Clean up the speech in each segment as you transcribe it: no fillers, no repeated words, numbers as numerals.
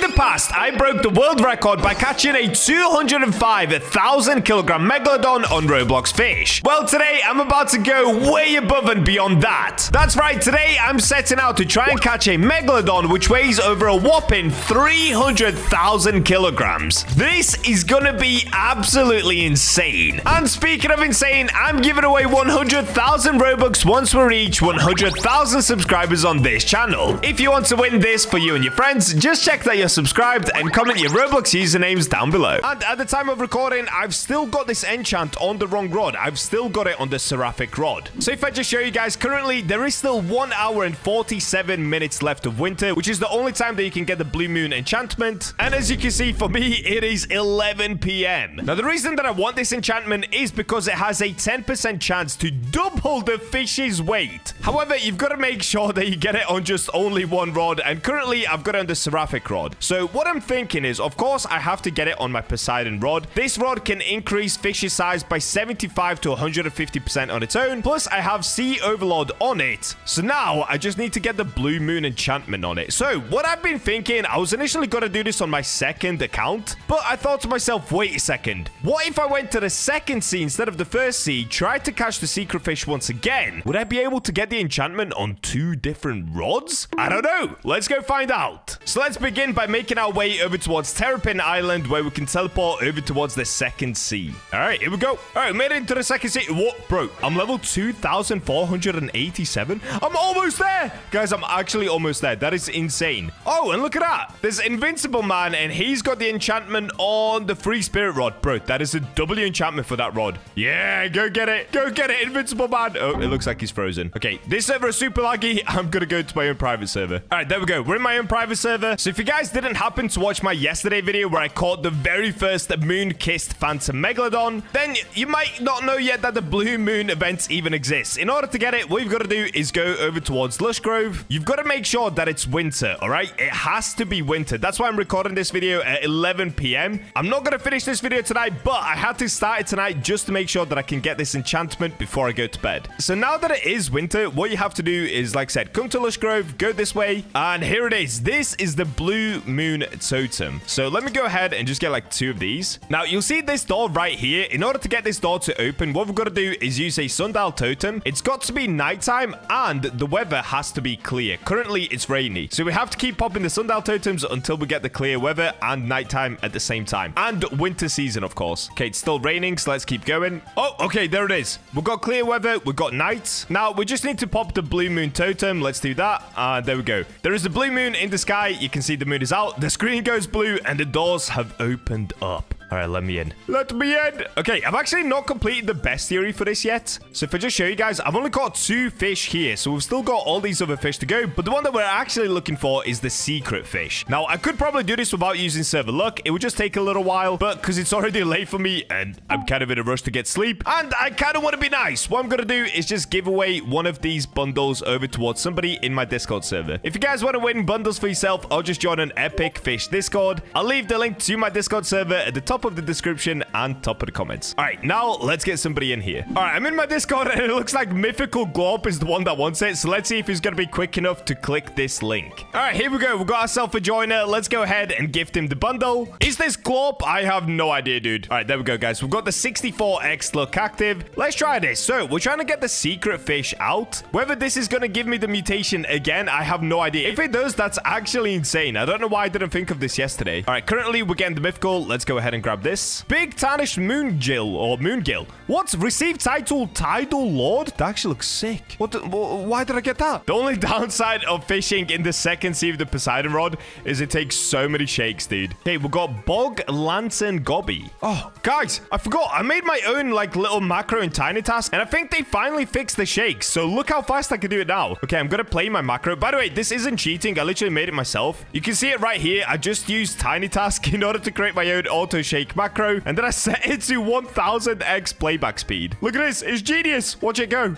the past, I broke the world record by catching a 205,000 kilogram megalodon on Roblox Fisch. Well, today I'm about to go way above and beyond that. That's right, today I'm setting out to try and catch a megalodon which weighs over a whopping 300,000 kilograms. This is gonna be absolutely insane. And speaking of insane, I'm giving away 100,000 Robux once we reach 100,000 subscribers on this channel. If you want to win this for you and your friends, just check that you're subscribed and comment your Roblox usernames down below. And at the time of recording, I've still got this enchant on the wrong rod. I've still got it on the seraphic rod. So if I just show you guys, currently there is still 1 hour and 47 minutes left of winter, which is the only time that you can get the blue moon enchantment. And as you can see, for me, it is 11 p.m. Now, the reason that I want this enchantment is because it has a 10% chance to double the fish's weight. However, you've got to make sure that you get it on just only one rod, and currently I've got it on the seraphic rod. So what I'm thinking is, of course, I have to get it on my Poseidon rod. This rod can increase fish's size by 75 to 150% on its own, plus I have Sea Overlord on it. So now I just need to get the blue moon enchantment on it. So what I've been thinking, I was initially going to do this on my second account, but I thought to myself, wait a second, what if I went to the second sea instead of the first sea, tried to catch the secret fish once again? Would I be able to get the enchantment on 2 different rods? I don't know. Let's go find out. So let's begin by making our way over towards Terrapin Island, where we can teleport over towards the second sea. All right, here we go. All right, we made it into the second sea. What, bro? I'm level 2,487. I'm almost there. Guys, I'm actually almost there. That is insane. Oh, and look at that. There's Invincible Man, and he's got the enchantment on the Free Spirit Rod. Bro, that is a W enchantment for that rod. Yeah, go get it. Go get it, Invincible Man. Oh, it looks like he's frozen. Okay, this server is super laggy. I'm gonna go to my own private server. All right, there we go. We're in my own private server. So if you guys didn't happen to watch my yesterday video where I caught the very first moon-kissed phantom megalodon, then you might not know yet that the blue moon event even exists. In order to get it, what you've got to do is go over towards Lush Grove. You've got to make sure that it's winter, all right? It has to be winter. That's why I'm recording this video at 11 p.m. I'm not going to finish this video tonight, but I had to start it tonight just to make sure that I can get this enchantment before I go to bed. So now that it is winter, what you have to do is, like I said, come to Lush Grove, go this way, and here it is. This is the blue moon totem. So let me go ahead and just get like 2 of these. Now, you'll see this door right here. In order to get this door to open, what we've got to do is use a sundial totem. It's got to be nighttime, and the weather has to be clear. Currently, it's rainy. So we have to keep popping the sundial totems until we get the clear weather and nighttime at the same time. And winter season, of course. Okay, it's still raining, so let's keep going. Oh, okay, there it is. We've got clear weather. We've got night. Now, we just need to pop the blue moon totem. Let's do that. There we go. There is a blue moon in the sky. You can see the moon is out. The screen goes blue, and the doors have opened up. All right, let me in. Let me in. Okay, I've actually not completed the bestiary for this yet. So if I just show you guys, I've only got 2 fish here. So we've still got all these other fish to go. But the one that we're actually looking for is the secret fish. Now, I could probably do this without using server luck. It would just take a little while. But because it's already late for me and I'm kind of in a rush to get sleep, and I kind of want to be nice, what I'm going to do is just give away one of these bundles over towards somebody in my Discord server. If you guys want to win bundles for yourself, I'll just join an Epic Fish Discord. I'll leave the link to my Discord server at the top of the description and top of the comments. All right, now let's get somebody in here. All right, I'm in my Discord, and it looks like Mythical Glorp is the one that wants it. So let's see if he's going to be quick enough to click this link. All right, here we go. We've got ourselves a joiner. Let's go ahead and gift him the bundle. Is this Glorp? I have no idea, dude. All right, there we go, guys. We've got the 64x look active. Let's try this. So we're trying to get the secret fish out. Whether this is going to give me the mutation again, I have no idea. If it does, that's actually insane. I don't know why I didn't think of this yesterday. All right, currently we're getting the mythical. Let's go ahead and grab this. Big tarnished moongill or moongill. What? Received title Tidal Lord? That actually looks sick. Why did I get that? The only downside of fishing in the second sea of the Poseidon rod is it takes so many shakes, dude. Okay, we've got Bog Lantern Gobby. Oh, guys, I forgot. I made my own like little macro in Tiny Task, and I think they finally fixed the shakes. So look how fast I can do it now. Okay, I'm gonna play my macro. By the way, this isn't cheating. I literally made it myself. You can see it right here. I just used Tiny Task in order to create my own auto shake macro, and then I set it to 1000x playback speed. Look at this. It's genius. Watch it go.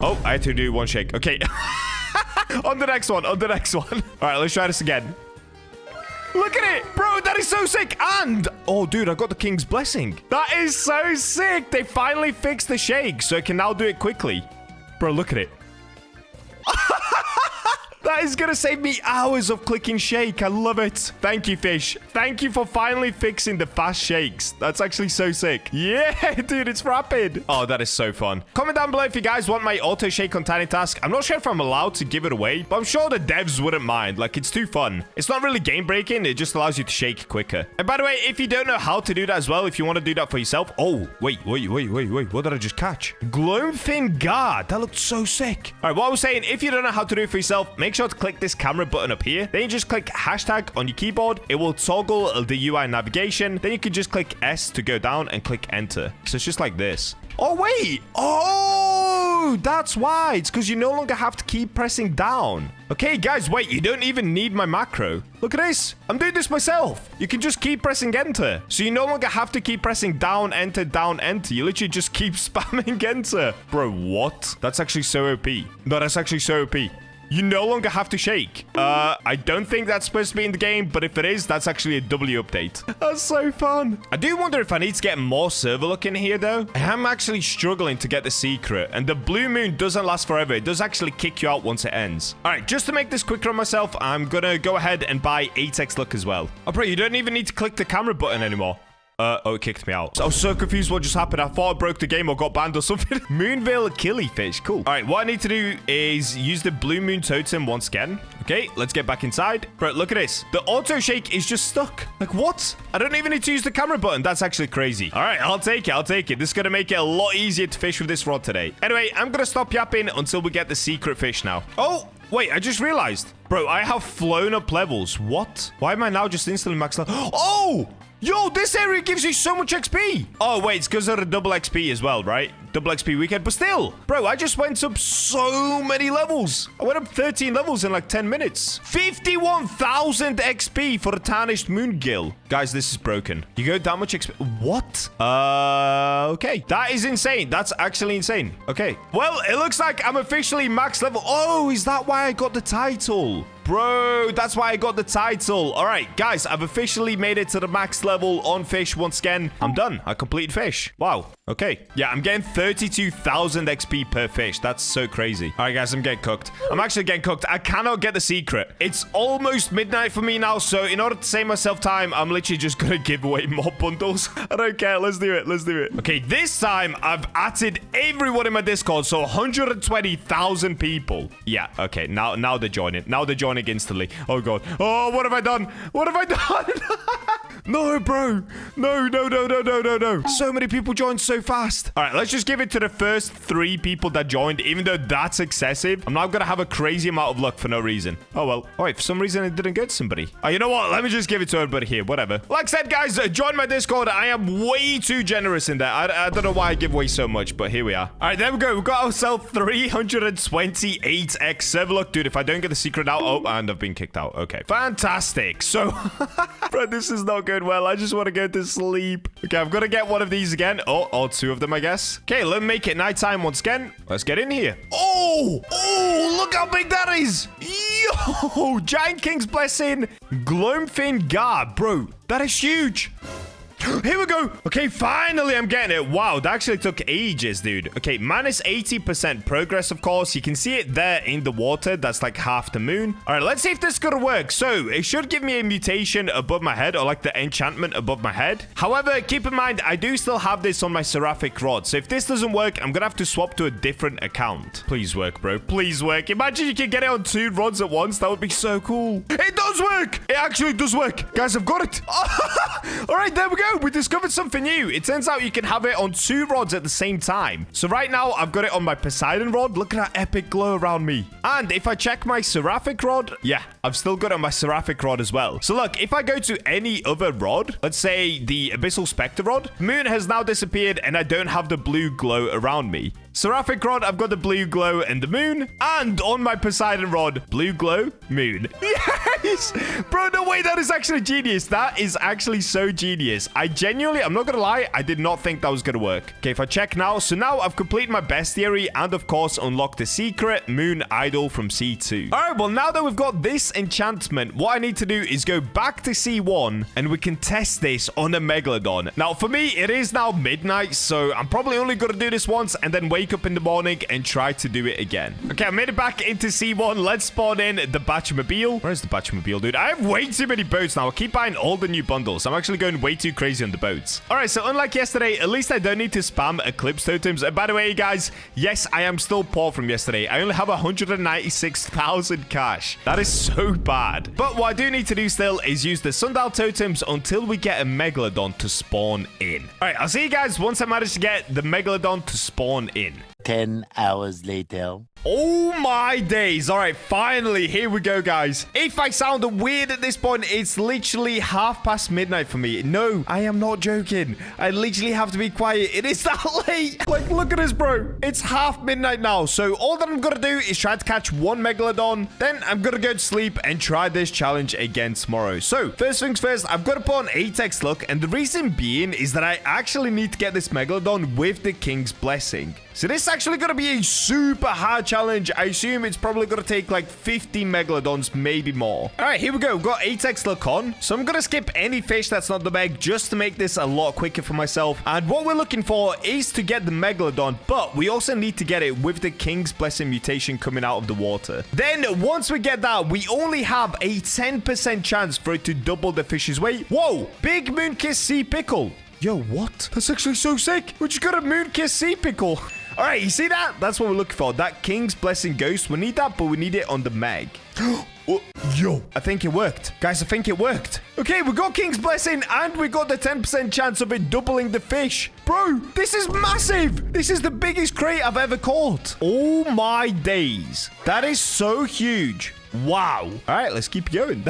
Oh, I had to do 1 shake. Okay. On the next one. On the next one. All right, let's try this again. Look at it. Bro, that is so sick. And, oh, dude, I got the King's Blessing. That is so sick. They finally fixed the shake, so I can now do it quickly. Bro, look at it. That That is going to save me hours of clicking shake. I love it. Thank you, Fish. Thank you for finally fixing the fast shakes. That's actually so sick. Yeah, dude, it's rapid. Oh, that is so fun. Comment down below if you guys want my auto shake on Tiny Task. I'm not sure if I'm allowed to give it away, but I'm sure the devs wouldn't mind. Like, it's too fun. It's not really game breaking. It just allows you to shake quicker. And by the way, if you don't know how to do that as well, if you want to do that for yourself. Oh, wait. What did I just catch? Gloamfin guard. That looked so sick. All right, what I was saying, if you don't know how to do it for yourself, make sure to click this camera button up here. Then you just click hashtag on your keyboard. It will toggle the UI navigation. Then you can just click S to go down and click enter. So it's just like this. Oh, wait. Oh, that's why. It's because you no longer have to keep pressing down. Okay, guys, wait. You don't even need my macro. Look at this. I'm doing this myself. You can just keep pressing enter. So you no longer have to keep pressing down, enter, down, enter. You literally just keep spamming enter. Bro, what? That's actually so OP. No, that's actually so OP. You no longer have to shake. I don't think that's supposed to be in the game, but if it is, that's actually a W update. That's so fun. I do wonder if I need to get more server look in here, though. I am actually struggling to get the secret, and the blue moon doesn't last forever. It does actually kick you out once it ends. All right, just to make this quicker on myself, I'm gonna go ahead and buy 8x luck as well. Oh, bro, you don't even need to click the camera button anymore. Oh, it kicked me out. I was so confused what just happened. I thought I broke the game or got banned or something. Moonvale Killifish. Cool. All right, what I need to do is use the blue moon totem once again. Okay, let's get back inside. Bro, look at this. The auto shake is just stuck. Like, what? I don't even need to use the camera button. That's actually crazy. All right, I'll take it. This is going to make it a lot easier to fish with this rod today. Anyway, I'm going to stop yapping until we get the secret fish now. Oh, wait, I just realized. Bro, I have flown up levels. What? Why am I now just instantly max level? Oh! Yo, this area gives you so much XP. Oh, wait, it's because of the double XP as well, right? Double XP weekend. But still, bro, I just went up so many levels. I went up 13 levels in like 10 minutes. 51,000 XP for a tarnished moon gill. Guys, this is broken. You go that much XP. What? Okay. That is insane. That's actually insane. Okay. Well, it looks like I'm officially max level. Oh, is that why I got the title? Bro, that's why I got the title. All right, guys, I've officially made it to the max level on fish once again. I'm done. I completed fish. Wow. Okay. Yeah, I'm getting 32,000 XP per fish. That's so crazy. All right, guys, I'm getting cooked. I'm actually getting cooked. I cannot get the secret. It's almost midnight for me now, so in order to save myself time, I'm literally just going to give away more bundles. I don't care. Let's do it. Let's do it. Okay, this time, I've added everyone in my Discord, so 120,000 people. Yeah, okay. Now they're joining. Now they're joining instantly. Oh, God. Oh, what have I done? What have I done? No, bro. No. So many people joined so fast. All right, let's just give it to the first 3 people that joined, even though that's excessive. I'm now going to have a crazy amount of luck for no reason. Oh, well. Oh, wait, for some reason, it didn't go to somebody. Oh, you know what? Let me just give it to everybody here. Whatever. Like I said, guys, join my Discord. I am way too generous in there. I don't know why I give away so much, but here we are. All right, there we go. We've got ourselves 328x server luck. Dude, if I don't get the secret out... Oh, and I've been kicked out. Okay. Fantastic. So, bro, this is not going well. I just want to go to sleep. Okay, I've got to get one of these again. Oh, 2 of them, I guess. Okay, let's make it nighttime once again. Let's get in here. Oh, look how big that is. Yo, Giant King's Blessing. Gloamfin Guard. Bro, that is huge. Here we go. Okay, finally I'm getting it. Wow, that actually took ages, dude. Okay, minus 80% progress, of course. You can see it there in the water. That's like half the moon. All right, let's see if this is gonna work. So it should give me a mutation above my head, or like the enchantment above my head. However, keep in mind, I do still have this on my seraphic rod. So if this doesn't work, I'm gonna have to swap to a different account. Please work, bro. Please work. Imagine you can get it on 2 rods at once. That would be so cool. It does work. It actually does work. Guys, I've got it. All right, there we go. We discovered something new. It turns out you can have it on 2 rods at the same time. So right now, I've got it on my Poseidon rod. Look at that epic glow around me. And if I check my seraphic rod, yeah, I've still got it on my seraphic rod as well. So look, if I go to any other rod, let's say the Abyssal Spectre rod, moon has now disappeared and I don't have the blue glow around me. Seraphic rod, I've got the blue glow and the moon. And on my Poseidon rod, blue glow, moon. Yes! Bro, the way that That is actually genius. That is actually so genius. I'm not gonna lie, I did not think that was gonna work. Okay, if I check now, so now I've completed my bestiary and of course unlocked the secret moon idol from C2. All right, well, now that we've got this enchantment, what I need to do is go back to C1 and we can test this on a megalodon. Now, for me, it is now midnight, so I'm probably only gonna do this once and then wake up in the morning and try to do it again. Okay, I made it back into C1. Let's spawn in the BachaMobile. Where's the BachaMobile, dude? I have way too many boats now. I keep buying all the new bundles. I'm actually going way too crazy on the boats. All right, so unlike yesterday, at least I don't need to spam eclipse totems. And by the way, guys, yes, I am still poor from yesterday. I only have 196,000 cash. That is so bad. But what I do need to do still is use the sundial totems until we get a megalodon to spawn in. All right, I'll see you guys once I manage to get the megalodon to spawn in. 10 hours later. Oh my days. All right, finally, here we go, guys. If I sound weird at this point, it's literally midnight for me. No, I am not joking. I literally have to be quiet. It is that late. Like, look at this, bro. It's midnight now. So all that I'm gonna do is try to catch one megalodon. Then I'm gonna go to sleep and try this challenge again tomorrow. So first things first, I've got to put on 8x luck. And the reason being is that I actually need to get this megalodon with the king's blessing. So this is actually going to be a super hard challenge. I assume it's probably going to take like 50 megalodons, maybe more. All right, here we go. We've got 8x luck on. So I'm going to skip any fish that's not the meg just to make this a lot quicker for myself. And what we're looking for is to get the megalodon, but we also need to get it with the king's blessing mutation coming out of the water. Then once we get that, we only have a 10% chance for it to double the fish's weight. Whoa, big moonkiss sea pickle. Yo, what? That's actually so sick. We just got a moonkiss sea pickle. All right, you see that? That's what we're looking for. That King's Blessing Ghost. We need that, but we need it on the Meg. Oh, yo, I think it worked. Guys, I think it worked. Okay, we got King's Blessing, and we got the 10% chance of it doubling the fish. Bro, this is massive. This is the biggest crate I've ever caught. Oh, my days. That is so huge. Wow. All right, let's keep going.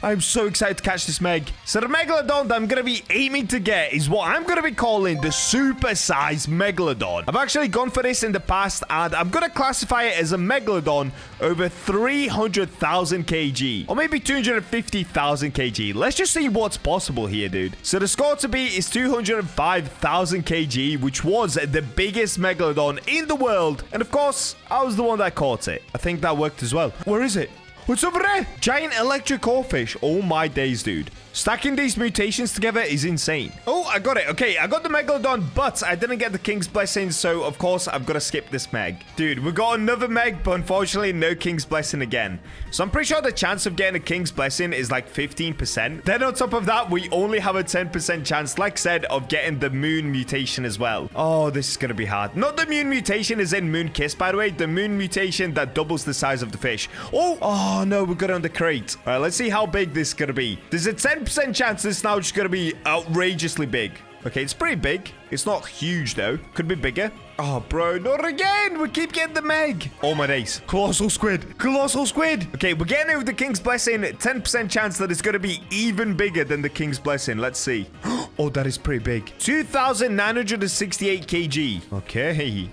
I'm so excited to catch this Meg. So the megalodon that I'm going to be aiming to get is what I'm going to be calling the super-sized megalodon. I've actually gone for this in the past, and I'm going to classify it as a megalodon over 300,000 kg, or maybe 250,000 kg. Let's just see what's possible here, dude. So the score to beat is 205,000 kg, which was the biggest megalodon in the world. And of course, I was the one that caught it. I think that worked as well. Where is it? What's over there? Giant electric oarfish. Oh my days, dude. Stacking these mutations together is insane. Oh, I got it. Okay, I got the megalodon, but I didn't get the king's blessing, so of course I've got to skip this meg. Dude, we got another meg, but unfortunately no king's blessing again. So I'm pretty sure the chance of getting a king's blessing is like 15%. Then on top of that, we only have a 10% chance, like I said, of getting the moon mutation as well. Oh, this is going to be hard. Not the moon mutation is in moon kiss, by the way. The moon mutation that doubles the size of the fish. Oh no, we got it on the crate. All right, let's see how big this is going to be. There's a 10% chance this is now just going to be outrageously big. Okay, it's pretty big. It's not huge, though. Could be bigger. Oh, bro, not again. We keep getting the meg. Oh, my days. Colossal squid. Colossal squid. Okay, we're getting it with the king's blessing. 10% chance that it's going to be even bigger than the king's blessing. Let's see. Oh, that is pretty big. 2,968 kg. Okay.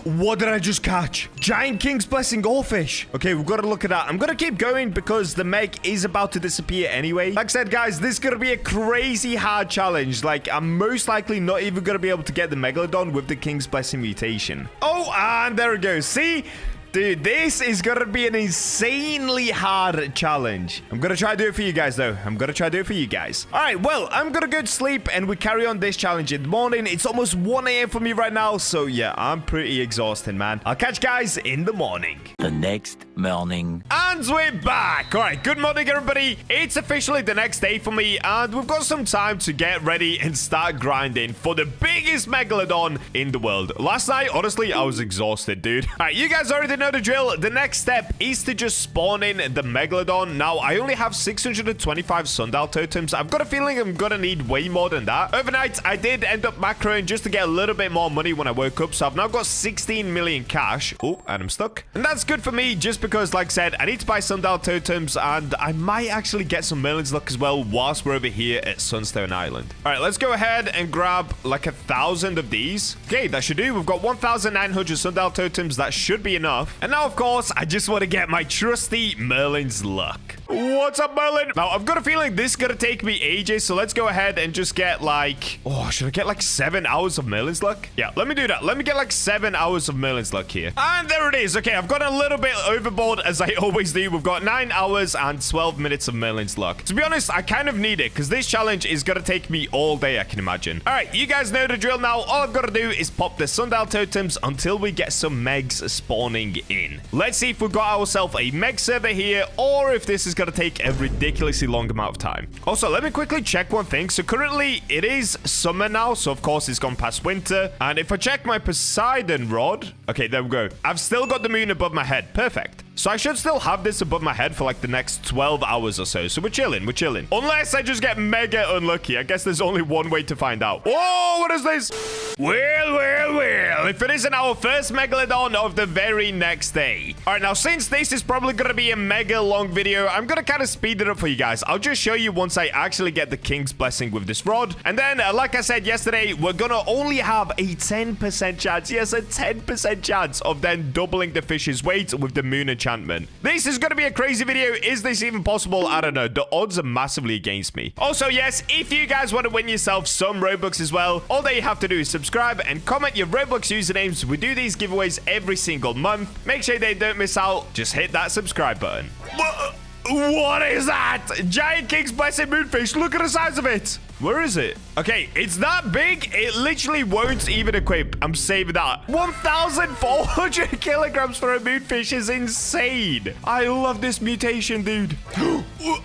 What did I just catch? Giant king's blessing oarfish. Okay, we've got to look at that. I'm going to keep going because the meg is about to disappear anyway. Like I said, guys, this is going to be a crazy hard challenge. Like, I'm most likely not even going to be able to get the megalodon with the king's blessing mutation. Oh, and there it goes. See? Dude, this is going to be an insanely hard challenge. I'm going to try to do it for you guys, though. I'm going to try to do it for you guys. All right, well, I'm going to go to sleep, and we carry on this challenge in the morning. It's almost 1 a.m. for me right now, so yeah, I'm pretty exhausted, man. I'll catch you guys in the morning. The next morning. And we're back. All right, good morning, everybody. It's officially the next day for me, and we've got some time to get ready and start grinding for the biggest megalodon in the world. Last night, honestly, I was exhausted, dude. All right, you guys already know the drill. The next step is to just spawn in the megalodon. Now, I only have 625 sundial totems. I've got a feeling I'm gonna need way more than that. Overnight, I did end up macroing just to get a little bit more money when I woke up, so I've now got 16 million cash. Oh, and I'm stuck. And that's good for me just because, like I said, I need to buy sundial totems, and I might actually get some Merlin's luck as well whilst we're over here at Sunstone Island. All right, let's go ahead and grab like 1,000 of these. Okay, that should do. We've got 1,900 sundial totems. That should be enough. And now, of course, I just want to get my trusty Merlin's luck. What's up, Merlin? Now, I've got a feeling this is going to take me ages, so let's go ahead and just get like... Oh, should I get like 7 hours of Merlin's luck? Yeah, let me do that. Let me get like 7 hours of Merlin's luck here. And there it is. Okay, I've got a little bit overboard, as I always do. We've got 9 hours and 12 minutes of Merlin's luck. To be honest, I kind of need it, because this challenge is going to take me all day, I can imagine. All right, you guys know the drill now. All I've got to do is pop the sundial totems until we get some Megs spawning in. Let's see if we've got ourselves a Meg server here, or if this is going to take a ridiculously long amount of time. Also, let me quickly check one thing. So currently it is summer now, so of course it's gone past winter. And if I check my Poseidon rod, okay, there we go. I've still got the moon above my head. Perfect. So I should still have this above my head for like the next 12 hours or so. So we're chilling, we're chilling. Unless I just get mega unlucky. I guess there's only one way to find out. Whoa, what is this? Well, if it isn't our first Megalodon of the very next day. All right, now since this is probably going to be a mega long video, I'm going to kind of speed it up for you guys. I'll just show you once I actually get the King's Blessing with this rod. And then, like I said yesterday, we're going to only have a 10% chance. Yes, a 10% chance of then doubling the fish's weight with the moon enchantment. This is going to be a crazy video. Is this even possible? I don't know. The odds are massively against me. Also, yes, if you guys want to win yourself some Robux as well, all that you have to do is subscribe and comment your Roblox usernames. We do these giveaways every single month. Make sure they don't miss out. Just hit that subscribe button. What is that? Giant King's Blessed Moonfish. Look at the size of it. Where is it? Okay, it's that big. It literally won't even equip. I'm saving that. 1,400 kilograms for a moonfish is insane. I love this mutation, dude.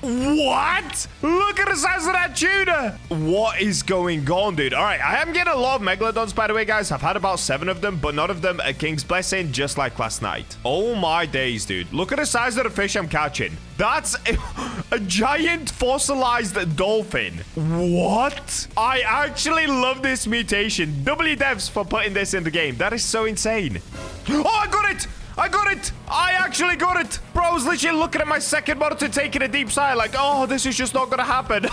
What? Look at the size of that tuna. What is going on, dude? All right, I am getting a lot of Megalodons, by the way, guys. I've had about 7 of them, but none of them are King's Blessing, just like last night. Oh, my days, dude. Look at the size of the fish I'm catching. That's a giant fossilized dolphin. What? I actually love this mutation. W devs for putting this in the game. That is so insane. Oh, I got it! I got it! I actually got it! Bro, I was literally looking at my second monitor taking a deep sigh like, oh, this is just not gonna happen.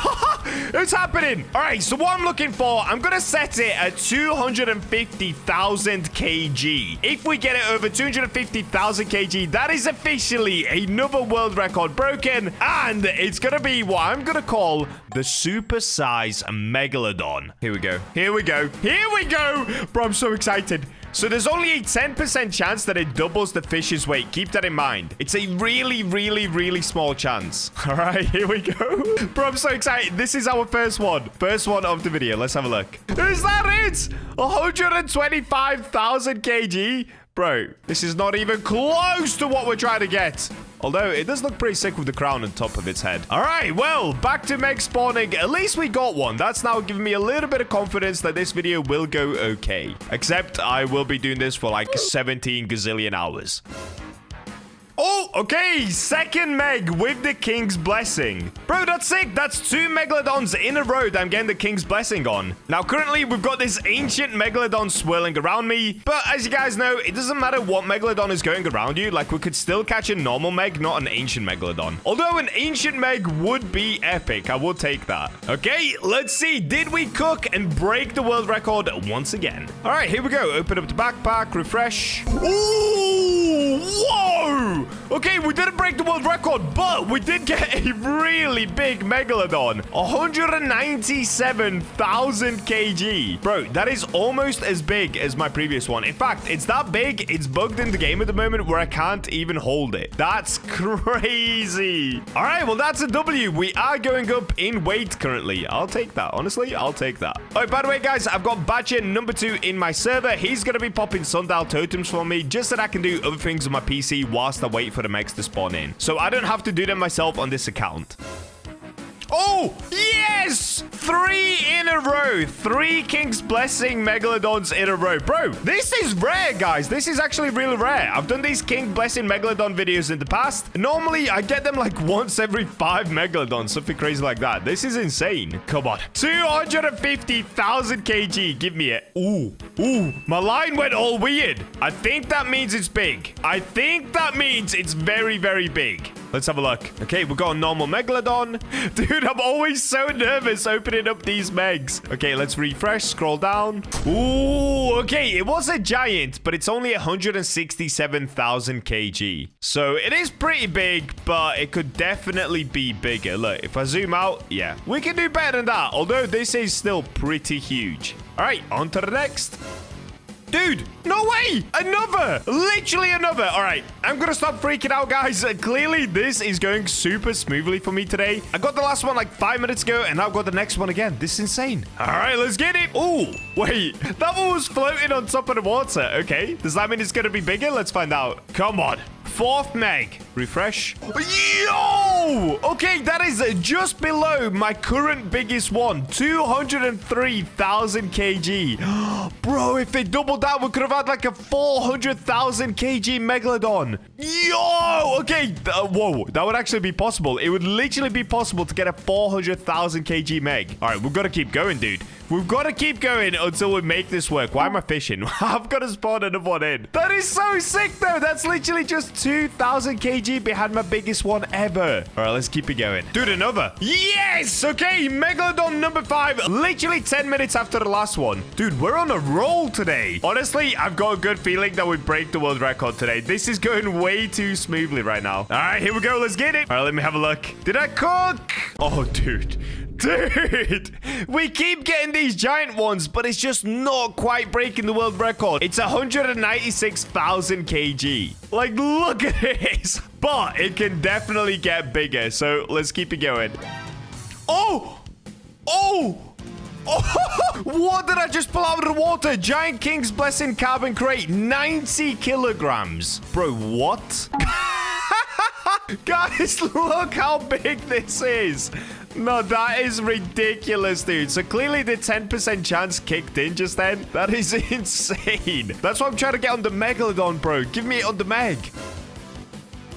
It's happening! Alright, so what I'm looking for, I'm gonna set it at 250,000 kg. If we get it over 250,000 kg, that is officially another world record broken, and it's gonna be what I'm gonna call the super size Megalodon. Here we go. Here we go. Here we go! Bro, I'm so excited. So there's only a 10% chance that it doubles the fish's weight. Keep that in mind. It's a really, really, really small chance. All right, here we go. Bro, I'm so excited. This is our first one. First one of the video. Let's have a look. Is that it? 125,000 kg? Bro, this is not even close to what we're trying to get. Although, it does look pretty sick with the crown on top of its head. All right, well, back to Meg spawning. At least we got one. That's now giving me a little bit of confidence that this video will go okay. Except I will be doing this for like 17 gazillion hours. Oh, okay. Second Meg with the King's Blessing. Bro, that's sick. That's 2 Megalodons in a row that I'm getting the King's Blessing on. Now, currently, we've got this ancient Megalodon swirling around me. But as you guys know, it doesn't matter what Megalodon is going around you. Like, we could still catch a normal Meg, not an ancient Megalodon. Although an ancient Meg would be epic. I will take that. Okay, let's see. Did we cook and break the world record once again? All right, here we go. Open up the backpack, refresh. Ooh, whoa! Okay, we didn't break the world record, but we did get a really big Megalodon. 197,000 kg. Bro, that is almost as big as my previous one. In fact, it's that big, it's bugged in the game at the moment where I can't even hold it. That's crazy. All right, well, that's a W. We are going up in weight currently. I'll take that. Honestly, I'll take that. All right, by the way, guys, I've got Bacha number 2 in my server. He's going to be popping sundial totems for me just so that I can do other things on my PC whilst I wait for the Megs to spawn in. So I don't have to do them myself on this account. Oh, yes! Yes! 3 in a row. 3 King's Blessing Megalodons in a row. Bro, this is rare, guys. This is actually really rare. I've done these King Blessing Megalodon videos in the past. Normally, I get them like once every 5 Megalodons. Something crazy like that. This is insane. Come on. 250,000 kg. Give me it. Ooh. Ooh. My line went all weird. I think that means it's big. I think that means it's very, very big. Let's have a look. Okay, we've got a normal Megalodon. Dude, I'm always so nervous opening up these megs. Okay, let's refresh. Scroll down. Ooh, okay. It was a giant, but it's only 167,000 kg. So it is pretty big, but it could definitely be bigger. Look, if I zoom out, yeah, we can do better than that. Although this is still pretty huge. All right, on to the next. Dude, no way! Another! Literally another. All right, I'm gonna stop freaking out, guys. Clearly, this is going super smoothly for me today. I got the last one like 5 minutes ago, and now I've got the next one again. This is insane. All right, let's get it. Oh, wait. That one was floating on top of the water. Okay, does that mean it's gonna be bigger? Let's find out. Come on. 4th meg. Refresh. Yo! Okay, that is just below my current biggest one. 203,000 kg. Bro, if they doubled that, we could have had like a 400,000 kg Megalodon. Yo! Okay. Whoa. That would actually be possible. It would literally be possible to get a 400,000 kg meg. All right, we've got to keep going, dude. We've got to keep going until we make this work. Why am I fishing? I've got to spawn another one in. That is so sick, though. That's literally just 2,000 kg behind my biggest one ever. All right, let's keep it going. Dude, another. Yes! Okay, Megalodon number 5. Literally 10 minutes after the last one. Dude, we're on a roll today. Honestly, I've got a good feeling that we break the world record today. This is going way too smoothly right now. All right, here we go. Let's get it. All right, let me have a look. Did I cook? Oh, dude. Dude, we keep getting these giant ones, but it's just not quite breaking the world record. It's 196,000 kg. Like, look at this. But it can definitely get bigger, so let's keep it going. Oh! Oh! Oh, what did I just pull out of the water? Giant King's Blessing carbon crate, 90 kilograms. Bro, what? Guys, look how big this is. No, that is ridiculous, dude. So clearly the 10% chance kicked in just then. That is insane. That's why I'm trying to get on the Megalodon, bro. Give me it on the Meg.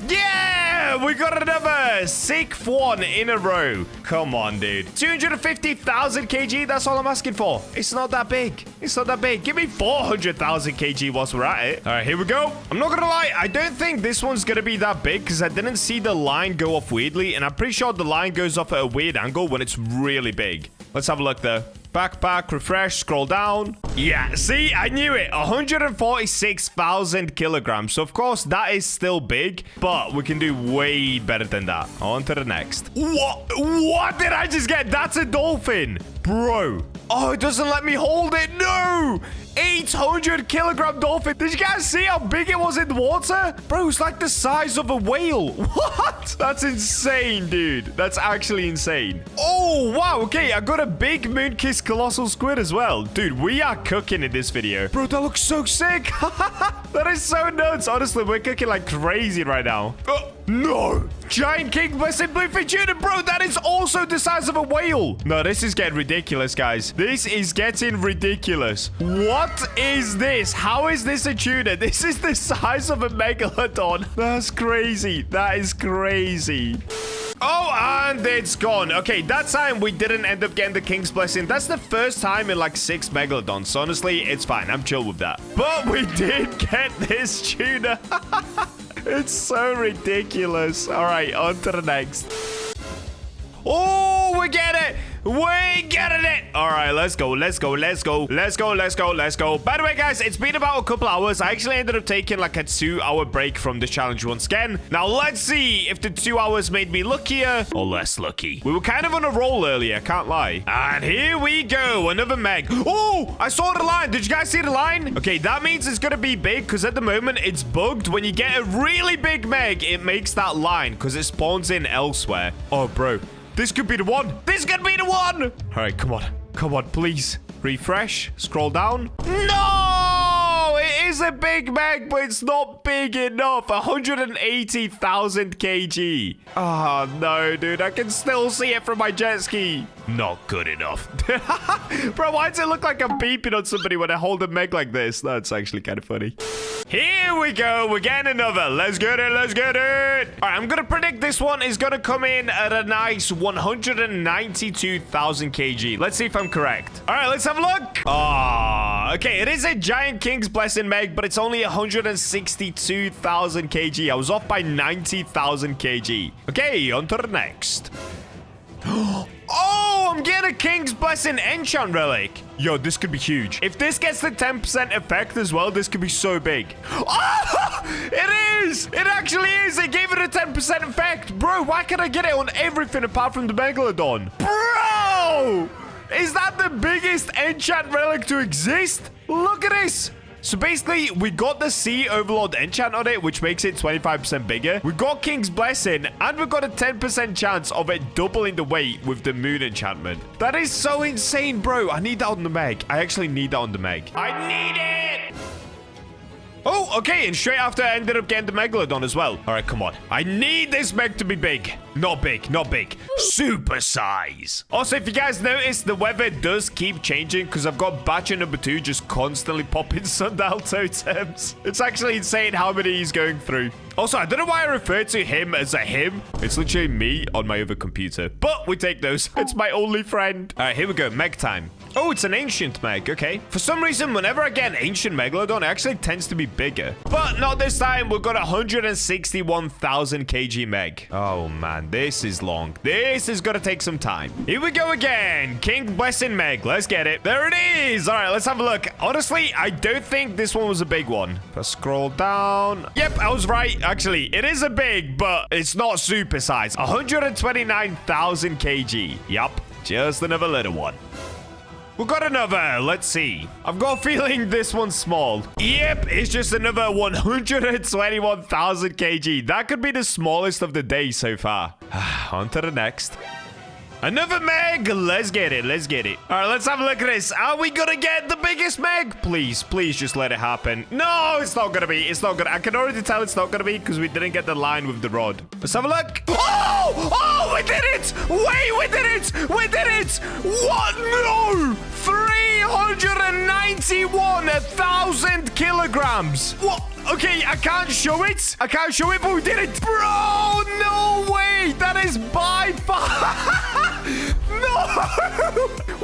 Yeah! We got another 6th one in a row. Come on, dude. 250,000 kg. That's all I'm asking for. It's not that big. It's not that big. Give me 400,000 kg whilst we're at it. All right, here we go. I'm not gonna lie. I don't think this one's gonna be that big because I didn't see the line go off weirdly. And I'm pretty sure the line goes off at a weird angle when it's really big. Let's have a look there. Backpack, refresh, scroll down. Yeah, see, I knew it. 146,000 kilograms. So, of course, that is still big, but we can do way better than that. On to the next. What did I just get? That's a dolphin. Bro. Oh, it doesn't let me hold it. No. 800 kilogram dolphin. Did you guys see how big it was in the water? Bro, it's like the size of a whale. What? That's insane, dude. That's actually insane. Oh, wow. Okay, I got a big Moonkiss Colossal Squid as well. Dude, we are cooking in this video. Bro, that looks so sick. That is so nuts. Honestly, we're cooking like crazy right now. No. Giant King Blessed Bluefin Tuna. Bro, that is also the size of a whale. No, this is getting ridiculous, guys. This is getting ridiculous. What is this? How is this a tuna? This is the size of a Megalodon. That's crazy. That is crazy. Oh, and it's gone. Okay, that time we didn't end up getting the King's Blessing. That's the first time in like 6 Megalodons. So honestly, it's fine. I'm chill with that. But we did get this tuna. It's so ridiculous. All right, on to the next. Oh, we get it. We getting it. All right, let's go. Let's go. Let's go. Let's go. Let's go. Let's go. By the way, guys, it's been about a couple hours. I actually ended up taking like a 2-hour break from this challenge once again. Now, let's see if the 2 hours made me luckier or less lucky. We were kind of on a roll earlier, can't lie. And here we go. Another Meg. Oh, I saw the line. Did you guys see the line? Okay, that means it's going to be big because at the moment it's bugged. When you get a really big Meg, it makes that line because it spawns in elsewhere. Oh, bro. This could be the one. This could be the one. All right, come on. Come on, please. Refresh. Scroll down. No! It is is a big meg, but it's not big enough. 180,000 kg. Oh, no, dude. I can still see it from my jet ski. Not good enough. Bro, why does it look like I'm beeping on somebody when I hold a meg like this? That's actually kind of funny. Here we go. We're getting another. Let's get it. Let's get it. All right, I'm going to predict this one is going to come in at a nice 192,000 kg. Let's see if I'm correct. All right, let's have a look. Ah, okay. It is a giant King's Blessing meg, but it's only 162,000 kg. I was off by 90,000 kg. Okay, on to the next. Oh, I'm getting a King's Blessing enchant relic. Yo, this could be huge. If this gets the 10% effect as well, this could be so big. Oh, it is. It actually is. It gave it a 10% effect. Bro, why can't I get it on everything apart from the Megalodon? Bro, is that the biggest enchant relic to exist? Look at this. So basically, we got the Sea Overlord enchant on it, which makes it 25% bigger. We got King's Blessing, and we've got a 10% chance of it doubling the weight with the Moon enchantment. That is so insane, bro. I need that on the Meg. I actually need that on the Meg. I need it! Oh, okay, and straight after, I ended up getting the Megalodon as well. All right, come on. I need this Meg to be big. Not big, not big. Super size. Also, if you guys notice, the weather does keep changing because I've got Bacha number 2 just constantly popping sundial totems. It's actually insane how many he's going through. Also, I don't know why I refer to him as a him. It's literally me on my other computer. But we take those. It's my only friend. All right, here we go. Meg time. Oh, it's an ancient meg. Okay. For some reason, whenever I get an ancient megalodon, it actually tends to be bigger. But not this time. We've got 161,000 kg meg. Oh, man. This is long. This is going to take some time. Here we go again. King Blessing meg. Let's get it. There it is. All right, let's have a look. Honestly, I don't think this one was a big one. Let's scroll down. Yep, I was right. Actually, it is a big, but it's not super size. 129,000 kg. Yup, just another little one. We've got another. Let's see. I've got a feeling this one's small. Yep, it's just another 121,000 kg. That could be the smallest of the day so far. On to the next. Another meg. Let's get it. Let's get it. All right, let's have a look at this. Are we gonna get the biggest meg? Please, please just let it happen. No, it's not gonna be. It's not gonna. I can already tell it's not gonna be because we didn't get the line with the rod. Let's have a look. Oh, oh, we did it. Wait, we did it. We did it. What? No. 391,000 kilograms. What? Okay, I can't show it. I can't show it, but we did it. Bro, no way. That is by far. No.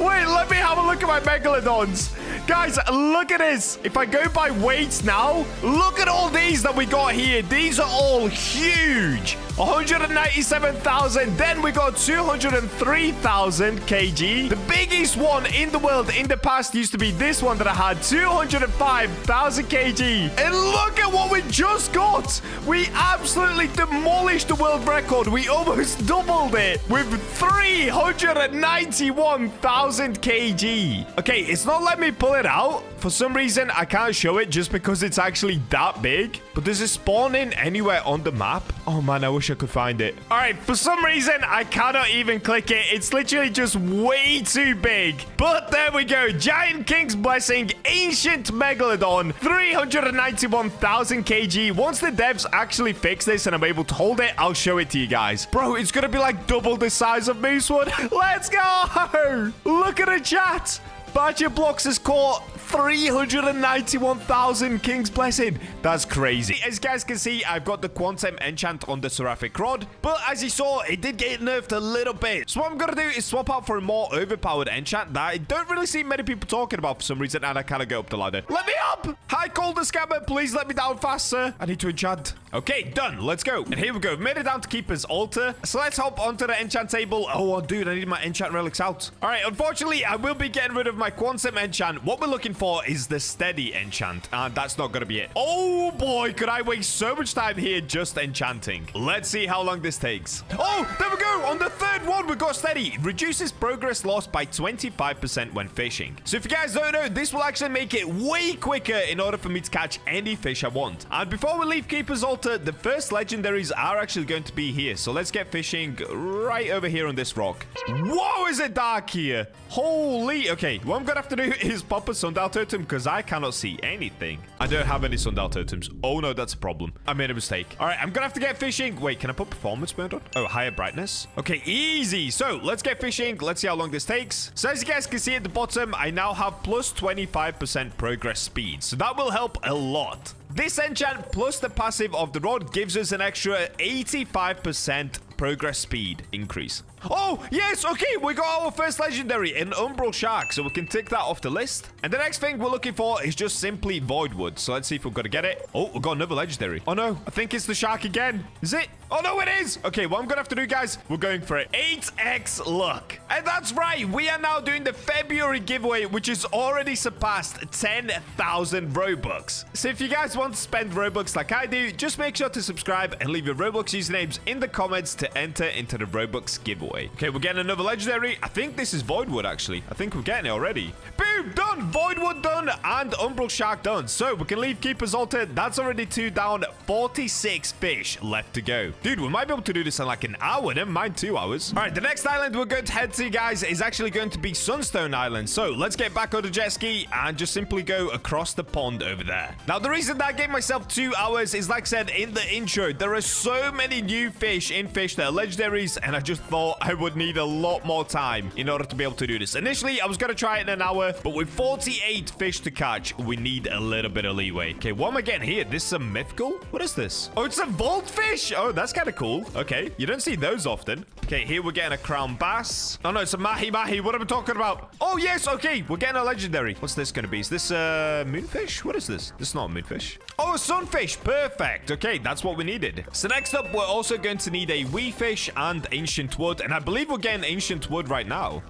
Wait, let me have a look at my megalodons. Guys, look at this. If I go by weight now, look at all these that we got here. These are all huge. 197,000. Then we got 203,000 kg. The biggest one in the world in the past used to be this one that I had, 205,000 kg. And look at what we just got. We absolutely demolished the world record. We almost doubled it with 391,000 kg. Okay, it's not letting me pull it out. For some reason, I can't show it just because it's actually that big. But does it spawn in anywhere on the map? Oh, man, I wish I could find it. All right, for some reason, I cannot even click it. It's literally just way too big. But there we go. Giant King's Blessing, Ancient Megalodon, 391,000 kg. Once the devs actually fix this and I'm able to hold it, I'll show it to you guys. Bro, it's going to be like double the size of Moosewood. Let's go. Look at the chat. BachaBlox has caught 391,000 King's Blessing. That's crazy. As you guys can see, I've got the Quantum Enchant on the Seraphic Rod. But as you saw, it did get nerfed a little bit. So what I'm going to do is swap out for a more overpowered enchant that I don't really see many people talking about for some reason. And I cannot go up the ladder. Let me up! Hi, Calder Scammer. Please let me down fast, sir. I need to enchant. Okay, done. Let's go. And here we go. We've made it down to Keeper's Altar. So let's hop onto the enchant table. Oh, dude, I need my enchant relics out. All right, unfortunately, I will be getting rid of my Quantum Enchant. What we're looking for is the Steady Enchant. And that's not going to be it. Oh, boy. Could I waste so much time here just enchanting? Let's see how long this takes. Oh, there we go. On the third one, we got Steady. It reduces progress loss by 25% when fishing. So if you guys don't know, this will actually make it way quicker in order for me to catch any fish I want. And before we leave Keeper's Altar, the first legendaries are actually going to be here. So let's get fishing right over here on this rock. Whoa, is it dark here? Holy. Okay, what I'm going to have to do is pop a sundial sundial totem? Because I cannot see anything. I don't have any sundial totems. Oh, no, that's a problem. I made a mistake. All right, I'm going to have to get fishing. Wait, can I put performance mode on? Oh, higher brightness. Okay, easy. So let's get fishing. Let's see how long this takes. So as you guys can see at the bottom, I now have plus 25% progress speed. So that will help a lot. This enchant plus the passive of the rod gives us an extra 85% progress speed increase. Oh, yes, okay, we got our first legendary, an umbral shark, so we can tick that off the list. And the next thing we're looking for is just simply voidwood. So let's see if we're going to get it. Oh, we got another legendary. Oh, no, I think it's the shark again. Is it? Oh, no, it is. Okay, what I'm going to have to do, guys, we're going for it. 8x luck. And that's right, we are now doing the February giveaway, which has already surpassed 10,000 Robux. So if you guys want to spend Robux like I do, just make sure to subscribe and leave your Robux usernames in the comments to enter into the Robux giveaway. Okay, we're getting another legendary. I think this is voidwood, actually. I think we're getting it already. Boom, done. Voidwood done and umbral shark done. So we can leave keepers altered. That's already 2 down. 46 fish left to go. Dude, we might be able to do this in like an hour. Never mind 2 hours. All right, the next island we're going to head to, guys, is actually going to be Sunstone Island. So let's get back on the jet ski and just simply go across the pond over there. Now, the reason that I gave myself 2 hours is, like I said in the intro, there are so many new fish in Fish that are legendaries, and I just thought I would need a lot more time in order to be able to do this. Initially, I was going to try it in an hour, but with 48 fish to catch, we need a little bit of leeway. Okay, what am I getting here? This is a mythical? What is this? Oh, it's a vault fish. Oh, that's kind of cool. Okay, you don't see those often. Okay, here we're getting a crown bass. Oh, no, it's a mahi-mahi. What am I talking about? Oh, yes, okay, we're getting a legendary. What's this going to be? Is this a moonfish? What is this? This is not a moonfish. Oh, a sunfish. Perfect. Okay, that's what we needed. So next up, we're also going to need a wee fish and ancient wood, and I believe we're getting ancient wood right now.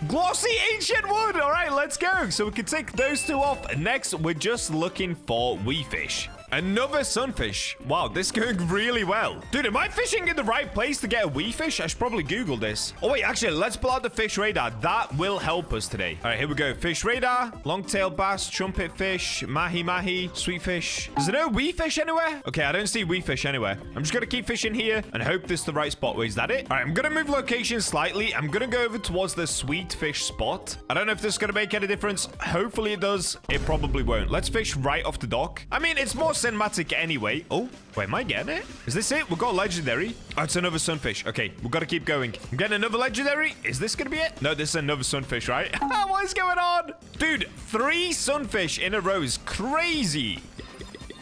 Glossy ancient wood. All right, let's go. So we can take those 2 off. Next, we're just looking for wee fish. Another sunfish. Wow, this is going really well. Dude, am I fishing in the right place to get a wee fish? I should probably Google this. Oh, wait, actually, let's pull out the fish radar. That will help us today. All right, here we go. Fish radar, long-tail bass, trumpet fish, mahi-mahi, sweet fish. Is there no wee fish anywhere? Okay, I don't see wee fish anywhere. I'm just going to keep fishing here and hope this is the right spot. Wait, is that it? All right, I'm going to move location slightly. I'm going to go over towards the sweet fish spot. I don't know if this is going to make any difference. Hopefully it does. It probably won't. Let's fish right off the dock. I mean, it's more cinematic anyway. Oh, wait, am I getting it? Is this it? We've got a legendary. Oh, it's another sunfish. Okay, we've got to keep going. I'm getting another legendary. Is this going to be it? No, this is another sunfish, right? What is going on? Dude, 3 sunfish in a row is crazy.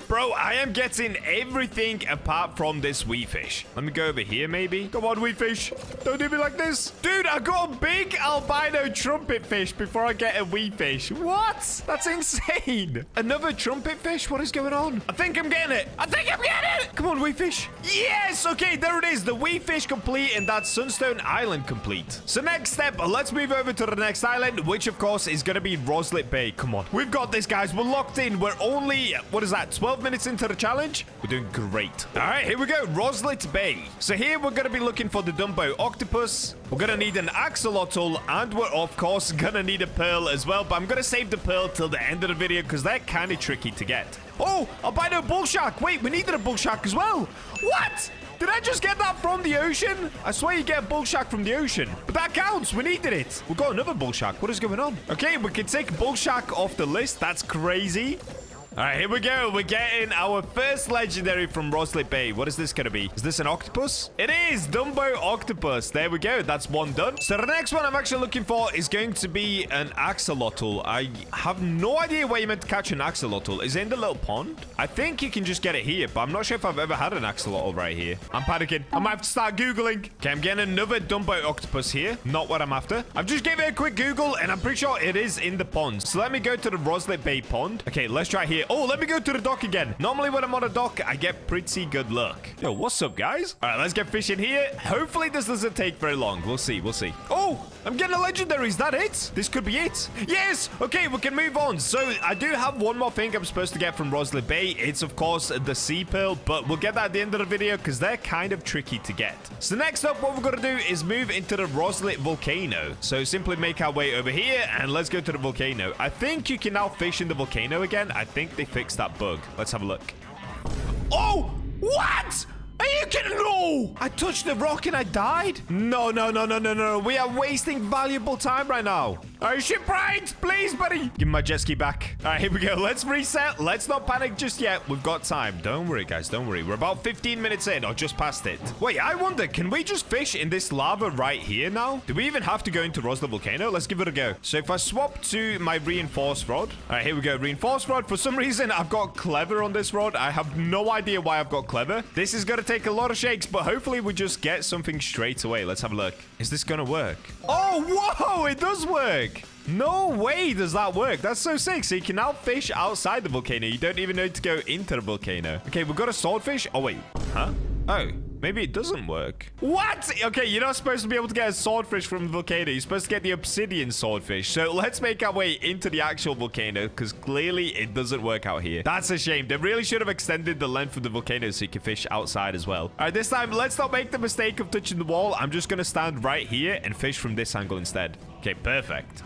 Bro, I am getting everything apart from this wee fish. Let me go over here, maybe. Come on, wee fish. Don't do me like this. Dude, I got a big albino trumpet fish before I get a wee fish. What? That's insane. Another trumpet fish? What is going on? I think I'm getting it. I think I'm getting it. Come on, wee fish. Yes. Okay, there it is. The wee fish complete, and that's Sunstone Island complete. So next step, let's move over to the next island, which, of course, is going to be Roslet Bay. Come on. We've got this, guys. We're locked in. We're only, what is that, 12 minutes into the challenge. We're doing great. All right, here we go. Roslet Bay. So here we're going to be looking for the Dumbo octopus. We're going to need an axolotl, and we're, of course, going to need a pearl as well. But I'm going to save the pearl till the end of the video because they're kind of tricky to get. Oh, albino bull shark. Wait, we needed a bull shark as well. What? Did I just get that from the ocean? I swear you get a bull shark from the ocean. But that counts. We needed it. We've got another bull shark. What is going on? Okay, we can take bull shark off the list. That's crazy. All right, here we go. We're getting our first legendary from Roslet Bay. What is this going to be? Is this an octopus? It is. Dumbo octopus. There we go. That's one done. So the next one I'm actually looking for is going to be an axolotl. I have no idea where you meant to catch an axolotl. Is it in the little pond? I think you can just get it here, but I'm not sure if I've ever had an axolotl right here. I'm panicking. I might have to start Googling. Okay, I'm getting another Dumbo octopus here. Not what I'm after. I've just gave it a quick Google, and I'm pretty sure it is in the pond. So let me go to the Roslet Bay pond. Okay, let's try here. Oh, let me go to the dock again. Normally when I'm on a dock, I get pretty good luck. Yo, what's up, guys? All right, let's get fishing here. Hopefully this doesn't take very long. We'll see. We'll see. Oh, I'm getting a legendary. Is that it? This could be it. Yes. Okay, we can move on. So I do have one more thing I'm supposed to get from Roslet Bay. It's, of course, the sea pearl, but we'll get that at the end of the video because they're kind of tricky to get. So next up, what we're going to do is move into the Roslet volcano. So simply make our way over here and let's go to the volcano. I think you can now fish in the volcano again. I think they fixed that bug. Let's have a look. Oh, what? Are you kidding? No! I touched the rock and I died? No. We are wasting valuable time right now. All right, shipwright, please, buddy. Give me my jet ski back. All right, here we go. Let's reset. Let's not panic just yet. We've got time. Don't worry, guys. Don't worry. We're about 15 minutes in or just past it. Wait, I wonder, can we just fish in this lava right here now? Do we even have to go into Rosla Volcano? Let's give it a go. So if I swap to my reinforced rod. All right, here we go. Reinforced rod. For some reason, I've got clever on this rod. I have no idea why I've got clever. This is going to take a lot of shakes, but hopefully we just get something straight away. Let's have a look. Is this going to work? Oh, whoa, it does work. No way does that work. That's so sick. So you can now fish outside the volcano. You don't even need to go into the volcano. Okay, we've got a swordfish. Oh, wait. Huh? Oh, maybe it doesn't work. What? Okay, you're not supposed to be able to get a swordfish from the volcano. You're supposed to get the obsidian swordfish. So let's make our way into the actual volcano because clearly it doesn't work out here. That's a shame. They really should have extended the length of the volcano so you can fish outside as well. All right, this time, let's not make the mistake of touching the wall. I'm just going to stand right here and fish from this angle instead. Okay, perfect.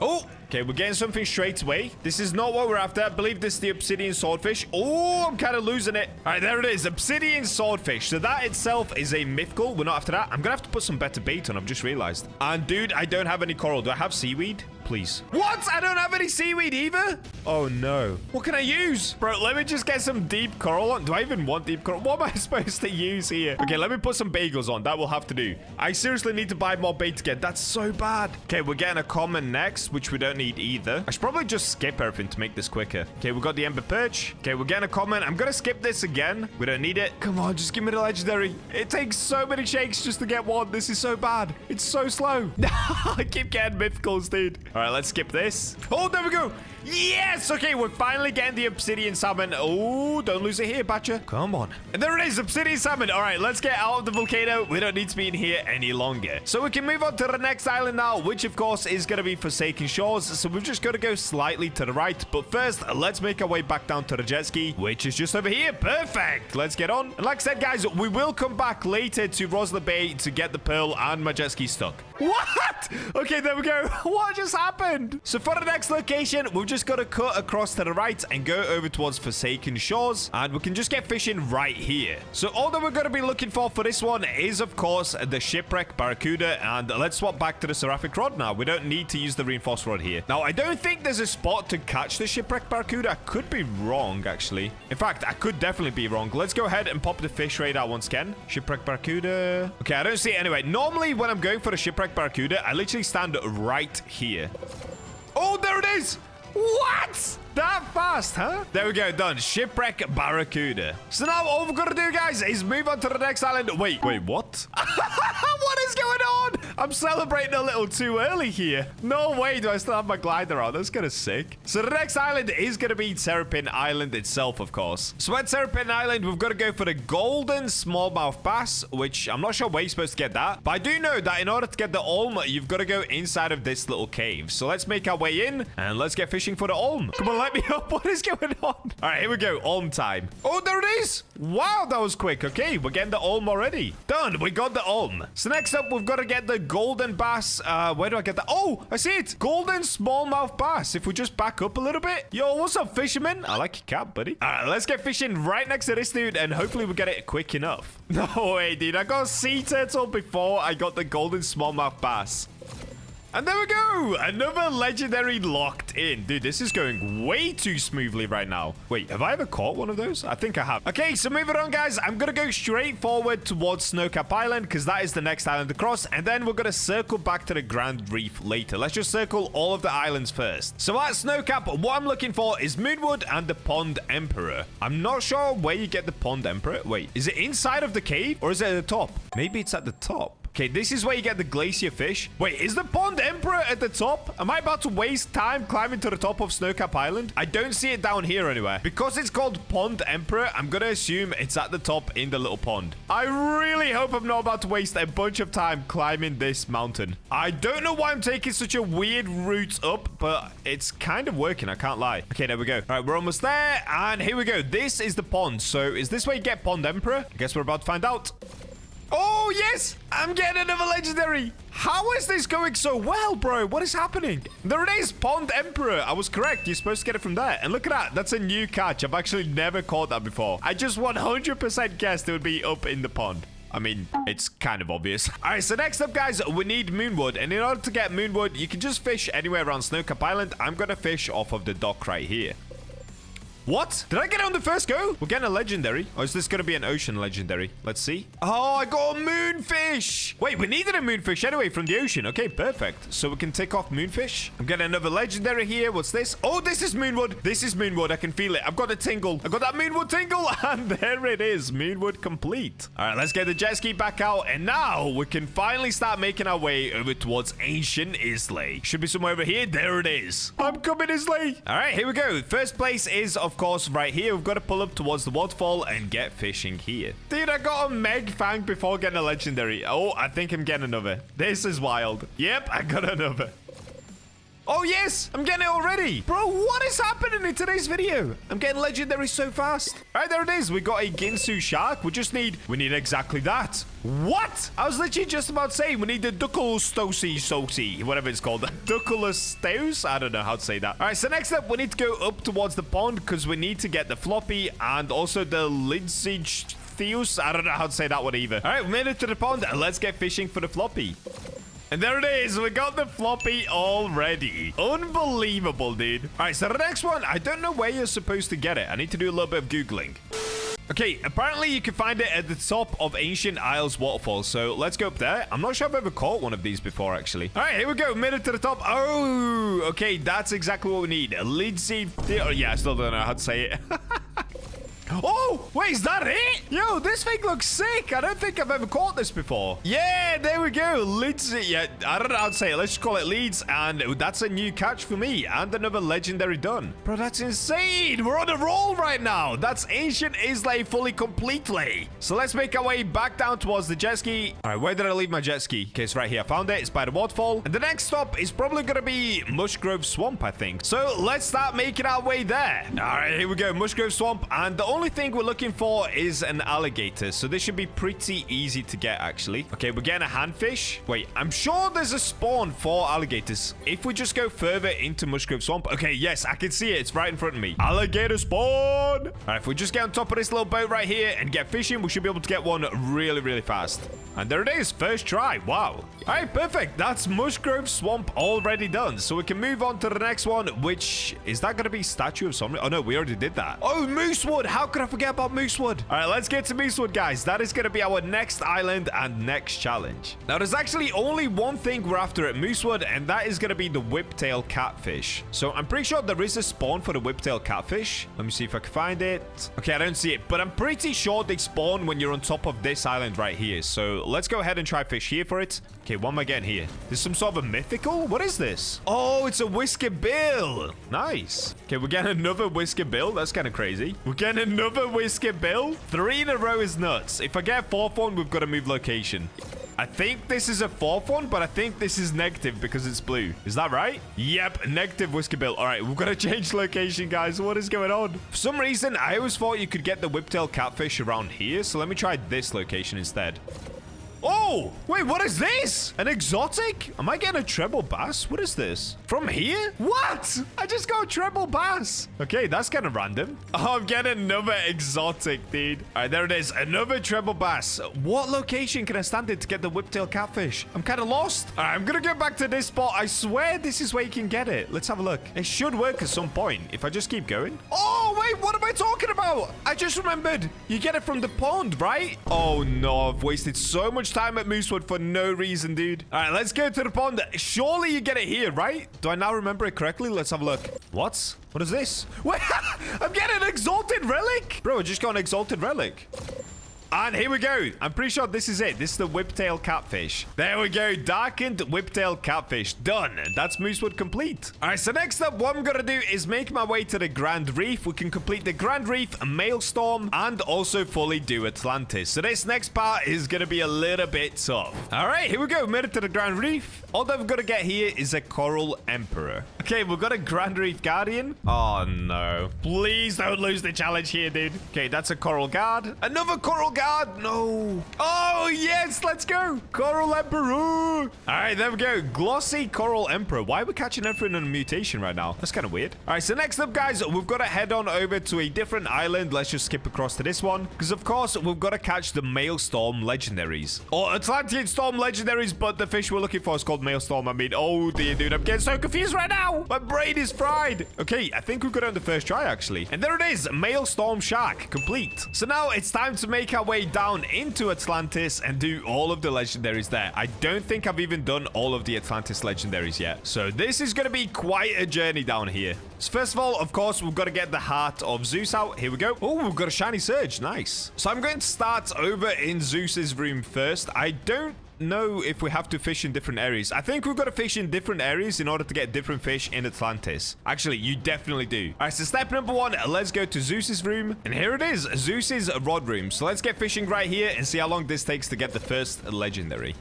Oh, okay, we're getting something straight away. This is not what we're after. I believe this is the obsidian swordfish. Oh, I'm kind of losing it. All right, there it is. Obsidian swordfish. So that itself is a mythical. We're not after that. I'm going to have to put some better bait on. I've just realized. And dude, I don't have any coral. Do I have seaweed? Please. What? I don't have any seaweed either? Oh, no. What can I use? Bro, let me just get some deep coral on. Do I even want deep coral? What am I supposed to use here? Okay, let me put some bagels on. That will have to do. I seriously need to buy more bait again. That's so bad. Okay, we're getting a common next, which we don't need either. I should probably just skip everything to make this quicker. Okay, we got the ember perch. Okay, we're getting a common. I'm going to skip this again. We don't need it. Come on, just give me the legendary. It takes so many shakes just to get one. This is so bad. It's so slow. I keep getting mythicals, dude. All right, let's skip this. Oh, there we go. Yes! Okay, we're finally getting the obsidian salmon. Oh, don't lose it here, Bacha. Come on. And there it is, obsidian salmon. All right, let's get out of the volcano. We don't need to be in here any longer. So we can move on to the next island now, which of course is going to be Forsaken Shores. So we've just got to go slightly to the right. But first, let's make our way back down to the jet ski, which is just over here. Perfect. Let's get on. And like I said, guys, we will come back later to Rosla Bay to get the pearl and my jet ski stuck. What? Okay, there we go. What just happened? So for the next location, we've just got to cut across to the right and go over towards Forsaken Shores, and we can just get fishing right here. So all that we're going to be looking for this one is, of course, the shipwreck barracuda, and let's swap back to the seraphic rod now. We don't need to use the reinforced rod here. Now, I don't think there's a spot to catch the shipwreck barracuda. I could be wrong, actually. In fact, I could definitely be wrong. Let's go ahead and pop the fish radar once again. Shipwreck barracuda. Okay, I don't see it anyway. Normally, when I'm going for the shipwreck barracuda, I literally stand right here. Oh, there it is! What? That fast, huh? There we go, done. Shipwreck barracuda. So now all we've got to do, guys, is move on to the next island. Wait, what? What is going on? I'm celebrating a little too early here. No way do I still have my glider on. That's kind of sick. So the next island is going to be Terrapin Island itself, of course. So at Terrapin Island, we've got to go for the golden smallmouth bass, which I'm not sure where you're supposed to get that. But I do know that in order to get the olm, you've got to go inside of this little cave. So let's make our way in and let's get fishing for the olm. Come on, let me up. What is going on? All right, here we go. Olm time. Oh, there it is. Wow, that was quick. Okay, we're getting the olm already. Done. We got the olm. So next up, we've got to get the golden bass. Where do I get that? Oh, I see it. Golden smallmouth bass. If we just back up a little bit. Yo, what's up, fisherman? I like your cap, buddy. All right, let's get fishing right next to this dude, and hopefully we get it quick enough. No way, dude. I got a sea turtle before I got the golden smallmouth bass. And there we go. Another legendary locked in. Dude, this is going way too smoothly right now. Wait, have I ever caught one of those? I think I have. Okay, so moving on, guys. I'm going to go straight forward towards Snowcap Island because that is the next island across. And then we're going to circle back to the Grand Reef later. Let's just circle all of the islands first. So at Snowcap, what I'm looking for is Moonwood and the Pond Emperor. I'm not sure where you get the Pond Emperor. Wait, is it inside of the cave or is it at the top? Maybe it's at the top. Okay, this is where you get the glacier fish. Wait, is the Pond Emperor at the top? Am I about to waste time climbing to the top of Snowcap Island? I don't see it down here anywhere. Because it's called Pond Emperor, I'm going to assume it's at the top in the little pond. I really hope I'm not about to waste a bunch of time climbing this mountain. I don't know why I'm taking such a weird route up, but it's kind of working, I can't lie. Okay, there we go. All right, we're almost there. And here we go. This is the pond. So is this where you get Pond Emperor? I guess we're about to find out. Oh, yes. I'm getting another legendary. How is this going so well, bro? What is happening? There it is. Pond Emperor. I was correct. You're supposed to get it from there. And look at that. That's a new catch. I've actually never caught that before. I just 100% guessed it would be up in the pond. I mean, it's kind of obvious. All right, so next up, guys, we need moonwood. And in order to get moonwood, you can just fish anywhere around Snowcap Island. I'm going to fish off of the dock right here. What? Did I get it on the first go? We're getting a legendary. Or is this going to be an ocean legendary? Let's see. Oh, I got a moonfish. Wait, we needed a moonfish anyway from the ocean. Okay, perfect. So we can take off moonfish. I'm getting another legendary here. What's this? Oh, this is moonwood. This is moonwood. I can feel it. I've got a tingle. I got that moonwood tingle. And there it is. Moonwood complete. All right, let's get the jet ski back out. And now we can finally start making our way over towards ancient Islay. Should be somewhere over here. There it is. I'm coming, Islay. All right, here we go. First place is, of course, right here. We've got to pull up towards the waterfall and get fishing here. Dude, I got a Meg Fang before getting a legendary. Oh, I think I'm getting another. This is wild. Yep, I got another. Oh, yes, I'm getting it already. Bro, what is happening in today's video? I'm getting legendary so fast. All right, there it is. We got a Ginsu shark. We need exactly that. What? I was literally just about to say we need the Ducklestosi, whatever it's called. Ducklestosi? I don't know how to say that. All right, so next up, we need to go up towards the pond because we need to get the floppy and also the Lidsage Theus. I don't know how to say that one either. All right, we made it to the pond and let's get fishing for the floppy. And there it is. We got the floppy already. Unbelievable, dude. All right, so the next one, I don't know where you're supposed to get it. I need to do a little bit of Googling. Okay, apparently you can find it at the top of Ancient Isles Waterfall. So let's go up there. I'm not sure I've ever caught one of these before, actually. All right, here we go. Made it to the top. Oh, okay. That's exactly what we need. A Lidsage. Oh, yeah, I still don't know how to say it. Oh, wait, is that it? Yo, this thing looks sick. I don't think I've ever caught this before. Yeah, there we go. Leeds. Yeah, I don't know how to say it. Let's just call it Leeds. And that's a new catch for me. And another legendary done. Bro, that's insane. We're on a roll right now. That's Ancient Islay fully completely. So let's make our way back down towards the jet ski. All right, where did I leave my jet ski? Okay, it's right here. I found it. It's by the waterfall. And the next stop is probably going to be Mushgrove Swamp, I think. So let's start making our way there. All right, here we go. Mushgrove Swamp. And the only thing we're looking for is an alligator, so this should be pretty easy to get, actually. Okay, we're getting a handfish. Wait, I'm sure there's a spawn for alligators if we just go further into Mushgrove Swamp. Okay, yes, I can see it. It's right in front of me. Alligator spawn. All right, if we just get on top of this little boat right here and get fishing, we should be able to get one really, really fast. And there it is. First try. Wow. All right, perfect. That's Mushgrove Swamp already done. So we can move on to the next one, which is that going to be Statue of Something? Oh, no, we already did that. Oh, Moosewood. How could I forget about Moosewood? All right, let's get to Moosewood, guys. That is going to be our next island and next challenge. Now, there's actually only one thing we're after at Moosewood, and that is going to be the whiptail catfish. So I'm pretty sure there is a spawn for the whiptail catfish. Let me see if I can find it. Okay, I don't see it, but I'm pretty sure they spawn when you're on top of this island right here. So let's go ahead and try fish here for it. Okay, what am I getting here? There's some sort of a mythical? What is this? Oh, it's a whisker bill. Nice. Okay, we're getting another whisker bill. That's kind of crazy. We're getting another whisker bill. 3 in a row is nuts. If I get a 4th one, we've got to move location. I think this is a 4th one, but I think this is negative because it's blue. Is that right? Yep, negative whisker bill. All right, we've got to change location, guys. What is going on? For some reason, I always thought you could get the whiptail catfish around here. So let me try this location instead. Oh, wait, what is this? An exotic? Am I getting a treble bass? What is this? From here? What? I just got a treble bass. Okay, that's kind of random. Oh, I'm getting another exotic, dude. All right, there it is. Another treble bass. What location can I stand in to get the whiptail catfish? I'm kind of lost. All right, I'm going to go back to this spot. I swear this is where you can get it. Let's have a look. It should work at some point if I just keep going. Oh, wait, what am I talking about? I just remembered. You get it from the pond, right? Oh, no, I've wasted so much time at Moosewood for no reason, dude. All right, let's go to the pond. Surely you get it here, right? Do I now remember it correctly? Let's have a look. What? What is this? Wait, I'm getting an exalted relic. Bro, I just got an exalted relic. And here we go. I'm pretty sure this is it. This is the whiptail catfish. There we go. Darkened whiptail catfish. Done. That's Moosewood complete. All right, so next up, what I'm going to do is make my way to the Grand Reef. We can complete the Grand Reef, Maelstrom, and also fully do Atlantis. So this next part is going to be a little bit tough. All right, here we go. Made it to the Grand Reef. All that we've got to get here is a Coral Emperor. Okay, we've got a Grand Reef Guardian. Oh, no. Please don't lose the challenge here, dude. Okay, that's a Coral Guard. Another Coral Guard. God, no. Oh, yes, let's go. Coral Emperor. All right, there we go. Glossy Coral Emperor. Why are we catching everything in a mutation right now? That's kind of weird. All right, so next up, guys, we've got to head on over to a different island. Let's just skip across to this one because, of course, we've got to catch the Maelstrom legendaries. Or Atlantean Storm legendaries, but the fish we're looking for is called Maelstrom. I mean, oh, dear, dude. I'm getting so confused right now. My brain is fried. Okay, I think we got it on the first try, actually. And there it is. Maelstrom Shark. Complete. So now it's time to make our way down into Atlantis and do all of the legendaries there. I don't think I've even done all of the Atlantis legendaries yet. So this is going to be quite a journey down here. So first of all, of course, we've got to get the Heart of Zeus out. Here we go. Oh, we've got a shiny Surge. Nice. So I'm going to start over in Zeus's room first. I don't know if we have to fish in different areas. I think we've got to fish in different areas in order to get different fish in Atlantis. Actually, you definitely do. All right, so step number one, let's go to Zeus's room. And here it is, Zeus's rod room. So let's get fishing right here and see how long this takes to get the first legendary.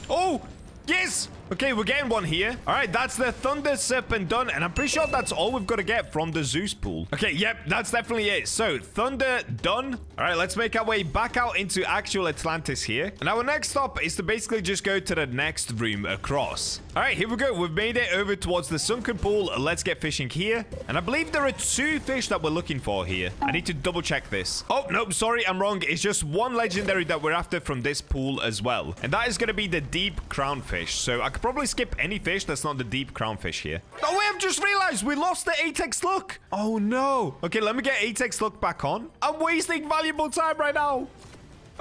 Oh, yes. Okay, we're getting one here. All right, that's the Thunder Serpent done. And I'm pretty sure that's all we've got to get from the Zeus pool. Okay, yep, that's definitely it. So, Thunder done. All right, let's make our way back out into actual Atlantis here. And our next stop is to basically just go to the next room across. All right, here we go. We've made it over towards the sunken pool. Let's get fishing here. And I believe there are 2 fish that we're looking for here. I need to double check this. Oh, no, sorry, I'm wrong. It's just 1 legendary that we're after from this pool as well. And that is going to be the deep crownfish. So, I could probably skip any fish that's not the deep crownfish here. Oh, wait, I've just realized we lost the 8x luck. Oh, no. Okay, let me get 8x luck back on. I'm wasting valuable time right now.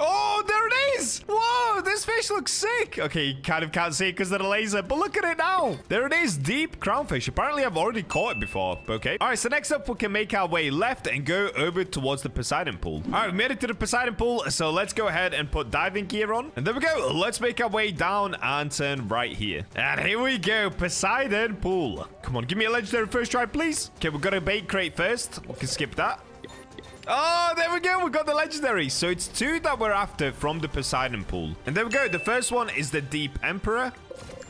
Oh, there it is. Whoa, this fish looks sick. Okay, you kind of can't see it because of the laser, but look at it now. There it is, deep crownfish. Apparently, I've already caught it before. Okay. All right, so next up, we can make our way left and go over towards the Poseidon pool. All right, we made it to the Poseidon pool, so let's go ahead and put diving gear on. And there we go. Let's make our way down and turn right here. And here we go, Poseidon pool. Come on, give me a legendary first try, please. Okay, we've got a bait crate first. We can skip that. Oh, there we go. We got the legendary. So it's 2 that we're after from the Poseidon pool. And there we go. The first one is the Deep Emperor.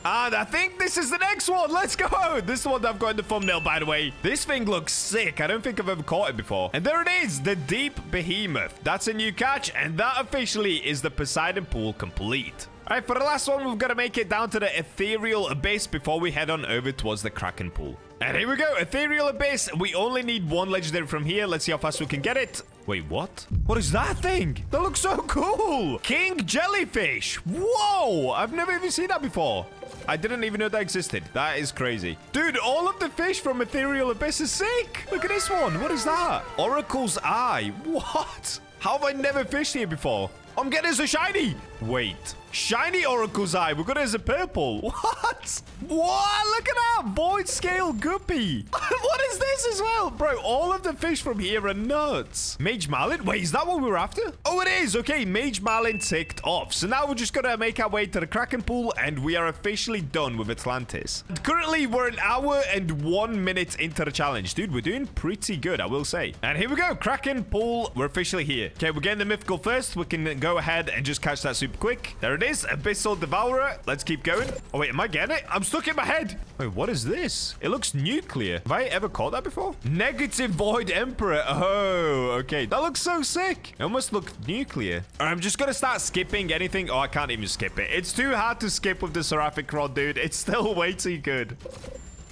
And I think this is the next one. Let's go. This is the one that I've got in the thumbnail, by the way. This thing looks sick. I don't think I've ever caught it before. And there it is, the Deep Behemoth. That's a new catch. And that officially is the Poseidon pool complete. All right, for the last one, we've got to make it down to the Ethereal Abyss before we head on over towards the Kraken pool. And here we go, Ethereal Abyss. We only need 1 legendary from here. Let's see how fast we can get it. Wait, what? What is that thing? That looks so cool. King Jellyfish. Whoa, I've never even seen that before. I didn't even know that existed. That is crazy. Dude, all of the fish from Ethereal Abyss is sick. Look at this one. What is that? Oracle's Eye. What? How have I never fished here before? I'm getting as a shiny. Wait. Shiny Oracle's Eye. We got it as a purple. What? What? Look at that. Void Scale Guppy. What is this as well? Bro, all of the fish from here are nuts. Mage Marlin? Wait, is that what we were after? Oh, it is. Okay, Mage Marlin ticked off. So now we're just going to make our way to the Kraken pool, and we are officially done with Atlantis. Currently, we're 1 hour and 1 minute into the challenge. Dude, we're doing pretty good, I will say. And here we go. Kraken pool. We're officially here. Okay, we're getting the mythical first. We can go ahead and just catch that super quick. There it is. Abyssal Devourer. Let's keep going. Oh, wait, am I getting it? I'm stuck in my head. Wait, what is this? It looks nuclear. Have I ever caught that before? Negative Void Emperor. Oh, okay. That looks so sick. It almost looked nuclear. All right, I'm just going to start skipping anything. Oh, I can't even skip it. It's too hard to skip with the Seraphic Rod, dude. It's still way too good.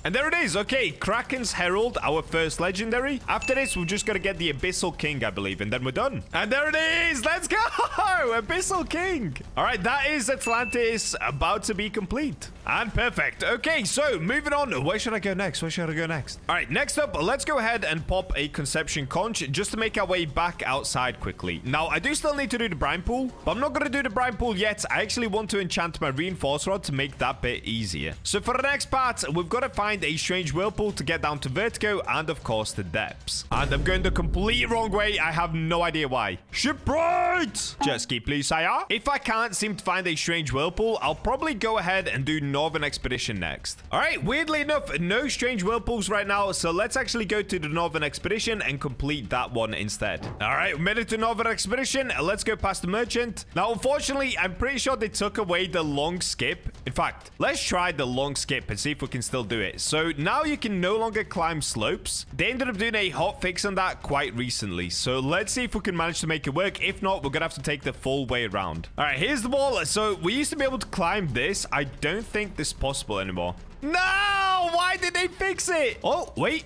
And there it is. Okay, Kraken's Herald, our first legendary. After this, we're just going to get the Abyssal King, I believe, and then we're done. And there it is. Let's go. Abyssal King. All right, that is Atlantis about to be complete. And perfect. Okay, so moving on. Where should I go next? Where should I go next? All right, next up, let's go ahead and pop a Conception Conch just to make our way back outside quickly. Now, I do still need to do the Brine Pool, but I'm not going to do the Brine Pool yet. I actually want to enchant my Reinforce Rod to make that bit easier. So for the next part, we've got to find a strange whirlpool to get down to Vertigo and, of course, the depths. And I'm going the complete wrong way. I have no idea why. Shipwright! Jet ski, please, sire. If I can't seem to find a strange whirlpool, I'll probably go ahead and do Northern Expedition next. All right, weirdly enough, no strange whirlpools right now, so let's actually go to the Northern Expedition and complete that one instead. All right, we made it to Northern Expedition. Let's go past the merchant. Now, unfortunately, I'm pretty sure they took away the long skip. In fact, let's try the long skip and see if we can still do it. So now you can no longer climb slopes. They ended up doing a hot fix on that quite recently. So let's see if we can manage to make it work. If not, we're gonna have to take the full way around. All right, here's the wall. So we used to be able to climb this. I don't think this is possible anymore. No! Why did they fix it? Oh, wait.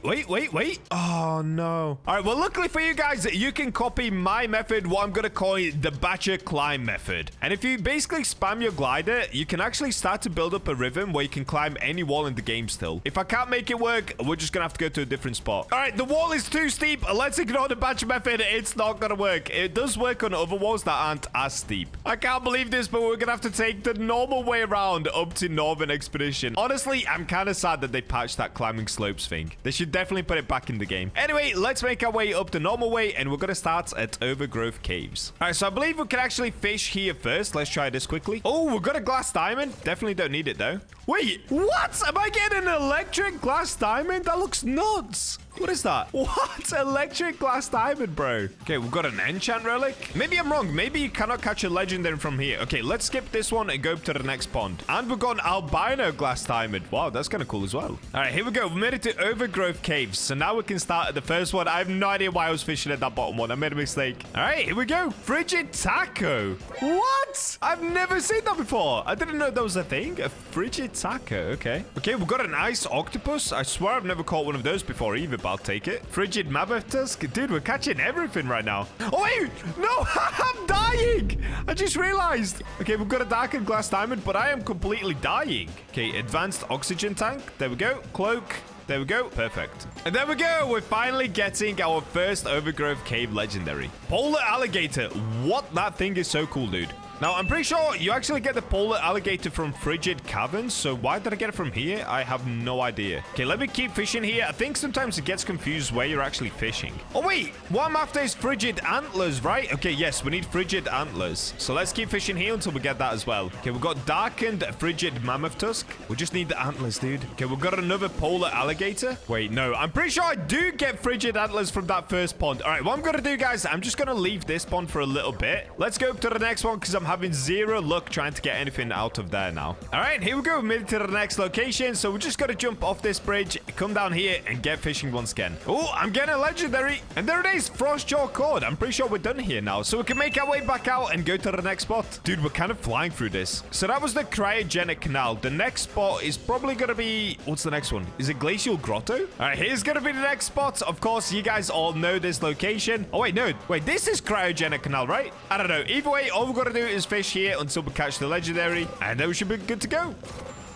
Oh, no. All right, well, luckily for you guys, you can copy my method, what I'm going to call it the Bacha climb method. And if you basically spam your glider, you can actually start to build up a rhythm where you can climb any wall in the game still. If I can't make it work, we're just going to have to go to a different spot. All right, the wall is too steep. Let's ignore the Bacha method. It's not going to work. It does work on other walls that aren't as steep. I can't believe this, but we're going to have to take the normal way around up to Northern Expedition. Honestly, I'm kind of sad that they patched that climbing slopes thing. They should definitely put it back in the game. Anyway, let's make our way up the normal way, and we're going to start at Overgrowth Caves. All right, so I believe we can actually fish here first. Let's try this quickly. Oh, we've got a glass diamond. Definitely don't need it, though. Wait, what? Am I getting an electric glass diamond? That looks nuts. What is that? What? Electric glass diamond, bro. Okay, we've got an enchant relic. Maybe I'm wrong. Maybe you cannot catch a legendary from here. Okay, let's skip this one and go up to the next pond. And we've got an albino glass diamond. Wow, that's kind of cool as well. All right, here we go. We made it to Overgrowth Caves. So now we can start at the first one. I have no idea why I was fishing at that bottom one. I made a mistake. All right, here we go. Frigid taco. What? I've never seen that before. I didn't know that was a thing. A frigid taco. Okay. Okay, we've got an ice octopus. I swear I've never caught one of those before either. I'll take it. Frigid mammoth tusk. Dude, we're catching everything right now. Oh, wait. No, I'm dying. I just realized. Okay, we've got a darkened glass diamond, but I am completely dying. Okay, advanced oxygen tank. There we go. Cloak. There we go. Perfect. And there we go. We're finally getting our first Overgrowth Cave legendary. Polar alligator. What? That thing is so cool, dude. Now, I'm pretty sure you actually get the polar alligator from Frigid Caverns, so why did I get it from here? I have no idea. Okay, let me keep fishing here. I think sometimes it gets confused where you're actually fishing. Oh, wait. What I'm after is Frigid Antlers, right? Okay, yes, we need Frigid Antlers. So let's keep fishing here until we get that as well. Okay, we've got Darkened Frigid Mammoth Tusk. We just need the antlers, dude. Okay, we've got another polar alligator. Wait, no. I'm pretty sure I do get Frigid Antlers from that first pond. All right, what I'm going to do, guys, I'm just going to leave this pond for a little bit. Let's go up to the next one because I'm having zero luck trying to get anything out of there now. All right, here we go. We made it to the next location. So we just got to jump off this bridge, come down here, and get fishing once again. Oh, I'm getting a legendary. And there it is, Frostjaw Cord. I'm pretty sure we're done here now. So we can make our way back out and go to the next spot. Dude, we're kind of flying through this. So that was the cryogenic canal. The next spot is probably going to be... What's the next one? Is it Glacial Grotto? All right, here's going to be the next spot. Of course, you guys all know this location. Oh, wait, no. Wait, this is cryogenic canal, right? I don't know. Either way, all we've got to do is fish here until we catch the legendary, and then we should be good to go.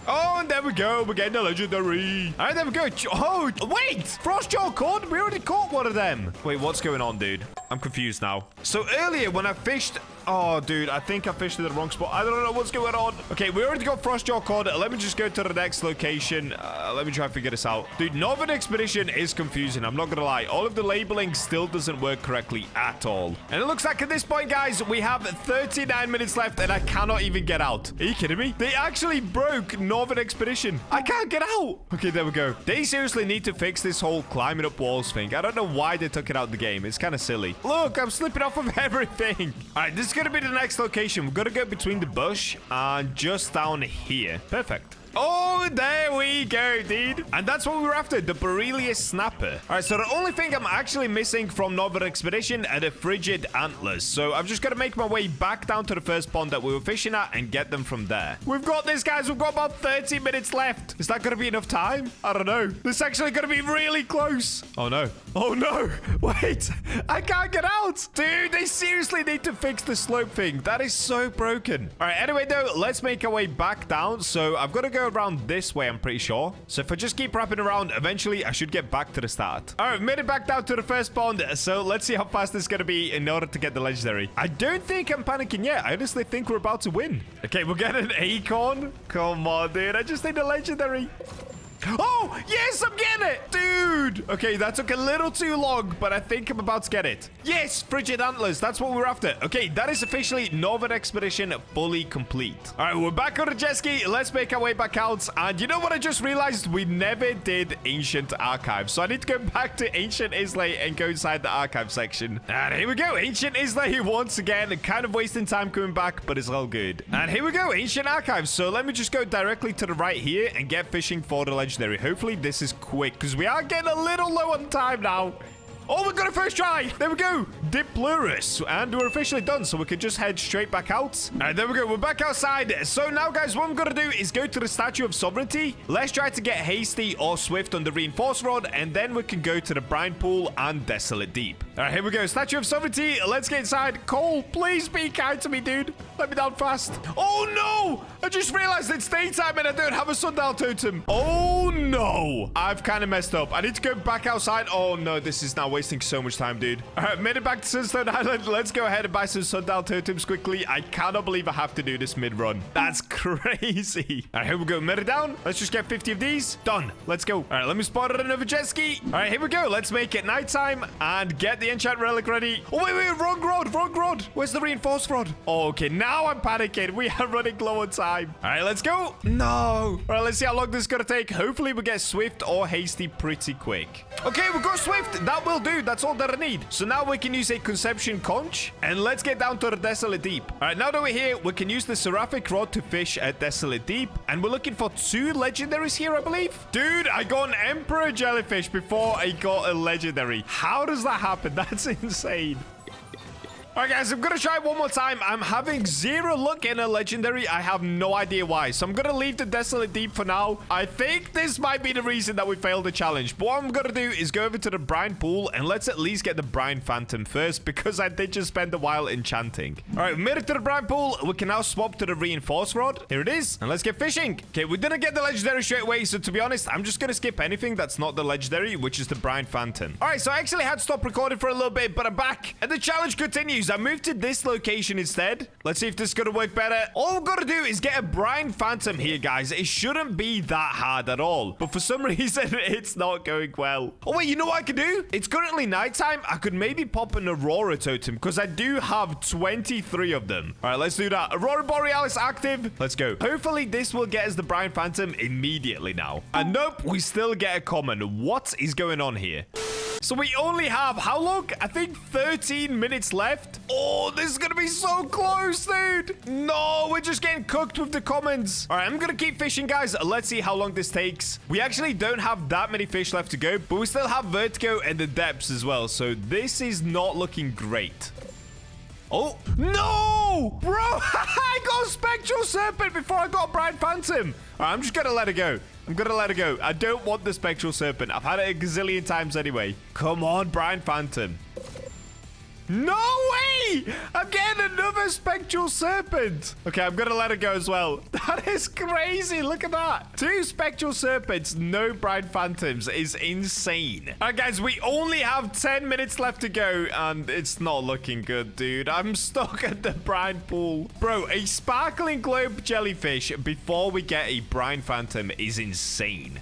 Oh, and there we go. We're getting a legendary. All right, there we go. Oh, wait. Frostjaw Cord? We already caught one of them. Wait, what's going on, dude? I'm confused now. So earlier when I fished... Oh, dude, I think I fished in the wrong spot. I don't know what's going on. Okay, we already got Frostjaw Cord. Let me just go to the next location. Let me try and figure this out. Dude, Northern Expedition is confusing. I'm not going to lie. All of the labeling still doesn't work correctly at all. And it looks like at this point, guys, we have 39 minutes left, and I cannot even get out. Are you kidding me? They actually broke Northern Expedition. I can't get out. Okay, there we go. They seriously need to fix this whole climbing up walls thing. I don't know why they took it out of the game. It's kind of silly. Look, I'm slipping off of everything. All right, this is going to be the next location. We've got to go between the bush and just down here. Perfect. Oh, there we go, dude. And that's what we were after, the Borelius Snapper. All right, so the only thing I'm actually missing from Northern Expedition are the Frigid Antlers. So I've just got to make my way back down to the first pond that we were fishing at and get them from there. We've got this, guys. We've got about 30 minutes left. Is that going to be enough time? I don't know. This is actually going to be really close. Oh, no. Oh, no. Wait. I can't get out. Dude, they seriously need to fix the slope thing. That is so broken. All right, anyway, though, let's make our way back down. So I've got to go around this way, I'm pretty sure. So if I just keep wrapping around, eventually I should get back to the start. All right, made it back down to the first pond. So let's see how fast this is going to be in order to get the legendary. I don't think I'm panicking yet. I honestly think we're about to win. Okay, we'll get an acorn. Come on, dude. I just need a legendary. Oh, yes, I'm getting it. Dude. Okay, that took a little too long, but I think I'm about to get it. Yes, Frigid Antlers. That's what we're after. Okay, that is officially Northern Expedition fully complete. All right, we're back on the jet ski. Let's make our way back out. And you know what I just realized? We never did Ancient Archive. So I need to go back to Ancient Islay and go inside the archive section. And here we go. Ancient Islay once again. Kind of wasting time coming back, but it's all good. And here we go. Ancient Archive. So let me just go directly to the right here and get fishing for the legendary. legendary. Hopefully this is quick because we are getting a little low on time now. Oh, we got a first try. There we go. Diplurus. And we're officially done, so we can just head straight back out. All right, there we go. We're back outside. So now, guys, what I'm going to do is go to the Statue of Sovereignty. Let's try to get Hasty or Swift on the Reinforced Rod, and then we can go to the Brine Pool and Desolate Deep. All right, here we go. Statue of Sovereignty. Let's get inside. Cole, please be kind to me, dude. Let me down fast. Oh, no. I just realized it's daytime and I don't have a sundial totem. Oh, no. I've kind of messed up. I need to go back outside. Oh, no. This is now wasting so much time, dude. All right, made it back to Sunstone Island. Let's go ahead and buy some sundial totems quickly. I cannot believe I have to do this mid-run. That's crazy. All right, here we go. Made it down. Let's just get 50 of these. Done. Let's go. All right, let me spot another jet ski. All right, here we go. Let's make it nighttime and get the enchant relic ready. Oh, wait. Wrong rod. Wrong rod. Where's the reinforced rod? Oh, okay. Now I'm panicking. We are running low on time. All right, let's go. No. All right, let's see how long this is going to take. Hopefully, we get Swift or Hasty pretty quick. Okay, we got Swift. That will do. That's all that I need. So now we can use a Conception Conch. And let's get down to the Desolate Deep. All right, now that we're here, we can use the Seraphic Rod to fish at Desolate Deep. And we're looking for 2 legendaries here, I believe. Dude, I got an Emperor Jellyfish before I got a legendary. How does that happen? That's insane. All right, guys, I'm going to try it one more time. I'm having 0 luck in a legendary. I have no idea why. So I'm going to leave the Desolate Deep for now. I think this might be the reason that we failed the challenge. But what I'm going to do is go over to the Brine Pool and let's at least get the Brine Phantom first because I did just spend a while enchanting. All right, we made it to the Brine Pool. We can now swap to the Reinforced Rod. Here it is. And let's get fishing. Okay, we didn't get the legendary straight away. So to be honest, I'm just going to skip anything that's not the legendary, which is the Brine Phantom. All right, so I actually had to stop recording for a little bit, but I'm back. And the challenge continues. I moved to this location instead. Let's see if this is going to work better. All we've got to do is get a Brine Phantom here, guys. It shouldn't be that hard at all. But for some reason, it's not going well. Oh, wait, you know what I could do? It's currently nighttime. I could maybe pop an Aurora totem because I do have 23 of them. All right, let's do that. Aurora Borealis active. Let's go. Hopefully, this will get us the Brine Phantom immediately now. And nope, we still get a common. What is going on here? So we only have, how long? I think 13 minutes left. Oh, this is going to be so close, dude. No, we're just getting cooked with the commons. All right, I'm going to keep fishing, guys. Let's see how long this takes. We actually don't have that many fish left to go, but we still have Vertigo and the depths as well. So this is not looking great. Oh, no! Bro, I got a Spectral Serpent before I got a Brine Phantom. All right, I'm just going to let it go. I'm going to let it go. I don't want the Spectral Serpent. I've had it a gazillion times anyway. Come on, Brine Phantom. No way! I'm getting another Spectral Serpent. Okay, I'm going to let it go as well. That is crazy. Look at that. 2 Spectral Serpents, no Brine Phantoms is insane. All right, guys, we only have 10 minutes left to go, and it's not looking good, dude. I'm stuck at the Brine Pool. Bro, a Sparkling Globe Jellyfish before we get a Brine Phantom is insane.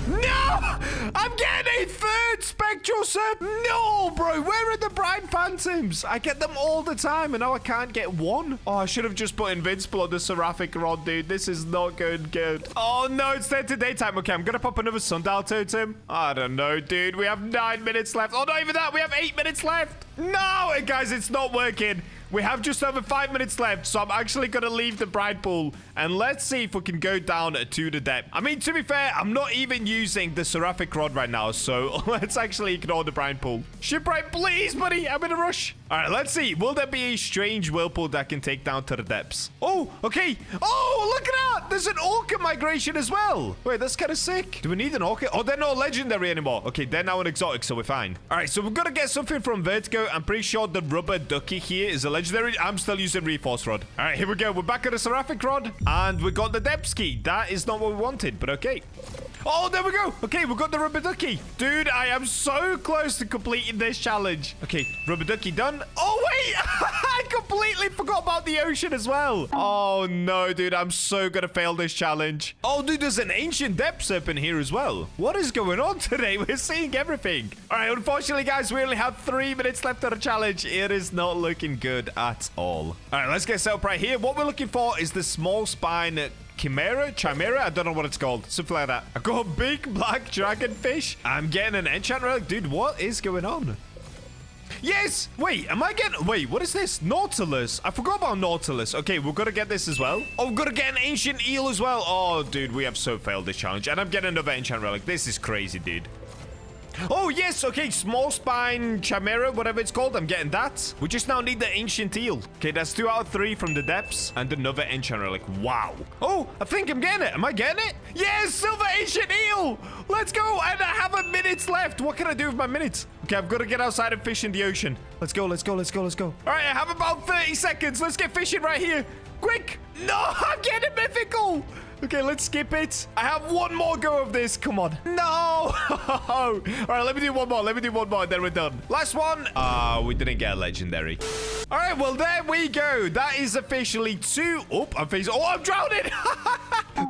No! I'm getting a 3rd Spectral Serpent. No, bro. Where are the Brine Phantoms? I get them all the time, and now I can't get one. Oh, I should have just put Invincible on the Seraphic Rod, dude. This is not going good. Oh, no. It's turned to daytime. Okay, I'm going to pop another Sundial Totem. I don't know, dude. We have 9 minutes left. Oh, not even that. We have 8 minutes left. No, guys, it's not working. We have just over 5 minutes left, so I'm actually going to leave the Brine Pool, and let's see if we can go down to the depth. I mean, to be fair, I'm not even using the Seraphic Rod right now, so let's actually ignore the Brine Pool. Shipwright, please, buddy. I'm in a rush. All right, let's see. Will there be a strange whirlpool that can take down to the depths? Oh, okay. Oh, look at that. There's an Orca migration as well. Wait, that's kind of sick. Do we need an Orca? Oh, they're not legendary anymore. Okay, they're now an exotic, so we're fine. All right, so we're going to get something from Vertigo. I'm pretty sure the rubber ducky here is a legendary. I'm still using Reinforced Rod. All right, here we go. We're back at the Seraphic Rod, and we got the depth key. That is not what we wanted, but okay. Oh, there we go. Okay, we got the rubber ducky. Dude, I am so close to completing this challenge. Okay, rubber ducky done. Oh, wait. I completely forgot about the ocean as well. Oh, no, dude. I'm so going to fail this challenge. Oh, dude, there's an ancient depth serpent here as well. What is going on today? We're seeing everything. All right, unfortunately, guys, we only have 3 minutes left of the challenge. It is not looking good at all. All right, let's get set up right here. What we're looking for is the small spine Chimera? I don't know what it's called. Something like that. I got a big black dragonfish. I'm getting an enchant relic. Dude, what is going on? Yes. Wait, am I getting... Wait, what is this? Nautilus. I forgot about Nautilus. Okay, we've got to get this as well. Oh, we've got to get an ancient eel as well. Oh, dude, we have so failed this challenge. And I'm getting another enchant relic. This is crazy, dude. Oh, yes. Okay, small spine chimera, whatever it's called. I'm getting that. We just now need the ancient eel. Okay, that's 2 out of 3 from the depths. And another enchant relic. Wow. Oh, I think I'm getting it. Am I getting it? Yes, silver ancient eel. Let's go. And I have a minute left. What can I do with my minutes? Okay, I've got to get outside and fish in the ocean. Let's go, let's go, let's go, let's go. All right, I have about 30 seconds. Let's get fishing right here. Quick. No, I'm getting mythical. Okay, let's skip it. I have one more go of this. Come on. No. All right, let me do one more. Let me do one more, and then we're done. Last one. We didn't get a legendary. All right, well, there we go. That is officially 2. Oh, I'm facing... Oh, I'm drowning.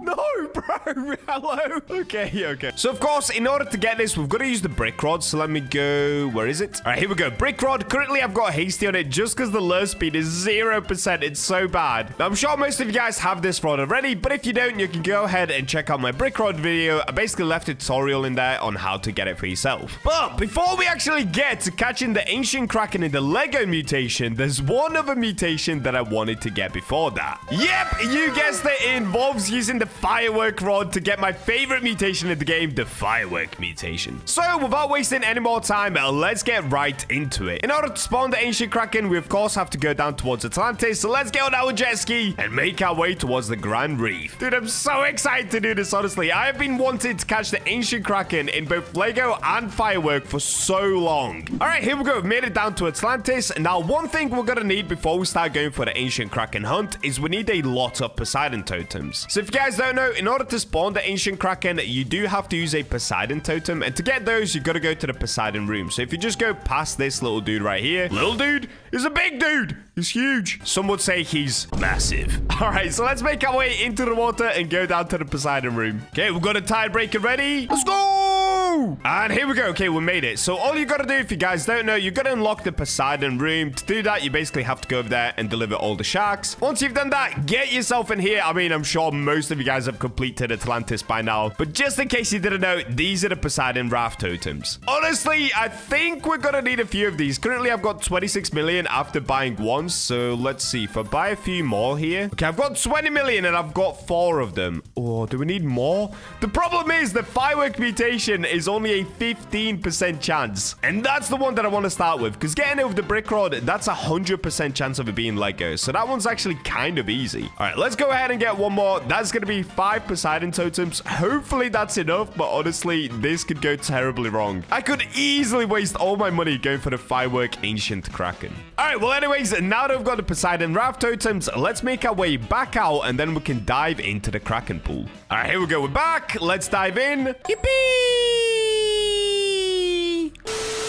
No, bro. Hello. Okay. So, of course, in order to get this, we've got to use the brick rod. So, let me go... Where is it? All right, here we go. Brick rod. Currently, I've got hasty on it just because the lure speed is 0%. It's so bad. Now, I'm sure most of you guys have this rod already, but if you don't, you can go ahead and check out my brick rod video. I basically left a tutorial in there on how to get it for yourself. But before we actually get to catching the ancient kraken in the Lego mutation, there's one other mutation that I wanted to get before that. Yep, you guessed it. It involves using the firework rod to get my favorite mutation in the game, the firework mutation. So without wasting any more time, let's get right into it. In order to spawn the ancient kraken, we of course have to go down towards Atlantis. So let's get on our jet ski and make our way towards the Grand Reef. Dude, I'm so excited to do this, honestly. I have been wanting to catch the ancient kraken in both Lego and firework for so long. All right, here we go. We've made it down to Atlantis. Now, one thing we're gonna need before we start going for the ancient kraken hunt is we need a lot of Poseidon totems. So if you guys don't know, in order to spawn the ancient kraken, you do have to use a Poseidon totem, and to get those, you gotta go to the Poseidon room. So if you just go past this little dude right here, little dude is a big dude. He's huge. Some would say he's massive. All right, so let's make our way into the water and go down to the Poseidon room. Okay, we've got a tidebreaker ready. Let's go! And here we go. Okay, we made it. So all you gotta do, if you guys don't know, you gotta unlock the Poseidon room. To do that, you basically have to go over there and deliver all the sharks. Once you've done that, get yourself in here. I mean, I'm sure most of you guys have completed Atlantis by now, but just in case you didn't know, these are the Poseidon raft totems. Honestly, I think we're gonna need a few of these. Currently, I've got 26 million after buying one. So let's see. If I buy a few more here. Okay, I've got 20 million and I've got 4 of them. Oh, do we need more? The problem is the firework mutation is only a 15% chance. And that's the one that I want to start with, because getting it with the brick rod, that's a 100% chance of it being Lego. So that one's actually kind of easy. All right, let's go ahead and get one more. That's going to be 5 Poseidon totems. Hopefully that's enough, but honestly, this could go terribly wrong. I could easily waste all my money going for the firework ancient kraken. All right, well, anyways, now that we've got the Poseidon raft totems, let's make our way back out, and then we can dive into the kraken pool. All right, here we go. We're back. Let's dive in. Yippee!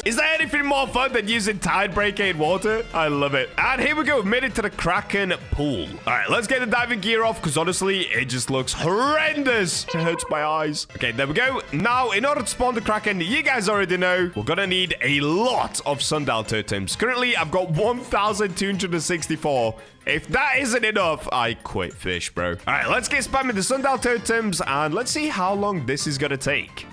Is there anything more fun than using tidebreaker in water? I love it. And here we go. We've made it to the kraken pool. All right, let's get the diving gear off, because honestly, it just looks horrendous. It hurts my eyes. Okay, there we go. Now, in order to spawn the kraken, you guys already know, we're gonna need a lot of sundial totems. Currently, I've got 1,264. If that isn't enough, I quit fish, bro. All right, let's get spamming the sundial totems, and let's see how long this is gonna take.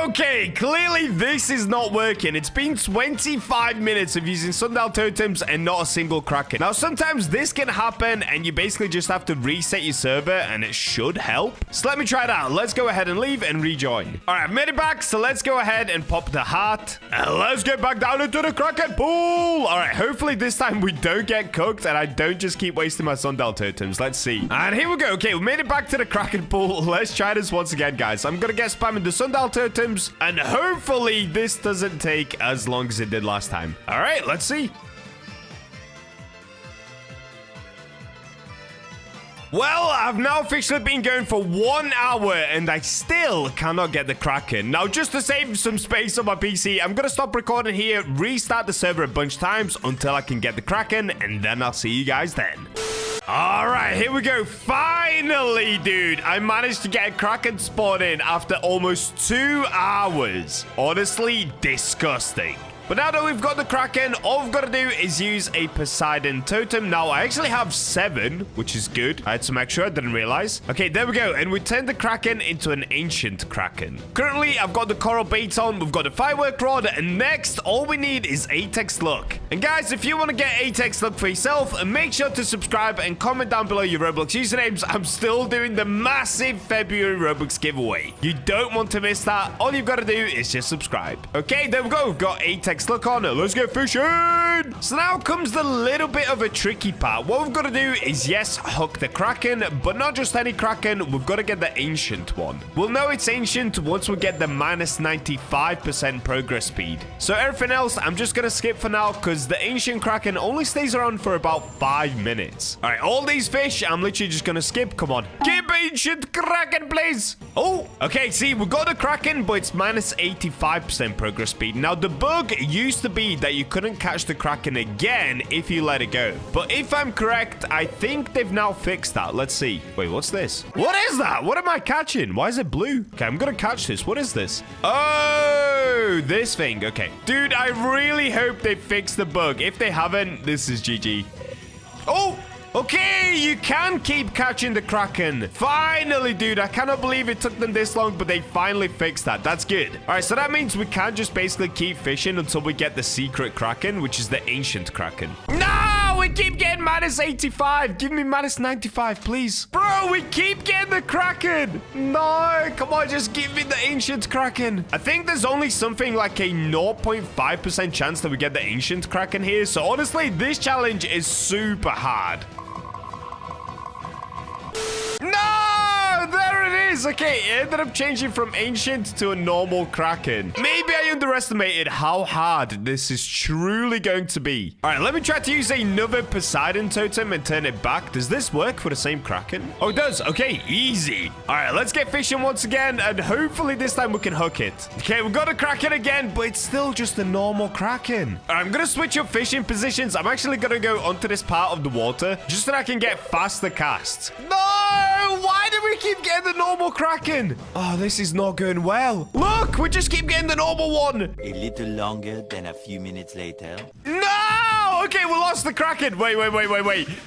Okay, clearly this is not working. It's been 25 minutes of using sundial totems and not a single kraken. Now, sometimes this can happen and you basically just have to reset your server and it should help. So let me try it out. Let's go ahead and leave and rejoin. All right, I've made it back. So let's go ahead and pop the heart. And let's get back down into the kraken pool. All right, hopefully this time we don't get cooked and I don't just keep wasting my sundial totems. Let's see. And here we go. Okay, we made it back to the kraken pool. Let's try this once again, guys. I'm going to get spamming the sundial totems, and hopefully this doesn't take as long as it did last time. All right, let's see. Well, I've now officially been going for 1 hour and I still cannot get the kraken. Now, just to save some space on my PC, I'm gonna stop recording here, restart the server a bunch of times until I can get the kraken, and then I'll see you guys then. All right, here we go. Finally, dude, I managed to get a kraken spawn in after almost 2 hours. Honestly, disgusting. But now that we've got the kraken, all we've got to do is use a Poseidon totem. Now, I actually have 7, which is good. I had some extra, I didn't realize. Okay, there we go. And we turned the kraken into an ancient kraken. Currently, I've got the coral bait on. We've got the firework rod. And next, all we need is Atex luck. And guys, if you want to get Atex luck for yourself, make sure to subscribe and comment down below your Roblox usernames. I'm still doing the massive February Roblox giveaway. You don't want to miss that. All you've got to do is just subscribe. Okay, there we go. We've got Atex luck on. Let's get fishing. So now comes the little bit of a tricky part. What we've got to do is, yes, hook the kraken, but not just any kraken. We've got to get the ancient one. We'll know it's ancient once we get the minus 95% progress speed. So everything else, I'm just going to skip for now because the ancient kraken only stays around for about 5 minutes. All right, all these fish, I'm literally just going to skip. Come on. Give ancient kraken, please. Oh, okay. See, we got the kraken, but it's minus 85% progress speed. Now, the bug used to be that you couldn't catch the kraken again if you let it go. But if I'm correct, I think they've now fixed that. Let's see. Wait, what's this? What is that? What am I catching? Why is it blue? Okay, I'm gonna catch this. What is this? Oh, this thing. Okay. Dude, I really hope they fixed the bug. If they haven't, this is GG. Oh! Okay, you can keep catching the kraken. Finally, dude. I cannot believe it took them this long, but they finally fixed that. That's good. All right, so that means we can just basically keep fishing until we get the secret kraken, which is the ancient kraken. No, we keep getting minus 85. Give me minus 95, please. Bro, we keep getting the kraken. No, come on, just give me the ancient kraken. I think there's only something like a 0.5% chance that we get the ancient kraken here. So honestly, this challenge is super hard. No! There it is! Okay, it ended up changing from ancient to a normal kraken. Maybe I underestimated how hard this is truly going to be. All right, let me try to use another Poseidon totem and turn it back. Does this work for the same kraken? Oh, it does. Okay, easy. All right, let's get fishing once again, and hopefully this time we can hook it. Okay, we've got a kraken again, but it's still just a normal kraken. All right, I'm going to switch up fishing positions. I'm actually going to go onto this part of the water just so that I can get faster casts. No! Why do we keep getting the normal kraken? Oh, this is not going well. Look, we just keep getting the normal one. A little longer than a few minutes later. No! Okay, we lost the kraken. Wait.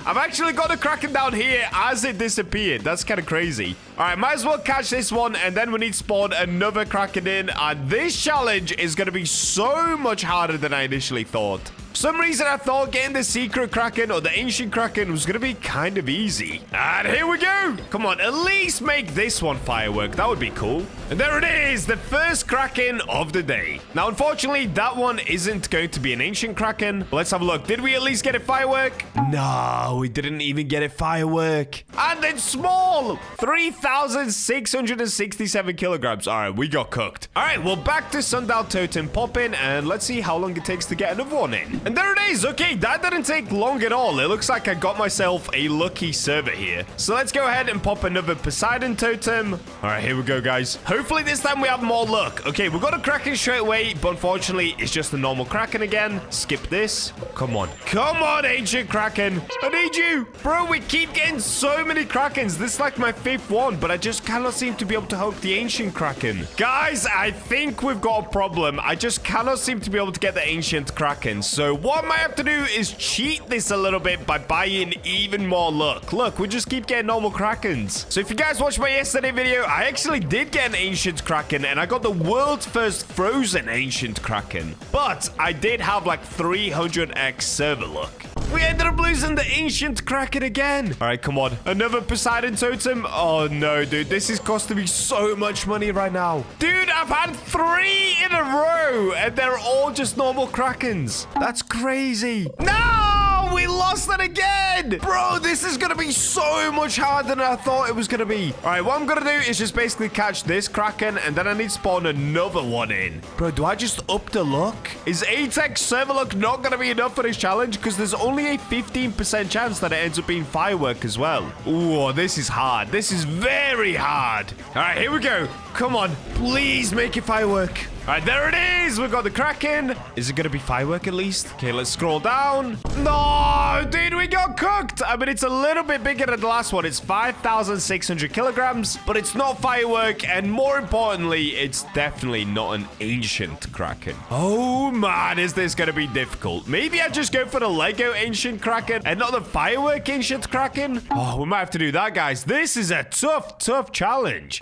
I've actually got the kraken down here as it disappeared. That's kind of crazy. All right, might as well catch this one, and then we need to spawn another kraken in. And this challenge is going to be so much harder than I initially thought. For some reason, I thought getting the secret kraken or the ancient kraken was going to be kind of easy. And here we go. Come on, at least make this one firework. That would be cool. And there it is, the first kraken of the day. Now, unfortunately, that one isn't going to be an ancient kraken. Let's have a look. Did we at least get a firework? No, we didn't even get a firework. And it's small. 3,667 kilograms. All right, we got cooked. All right, well, back to Sundial Totem popping, and let's see how long it takes to get another one in. And there it is. Okay, that didn't take long at all. It looks like I got myself a lucky server here. So let's go ahead and pop another Poseidon totem. All right, here we go, guys. Hopefully this time we have more luck. Okay, we got a kraken straight away, but unfortunately, it's just a normal kraken again. Skip this. Come on. Come on, ancient kraken. I need you. Bro, we keep getting so many krakens. This is like my 5th one, but I just cannot seem to be able to hook the ancient kraken. Guys, I think we've got a problem. I just cannot seem to be able to get the ancient kraken. So what I might have to do is cheat this a little bit by buying even more luck. Look, we just keep getting normal krakens. So if you guys watched my yesterday video, I actually did get an ancient kraken, and I got the world's first frozen ancient kraken. But I did have like 300x server luck. We ended up losing the ancient kraken again. All right, come on. Another Poseidon totem. Oh, no, dude. This is costing me so much money right now. Dude, I've had 3 in a row, and they're all just normal krakens. That's crazy. No, we lost that again. Bro, this is going to be so much harder than I thought it was going to be. All right, what I'm going to do is just basically catch this kraken, and then I need to spawn another one in. Bro, do I just up the luck? Is Atex server luck not going to be enough for this challenge? Because there's only a 15% chance that it ends up being firework as well. Ooh, this is hard. This is very hard. All right, here we go. Come on. Please make it firework. right, there it is. We've got the kraken. Is it going to be firework at least? Okay, let's scroll down. No, dude, we got cooked. I mean, it's a little bit bigger than the last one. It's 5,600 kilograms, but it's not firework. And more importantly, it's definitely not an ancient kraken. Oh, man, is this going to be difficult? Maybe I just go for the Lego ancient kraken and not the firework ancient kraken. Oh, we might have to do that, guys. This is a tough challenge.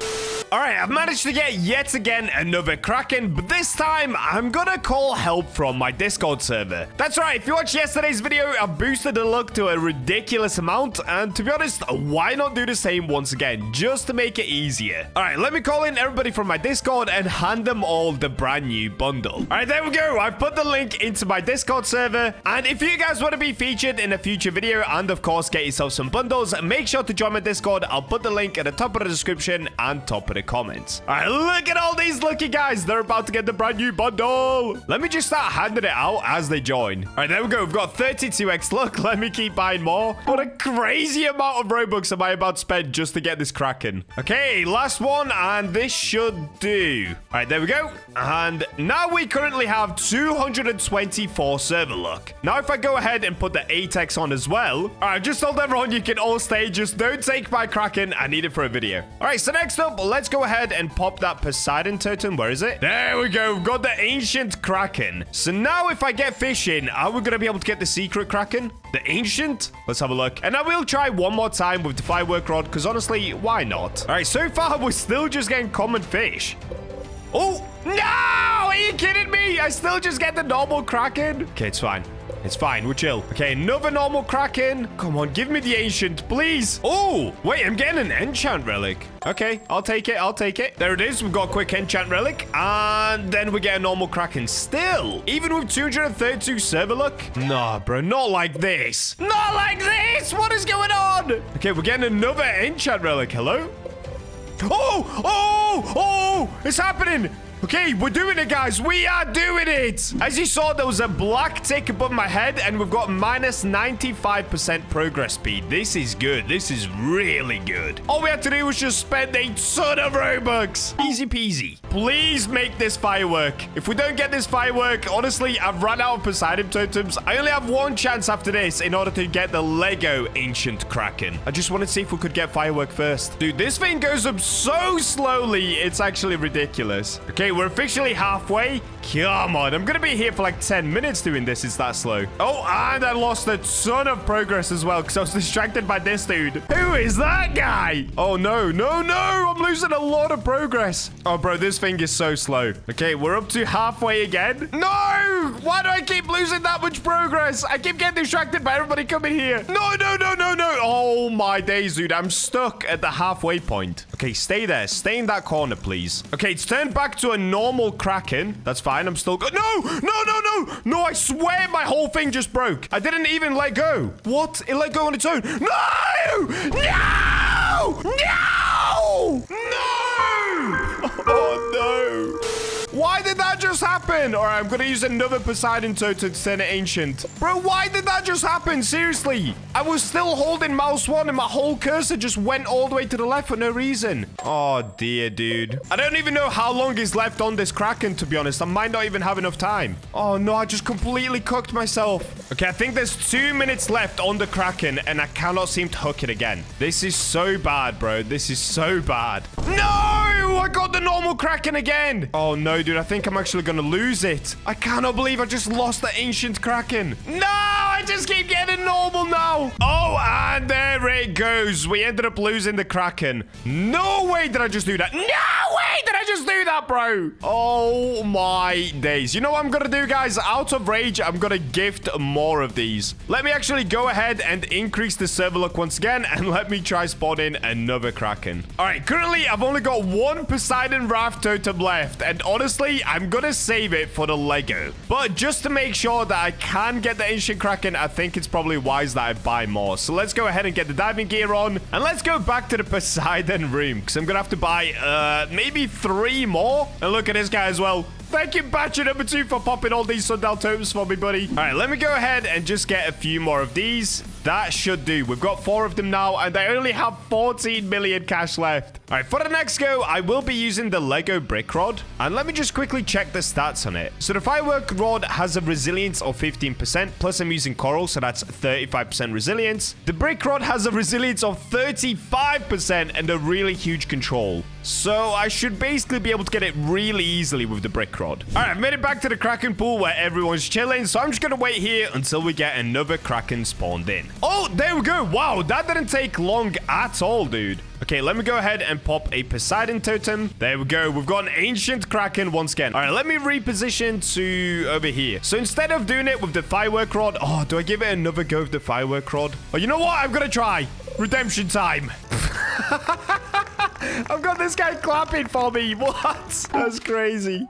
All right, I've managed to get yet again another kraken, but this time I'm gonna call help from my Discord server. That's right, if you watched yesterday's video, I boosted the luck to a ridiculous amount, and to be honest, why not do the same once again, just to make it easier? All right, let me call in everybody from my Discord and hand them all the brand new bundle. All right, there we go. I've put the link into my Discord server, and if you guys want to be featured in a future video and of course get yourself some bundles, make sure to join my Discord. I'll put the link at the top of the description and top of the comments. All right, look at all these lucky guys. They're about to get the brand new bundle. Let me just start handing it out as they join. All right, there we go. We've got 32x luck. Let me keep buying more. What a crazy amount of Robux am I about to spend just to get this kraken. Okay, last one, and this should do. All right, there we go. And now we currently have 224 server luck. Now, if I go ahead and put the 8x on as well. All right, just told everyone you can all stay. Just don't take my kraken. I need it for a video. All right, so next up, let's go ahead and pop that Poseidon totem. Where is it? There we go. We've got the ancient kraken. So now if I get fish in, are we going to be able to get the secret kraken? The ancient? Let's have a look. And I will try one more time with the firework rod, because honestly, why not? All right, so far, we're still just getting common fish. Oh, no! Are you kidding me? I still just get the normal kraken? Okay, it's fine. It's fine. We're chill. Okay, another normal kraken. Come on, give me the ancient, please. Oh, wait, I'm getting an enchant relic. Okay, I'll take it. I'll take it. There it is. We've got a quick enchant relic. And then we get a normal kraken still. Even with 232 server luck? Nah, bro, not like this. Not like this. What is going on? Okay, we're getting another enchant relic. Hello? Oh, it's happening. Okay, we're doing it, guys. We are doing it. As you saw, there was a black tick above my head, and we've got minus 95% progress speed. This is good. This is really good. All we had to do was just spend a ton of Robux. Easy peasy. Please make this firework. If we don't get this firework, honestly, I've run out of Poseidon totems. I only have one chance after this in order to get the Lego ancient kraken. I just wanted to see if we could get firework first. Dude, this thing goes up so slowly. It's actually ridiculous. Okay, we're officially halfway. Come on, I'm gonna be here for like 10 minutes doing this. It's that slow. Oh, and I lost a ton of progress as well because I was distracted by this dude. Who is that guy? Oh, no. I'm losing a lot of progress. Oh, bro, this thing is so slow. Okay, we're up to halfway again. No! Why do I keep losing that much progress? I keep getting distracted by everybody coming here. No. Oh, my days, dude. I'm stuck at the halfway point. Okay, stay there. Stay in that corner, please. Okay, it's turned back to a normal kraken. That's fine. I'm still good. No, I swear my whole thing just broke. I didn't even let go. What? It let go on its own. No! Oh, no. Why did that just happen? All right, I'm going to use another Poseidon totem to turn it ancient. Bro, why did that just happen? Seriously. I was still holding mouse 1 and my whole cursor just went all the way to the left for no reason. Oh, dear, dude. I don't even know how long is left on this kraken, to be honest. I might not even have enough time. Oh, no, I just completely cooked myself. Okay, I think there's 2 minutes left on the kraken and I cannot seem to hook it again. This is so bad, bro. This is so bad. No! I got the normal kraken again. Oh, no, dude. I think I'm actually going to lose it. I cannot believe I just lost the ancient kraken. No, I just keep getting normal now. Oh, and there it goes. We ended up losing the kraken. No way did I just do that. No way did I just do that, bro. Oh, my days. You know what I'm going to do, guys? Out of rage, I'm going to gift more of these. Let me actually go ahead and increase the server luck once again, and let me try spawning another kraken. All right, currently, I've only got one Poseidon Raft totem left, and honestly, I'm gonna save it for the Lego. But just to make sure that I can get the ancient kraken, I think it's probably wise that I buy more. So let's go ahead and get the diving gear on, and let's go back to the Poseidon room, because I'm gonna have to buy maybe 3 more. And look at this guy as well. Thank you, Batcher number 2, for popping all these sundial totems for me, buddy. All right, let me go ahead and just get a few more of these. that should do. We've got 4 of them now, and I only have 14 million cash left. All right, for the next go, I will be using the Lego brick rod. And let me just quickly check the stats on it. So the firework rod has a resilience of 15%, plus I'm using coral, so that's 35% resilience. The brick rod has a resilience of 35% and a really huge control. So I should basically be able to get it really easily with the brick rod. All right, I've made it back to the kraken pool where everyone's chilling. So I'm just going to wait here until we get another kraken spawned in. Oh, there we go. Wow, that didn't take long at all, dude. Okay, let me go ahead and pop a Poseidon totem. There we go. We've got an ancient kraken once again. All right, let me reposition to over here. So instead of doing it with the firework rod, oh, do I give it another go with the firework rod? Oh, you know what? I'm going to try. Redemption time. I've got this guy clapping for me. What? That's crazy.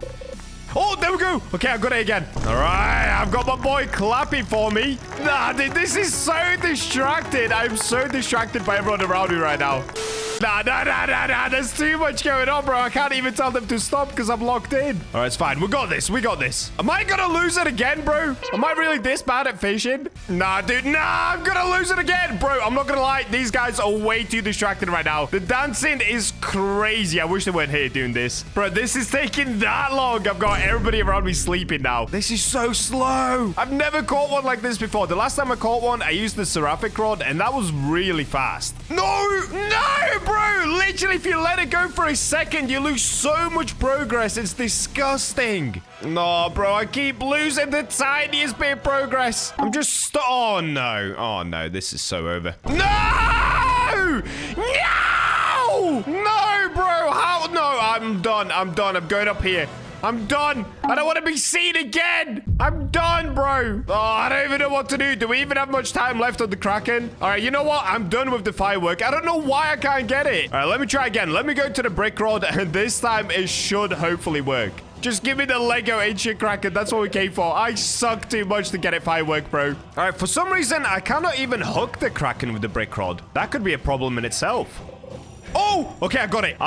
Oh, there we go. Okay, I got it again. All right, I've got my boy clapping for me. Nah, dude, this is so distracted. I'm so distracted by everyone around me right now. Nah. There's too much going on, bro. I can't even tell them to stop because I'm locked in. All right, it's fine. We got this. We got this. Am I going to lose it again, bro? Am I really this bad at fishing? Nah, dude. Nah, I'm going to lose it again. Bro, I'm not going to lie. These guys are way too distracted right now. The dancing is crazy. I wish they weren't here doing this. Bro, this is taking that long. I've got everybody around me sleeping now. This is so slow. I've never caught one like this before. The last time I caught one, I used the seraphic rod, and that was really fast. No, bro. Literally, if you let it go for a second, you lose so much progress. It's disgusting. No, bro, I keep losing the tiniest bit of progress. I'm just oh, no. Oh, no. This is so over. No! No, bro. How? No, I'm done. I'm going up here. I'm done. I don't want to be seen again. I'm done, bro. Oh, I don't even know what to do. Do we even have much time left on the kraken? All right, you know what? I'm done with the firework. I don't know why I can't get it. All right, let me try again. Let me go to the brick rod, and this time it should hopefully work. Just give me the Lego ancient kraken. That's what we came for. I suck too much to get it firework, bro. All right, for some reason, I cannot even hook the kraken with the brick rod. That could be a problem in itself. Oh, okay, I got it.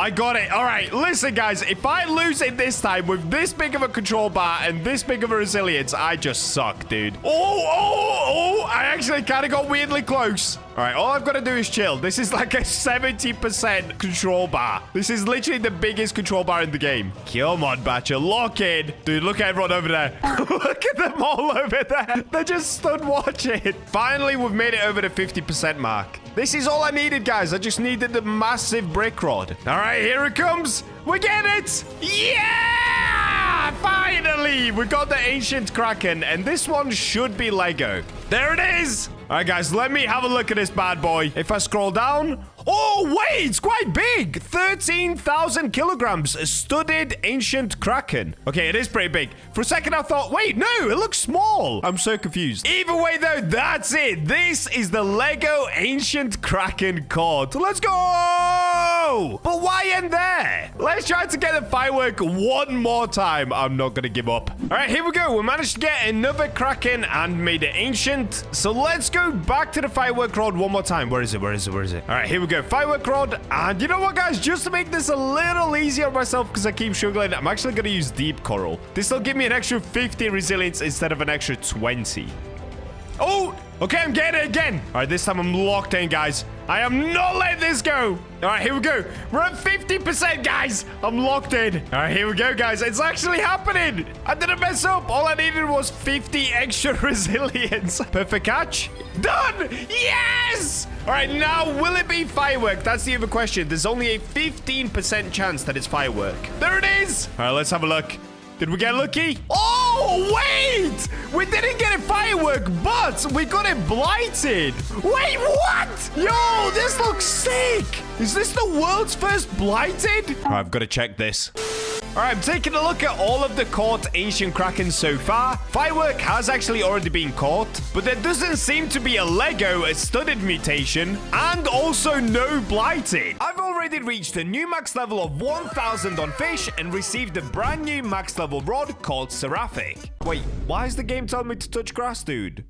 All right, listen, guys. If I lose it this time with this big of a control bar and this big of a resilience, I just suck, dude. Oh, I actually kind of got weirdly close. All right, all I've got to do is chill. This is like a 70% control bar. This is literally the biggest control bar in the game. Come on, Bacha, lock in. Dude, look at everyone over there. Look at them all over there. They just stood watching. Finally, we've made it over the 50% mark. This is all I needed, guys. I just needed the massive brick rod. All right, here it comes. We get it. Yeah! Finally, we got the ancient kraken, and this one should be Lego. There it is. All right, guys, let me have a look at this bad boy. If I scroll down... Oh, wait, it's quite big. 13,000 kilograms. A studded ancient kraken. Okay, it is pretty big. For a second, I thought, wait, no, it looks small. I'm so confused. Either way, though, that's it. This is the Lego ancient kraken caught. Let's go. But why end there? Let's try to get the firework one more time. I'm not going to give up. All right, here we go. We managed to get another kraken and made it ancient. So let's go back to the firework rod one more time. Where is it? All right, here we go. Firework rod. And you know what, guys? Just to make this a little easier on myself because I keep struggling, I'm actually going to use deep coral. This will give me an extra 50 resilience instead of an extra 20. Oh, okay, I'm getting it again. All right, this time I'm locked in, guys. I am not letting this go. All right, here we go. We're at 50%, guys. I'm locked in. All right, here we go, guys. It's actually happening. I didn't mess up. All I needed was 50 extra resilience. Perfect catch. Done. Yes. All right, now will it be firework? That's the other question. There's only a 15% chance that it's firework. There it is. All right, let's have a look. Did we get lucky? Oh, wait! We didn't get a firework, but we got it blighted. Wait, what? Yo, this looks sick. Is this the world's first blighted? All right, I've got to check this. All right, I'm taking a look at all of the caught ancient krakens so far. Firework has actually already been caught, but there doesn't seem to be a Lego, a studded mutation, and also no blighted. I've already reached a new max level of 1,000 on fish and received a brand new max level rod called Seraphic. Wait, why is the game telling me to touch grass, dude?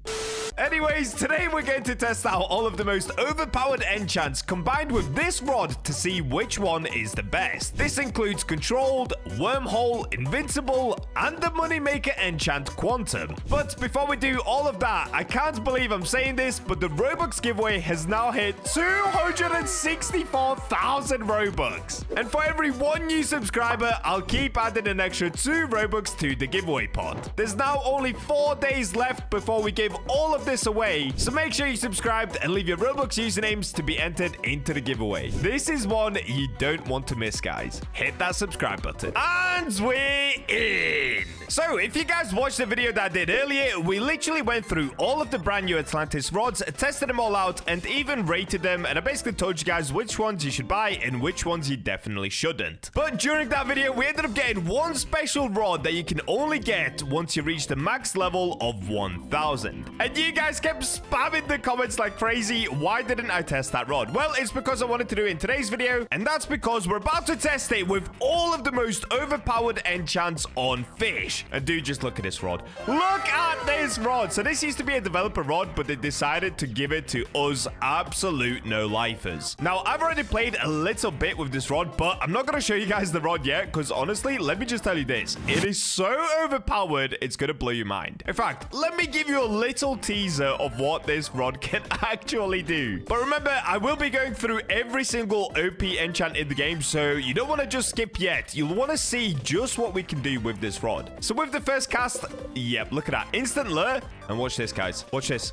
Anyways, today we're going to test out all of the most overpowered enchants combined with this rod to see which one is the best. This includes controlled, wormhole, invincible, and the moneymaker enchant quantum. But before we do all of that, I can't believe I'm saying this, but the Robux giveaway has now hit 264,000 Robux. And for every one new subscriber, I'll keep adding an extra 2 Robux to the giveaway pot. There's now only 4 days left before we give all of this away, so make sure you subscribed and leave your Roblox usernames to be entered into the giveaway. This is one you don't want to miss, guys. Hit that subscribe button. And we're in. So, if you guys watched the video that I did earlier, we literally went through all of the brand new Atlantis rods, tested them all out, and even rated them, and I basically told you guys which ones you should buy and which ones you definitely shouldn't. But during that video, we ended up getting one special rod that you can only get once you reach the max level of 1,000. And you guys kept spamming the comments like crazy. Why didn't I test that rod? Well, it's because I wanted to do it in today's video, and that's because we're about to test it with all of the most overpowered enchants on Fish. And dude, just look at this rod. Look at this rod. So this used to be a developer rod, but they decided to give it to us absolute no-lifers. Now, I've already played a little bit with this rod, but I'm not going to show you guys the rod yet, because honestly, let me just tell you this. It is so overpowered, it's going to blow your mind. In fact, let me give you a little teaser of what this rod can actually do. But remember, I will be going through every single OP enchant in the game, so you don't want to just skip yet. You'll want to see just what we can do with this rod. So with the first cast, yep, look at that. Instant lure. And watch this, guys. Watch this.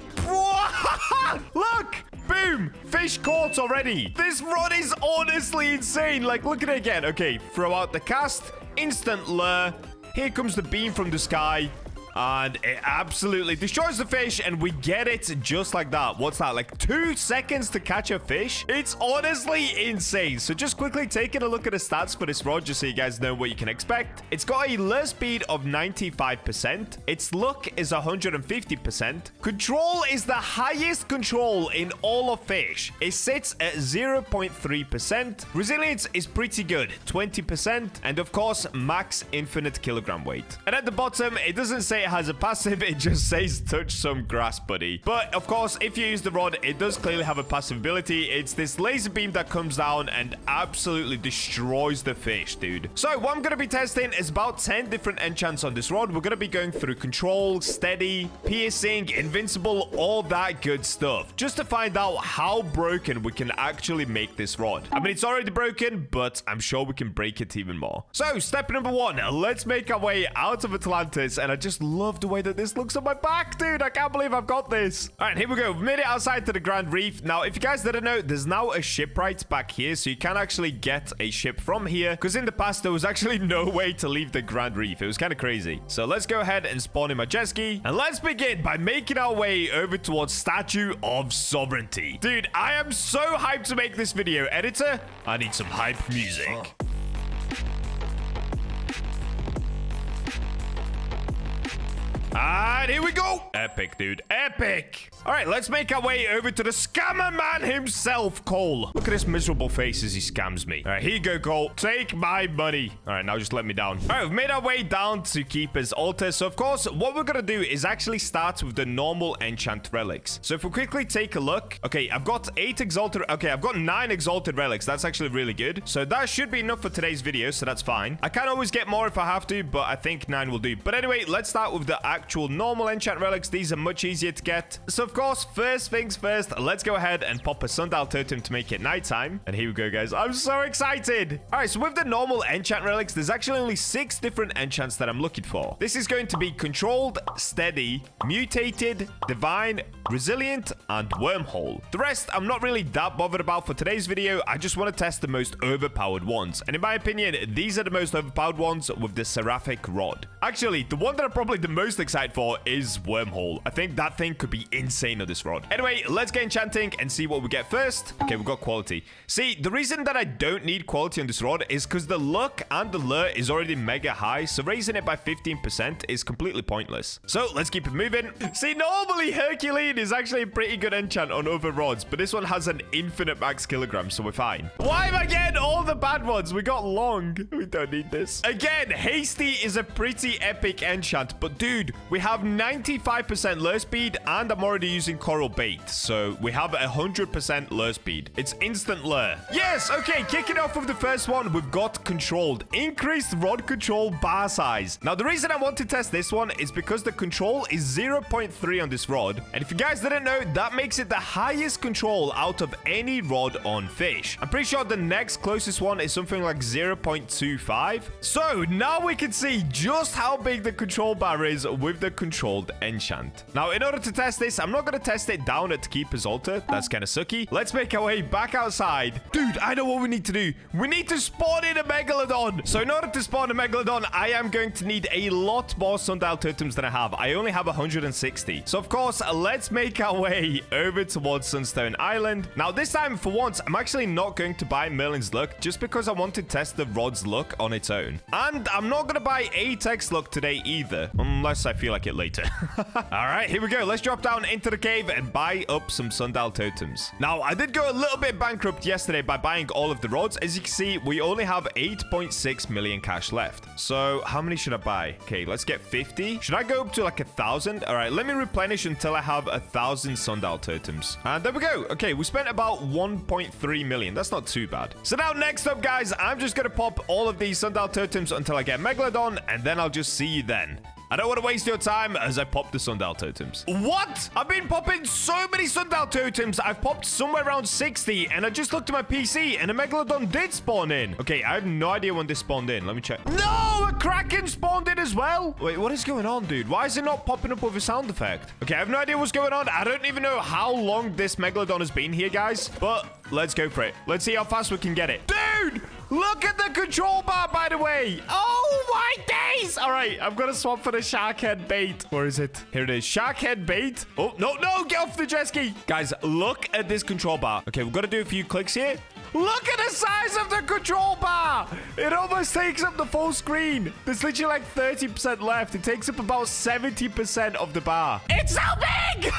Look! Boom! Fish caught already. This rod is honestly insane. Like, look at it again. Okay, throw out the cast. Instant lure. Here comes the beam from the sky. And it absolutely destroys the fish, and we get it just like that. What's that, like 2 seconds to catch a fish? It's honestly insane. So just quickly taking a look at the stats for this rod, just so you guys know what you can expect. It's got a lure speed of 95%. Its luck is 150%. Control is the highest control in all of Fish. It sits at 0.3%. Resilience is pretty good, 20%. And of course, max infinite kilogram weight. And at the bottom, it doesn't say it has a passive, it just says touch some grass, buddy. But of course, if you use the rod, it does clearly have a passive ability. It's this laser beam that comes down and absolutely destroys the fish, dude. So what I'm going to be testing is about 10 different enchants on this rod. We're going to be going through control, steady, piercing, invincible, all that good stuff, just to find out how broken we can actually make this rod. I mean, it's already broken, but I'm sure we can break it even more. So step number 1, let's make our way out of Atlantis. And I just love the way that this looks on my back, dude. I can't believe I've got this. All right, here we go. We've made it outside to the Grand Reef. Now, if you guys didn't know, there's now a shipwright back here, so you can actually get a ship from here, because in the past, there was actually no way to leave the Grand Reef. It was kind of crazy. So let's go ahead and spawn in my jet ski, and let's begin by making our way over towards Statue of Sovereignty. Dude, I am so hyped to make this video. Editor, I need some hype music. And here we go. Epic, dude. Epic. All right, let's make our way over to the scammer man himself, Cole. Look at this miserable face as he scams me. All right, here you go, Cole. Take my money. All right, now just let me down. All right, we've made our way down to Keeper's Altar. So, of course, what we're going to do is actually start with the normal enchant relics. So, if we quickly take a look. Okay, I've got 8 exalted. Okay, I've got 9 exalted relics. That's actually really good. So, that should be enough for today's video. So, that's fine. I can always get more if I have to, but I think 9 will do. But anyway, let's start with the actual normal enchant relics. These are much easier to get. So, of course, first things first, let's go ahead and pop a sundial totem to make it nighttime. And here we go, guys. I'm so excited. All right, so with the normal enchant relics, there's actually only 6 different enchants that I'm looking for. This is going to be controlled, steady, mutated, divine, resilient, and wormhole. The rest, I'm not really that bothered about for today's video. I just want to test the most overpowered ones. And in my opinion, these are the most overpowered ones with the seraphic rod. Actually, the one that I'm probably the most excited for is wormhole. I think that thing could be insane on this rod. Anyway, let's get enchanting and see what we get first. Okay, we've got quality. See, the reason that I don't need quality on this rod is because the luck and the lure is already mega high, so raising it by 15% is completely pointless. So let's keep it moving. See, normally Herculean is actually a pretty good enchant on other rods, but this one has an infinite max kilogram, so we're fine. Why am I getting all the bad ones? We got long. We don't need this. Again, hasty is a pretty epic enchant, but dude, We have 95% lure speed, and I'm already using coral bait. So we have 100% lure speed. It's instant lure. Yes, okay, kicking off with the first one, we've got controlled. Increased rod control bar size. Now, the reason I want to test this one is because the control is 0.3 on this rod. And if you guys didn't know, that makes it the highest control out of any rod on Fish. I'm pretty sure the next closest one is something like 0.25. So now we can see just how big the control bar is with the controlled enchant. Now, in order to test this, I'm not going to test it down at Keeper's Altar. That's kind of sucky. Let's make our way back outside. Dude, I know what we need to do. We need to spawn in a Megalodon. So in order to spawn a Megalodon, I am going to need a lot more sundial totems than I have. I only have 160. So of course, let's make our way over towards Sunstone Island. Now, this time, for once, I'm actually not going to buy Merlin's Luck just because I want to test the rod's luck on its own. And I'm not going to buy Apex Luck today either, unless I feel like it later. All right, here we go. Let's drop down into the cave and buy up some sundial totems. Now, I did go a little bit bankrupt yesterday by buying all of the rods. As you can see, we only have 8.6 million cash left. So how many should I buy? Okay, let's get 50. Should I go up to like 1,000? All right, let me replenish until I have 1,000 sundial totems. And there we go. Okay, we spent about 1.3 million. That's not too bad. So now next up, guys, I'm just going to pop all of these sundial totems until I get Megalodon, and then I'll just see you then. I don't want to waste your time as I pop the sundial totems. What? I've been popping so many sundial totems. I've popped somewhere around 60, and I just looked at my PC, and a Megalodon did spawn in. Okay, I have no idea when this spawned in. Let me check. No, a kraken spawned in as well. Wait, what is going on, dude? Why is it not popping up with a sound effect? Okay, I have no idea what's going on. I don't even know how long this Megalodon has been here, guys, but let's go for it. Let's see how fast we can get it. Dude! Look at the control bar, by the way. Oh, my days. All right, I'm going to swap for the shark head bait. Where is it? Here it is. Shark head bait. Oh, no, no. Get off the jet ski. Guys, look at this control bar. Okay, we've got to do a few clicks here. Look at the size of the control bar. It almost takes up the full screen. There's literally like 30% left. It takes up about 70% of the bar. It's so big.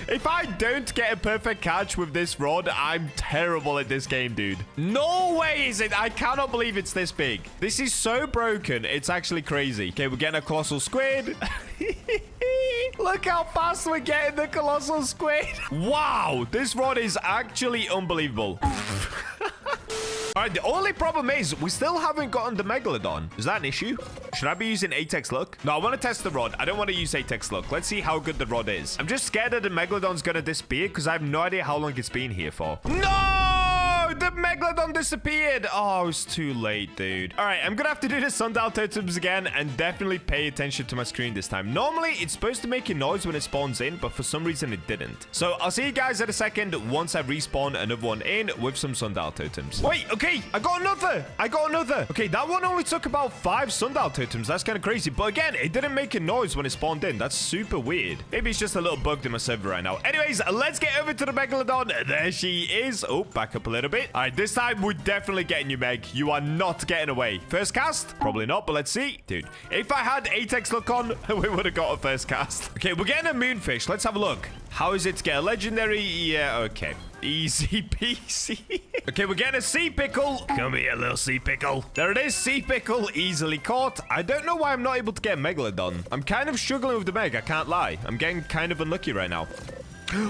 If I don't get a perfect catch with this rod, I'm terrible at this game, dude. No way is it. I cannot believe it's this big. This is so broken. It's actually crazy. Okay, we're getting a colossal squid. Look how fast we're getting the colossal squid. Wow, this rod is actually unbelievable. All right, the only problem is we still haven't gotten the Megalodon. Is that an issue? Should I be using Apex Luck? No, I want to test the rod. I don't want to use Apex Luck. Let's see how good the rod is. I'm just scared that the Megalodon's going to disappear because I have no idea how long it's been here for. No! The Megalodon disappeared. Oh, it's too late, dude. All right, I'm going to have to do the sundial totems again and definitely pay attention to my screen this time. Normally, it's supposed to make a noise when it spawns in, but for some reason, it didn't. So I'll see you guys in a second once I respawn another one in with some sundial totems. Wait, okay, I got another. Okay, that one only took about 5 sundial totems. That's kind of crazy. But again, it didn't make a noise when it spawned in. That's super weird. Maybe it's just a little bug in my server right now. Anyways, let's get over to the Megalodon. There she is. Oh, back up a little bit. All right, this time we're definitely getting you, Meg. You are not getting away. First cast? Probably not, but let's see. Dude, if I had Apex Luck on, we would have got a first cast. Okay, we're getting a moonfish. Let's have a look. How is it to get a legendary? Yeah, okay. Easy peasy. Okay, we're getting a sea pickle. Come here, little sea pickle. There it is, sea pickle, easily caught. I don't know why I'm not able to get Megalodon. I'm kind of struggling with the Meg, I can't lie. I'm getting kind of unlucky right now.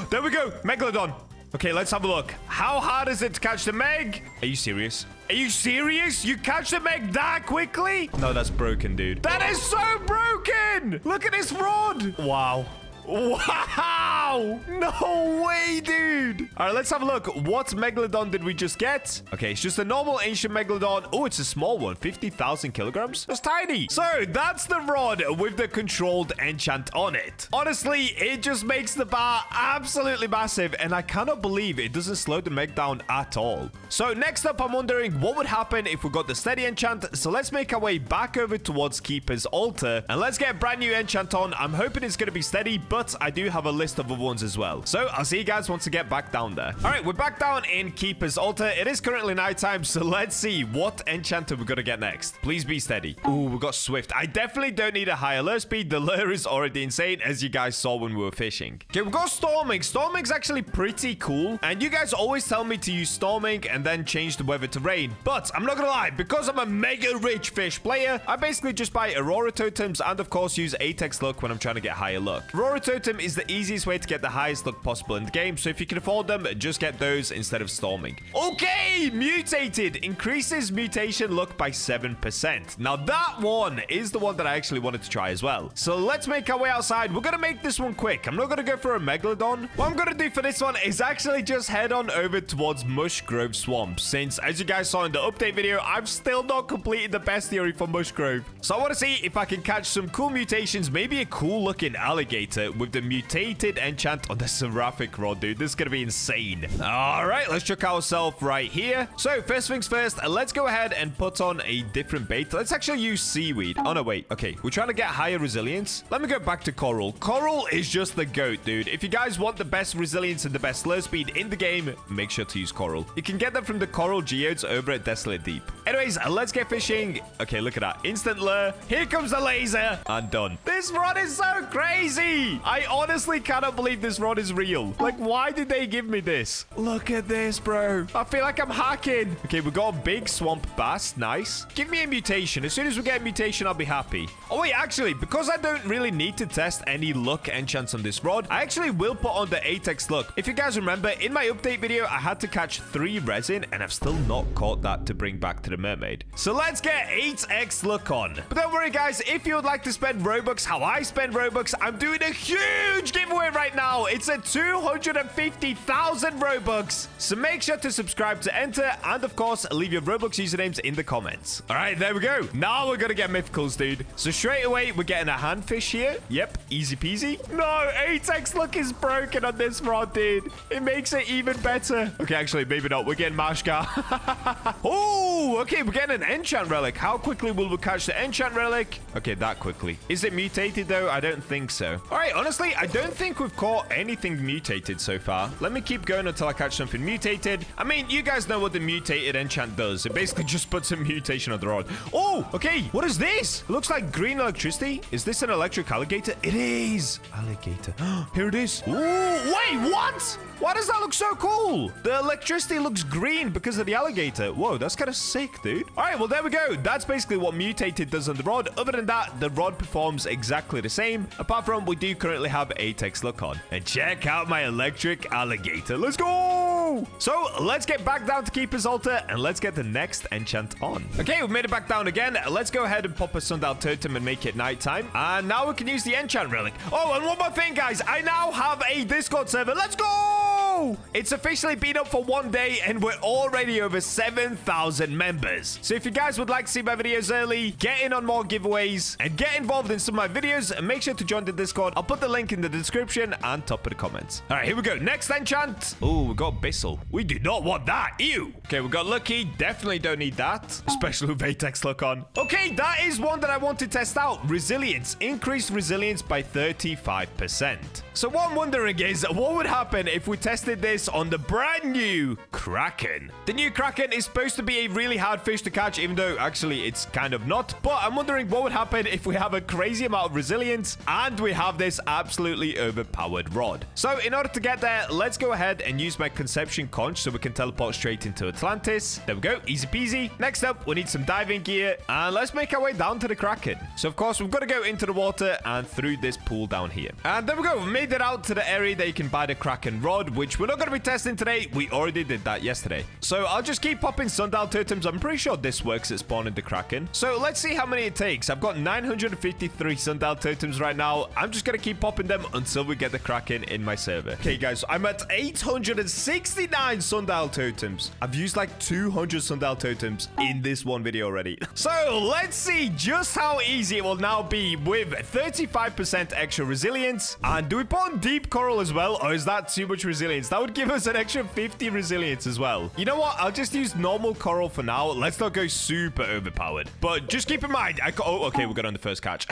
There we go, Megalodon. Okay, let's have a look. How hard is it to catch the Meg? Are you serious? Are you serious? You catch the Meg that quickly? No, that's broken, dude. That is so broken. Look at this rod. Wow. Wow! No way, dude! All right, let's have a look. What Megalodon did we just get? Okay, it's just a normal ancient Megalodon. Oh, it's a small one. 50,000 kilograms? That's tiny. So, that's the rod with the controlled enchant on it. Honestly, it just makes the bar absolutely massive, and I cannot believe it doesn't slow the Meg down at all. So, next up, I'm wondering what would happen if we got the steady enchant. So, let's make our way back over towards Keeper's Altar, and let's get a brand new enchant on. I'm hoping it's going to be steady, but I do have a list of other ones as well. So I'll see you guys once I get back down there. All right, we're back down in Keeper's Altar. It is currently nighttime, so let's see what enchanter we're gonna get next. Please be steady. Ooh, we got Swift. I definitely don't need a higher lure speed. The lure is already insane, as you guys saw when we were fishing. Okay, we've got Storming. Storming's actually pretty cool, and you guys always tell me to use Storming and then change the weather to rain. But I'm not gonna lie, because I'm a mega rich fish player, I basically just buy Aurora Totems and, of course, use Apex Luck when I'm trying to get higher luck. Aurora Totem is the easiest way to get the highest luck possible in the game, so if you can afford them, just get those instead of Storming. Okay, Mutated increases mutation luck by 7%. Now, that one is the one that I actually wanted to try as well. So let's make our way outside. We're gonna make this one quick. I'm not gonna go for a Megalodon. What I'm gonna do for this one is actually just head on over towards Mush Grove Swamp, since, as you guys saw in the update video, I've still not completed the bestiary for Mush Grove. So I want to see if I can catch some cool mutations, maybe a cool looking alligator with the mutated enchant on the seraphic rod, dude. This is gonna be insane. All right, let's check ourselves right here. So first things first, let's go ahead and put on a different bait. Let's actually use seaweed. Oh no, wait. Okay, we're trying to get higher resilience. Let me go back to coral. Coral is just the goat, dude. If you guys want the best resilience and the best lure speed in the game, make sure to use coral. You can get them from the coral geodes over at Desolate Deep. Anyways, let's get fishing. Okay, look at that. Instant lure. Here comes the laser. And done. This rod is so crazy. I honestly cannot believe this rod is real. Like, why did they give me this? Look at this, bro. I feel like I'm hacking. Okay, we got a big swamp bass. Nice. Give me a mutation. As soon as we get a mutation, I'll be happy. Oh, wait, actually, because I don't really need to test any luck enchants on this rod, I actually will put on the Apex Luck. If you guys remember, in my update video, I had to catch 3 resin, and I've still not caught that to bring back to the mermaid. So let's get 8x luck on. But don't worry, guys. If you would like to spend Robux how I spend Robux, I'm doing a huge giveaway right now. It's a 250,000 Robux. So make sure to subscribe to enter, and of course, leave your Roblox usernames in the comments. All right, there we go. Now we're gonna get mythicals, dude. So straight away, we're getting a handfish here. Yep, easy peasy. No, 8x luck is broken on this rod, dude. It makes it even better. Okay, actually, maybe not. We're getting Mashka. Oh, okay, we're getting an enchant relic. How quickly will we catch the enchant relic? Okay, that quickly. Is it mutated, though? I don't think so. All right, honestly, I don't think we've caught anything mutated so far. Let me keep going until I catch something mutated. I mean, you guys know what the mutated enchant does. It basically just puts a mutation on the rod. Oh, okay. What is this? It looks like green electricity. Is this an electric alligator? It is. Alligator. Here it is. Ooh, wait, what? Why does that look so cool? The electricity looks green because of the alligator. Whoa, that's kind of sick, dude. All right, well, there we go. That's basically what mutated does on the rod. Other than that, the rod performs exactly the same. Apart from we do currently have 8x luck on. And check out my electric alligator. Let's go. So let's get back down to Keeper's Altar and let's get the next enchant on. Okay, we've made it back down again. Let's go ahead and pop a sundial totem and make it nighttime. And now we can use the enchant relic. Oh, and one more thing, guys. I now have a Discord server. Let's go. It's officially been up for 1 day and we're already over 7,000 members. So if you guys would like to see my videos early, get in on more giveaways, and get involved in some of my videos, and make sure to join the Discord. I'll put the link in the description and top of the comments. All right, here we go. Next enchant. Oh, we got Bissell. We do not want that. Ew. Okay, we got Lucky. Definitely don't need that, especially with Apex Luck on. Okay, that is one that I want to test out. Resilience. Increased resilience by 35%. So what I'm wondering is, what would happen if we tested this on the brand new Kraken? The new Kraken is supposed to be a really hard fish to catch, even though actually it's kind of not. But I'm wondering what would happen if we have a crazy amount of resilience and we have this absolutely overpowered rod. So in order to get there, let's go ahead and use my conception conch so we can teleport straight into Atlantis. There we go. Easy peasy. Next up, we need some diving gear, and let's make our way down to the Kraken. So of course, we've got to go into the water and through this pool down here. And there we go. We made it out to the area that you can buy the Kraken rod, which we're not going to be testing today. We already did that yesterday. So I'll just keep popping sundial totems. I'm pretty sure this works at spawning the Kraken. So let's see how many it takes. I've got 953 sundial totems right now. I'm just going to keep popping them until we get the Kraken in my server. Okay, guys, I'm at 869 sundial totems. I've used like 200 sundial totems in this one video already. So let's see just how easy it will now be with 35% extra resilience. And do we put on deep coral as well, or is that too much resilience? resilience. That would give us an extra 50 resilience as well. You know what? I'll just use normal coral for now. Let's not go super overpowered. But just keep in mind, oh, okay, we got on the first catch.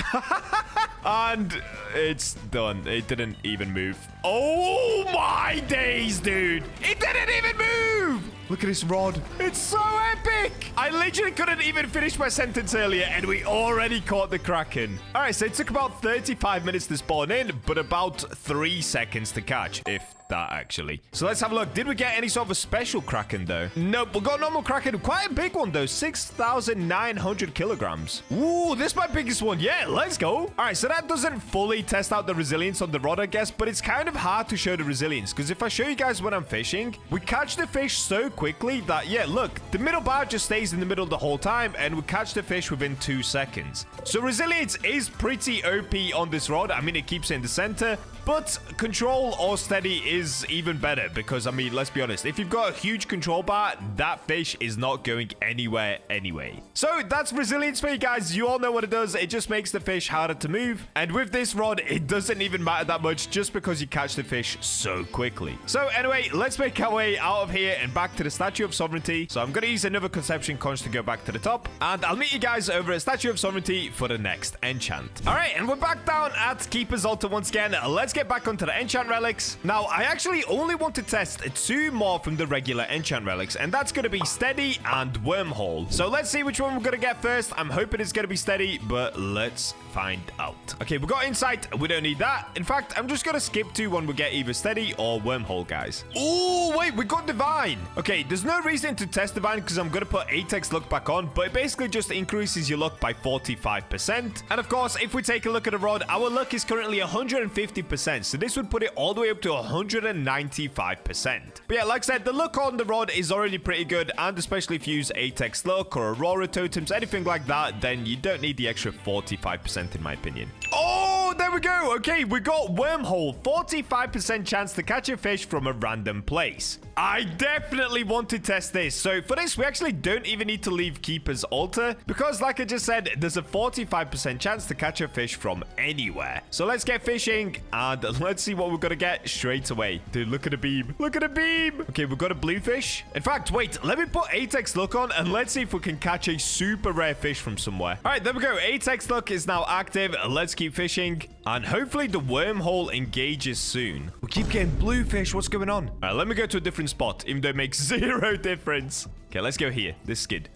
And it's done. It didn't even move. Oh my days, dude. It didn't even move. Look at this rod. It's so epic. I literally couldn't even finish my sentence earlier, and we already caught the kraken. All right, so it took about 35 minutes to spawn in, but about 3 seconds to catch, if that actually. So let's have a look. Did we get any sort of a special kraken, though? Nope, we got normal kraken. Quite a big one, though. 6,900 kilograms. Ooh, this is my biggest one. Yeah, let's go. All right, so that doesn't fully test out the resilience on the rod, I guess, but it's kind of hard to show the resilience, because if I show you guys when I'm fishing, we catch the fish so quickly that, yeah, look, the middle bar just stays in the middle the whole time, and we catch the fish within 2 seconds. So resilience is pretty OP on this rod. I mean, it keeps it in the center, but control or steady is even better, because, I mean, let's be honest, if you've got a huge control bar, that fish is not going anywhere anyway. So that's resilience for you guys. You all know what it does. It just makes the fish harder to move, and with this rod, it doesn't even matter that much just because you catch the fish so quickly. So anyway, let's make our way out of here and back to the Statue of Sovereignty. So I'm going to use another conception conch to go back to the top, and I'll meet you guys over at Statue of Sovereignty for the next enchant. All right, and we're back down at Keeper's Altar once again. Let's get back onto the enchant relics. Now, I actually only want to test 2 more from the regular enchant relics, and that's going to be Steady and Wormhole. So let's see which one we're going to get first. I'm hoping it's going to be Steady, but let's find out. Okay, we got Insight. We don't need that. In fact, I'm just going to skip to when we get either Steady or Wormhole, guys. Oh, wait, we got Divine. Okay, there's no reason to test Divine because I'm going to put Atex luck back on, but it basically just increases your luck by 45%. And of course, if we take a look at the rod, our luck is currently 150%, so this would put it all the way up to 195%. But yeah, like I said, the luck on the rod is already pretty good, and especially if you use Atex luck or Aurora totems, anything like that, then you don't need the extra 45% in my opinion. Oh, there we go. Okay, we got Wormhole. 45% chance to catch a fish from a random place. I definitely want to test this. So for this, we actually don't even need to leave Keeper's Altar, because like I just said, there's a 45% chance to catch a fish from anywhere. So let's get fishing, and let's see what we're gonna get straight away. Dude, look at the beam. Look at the beam. Okay, we've got a blue fish. In fact, wait, let me put Atex luck on, and let's see if we can catch a super rare fish from somewhere. All right, there we go. Atex luck is now active. Let's keep fishing, and hopefully the wormhole engages soon. We keep getting blue fish. What's going on? All right, let me go to a different spot, even though it makes 0 difference. Okay, let's go here. This skid.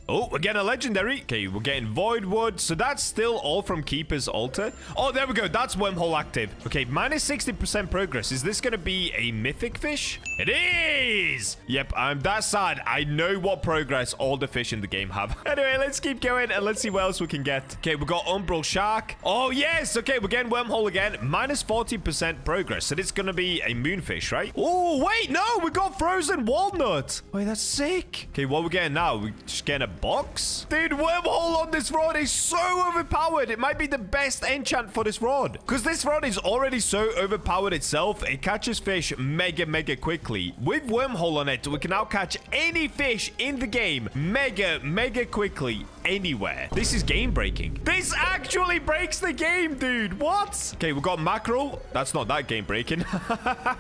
Oh, we're getting a legendary. Okay, we're getting Void Wood. So that's still all from Keeper's Altar. Oh, there we go. That's Wormhole active. Okay, minus 60% progress. Is this going to be a mythic fish? It is! Yep, I'm that sad. I know what progress all the fish in the game have. Anyway, let's keep going and let's see what else we can get. Okay, we got Umbral Shark. Oh, yes. Okay, we're getting Wormhole again. Minus 40% progress. So it's going to be a moonfish, right? Oh, wait, no. We got Frozen Walnut. Wait, that's sick. Okay, what we're getting now? We're just getting a box? Dude, Wormhole on this rod is so overpowered. It might be the best enchant for this rod, because this rod is already so overpowered itself. It catches fish mega quickly. With Wormhole on it, we can now catch any fish in the game mega quickly anywhere. This is game breaking. This actually breaks the game, dude. What? Okay, we got mackerel. That's not that game breaking.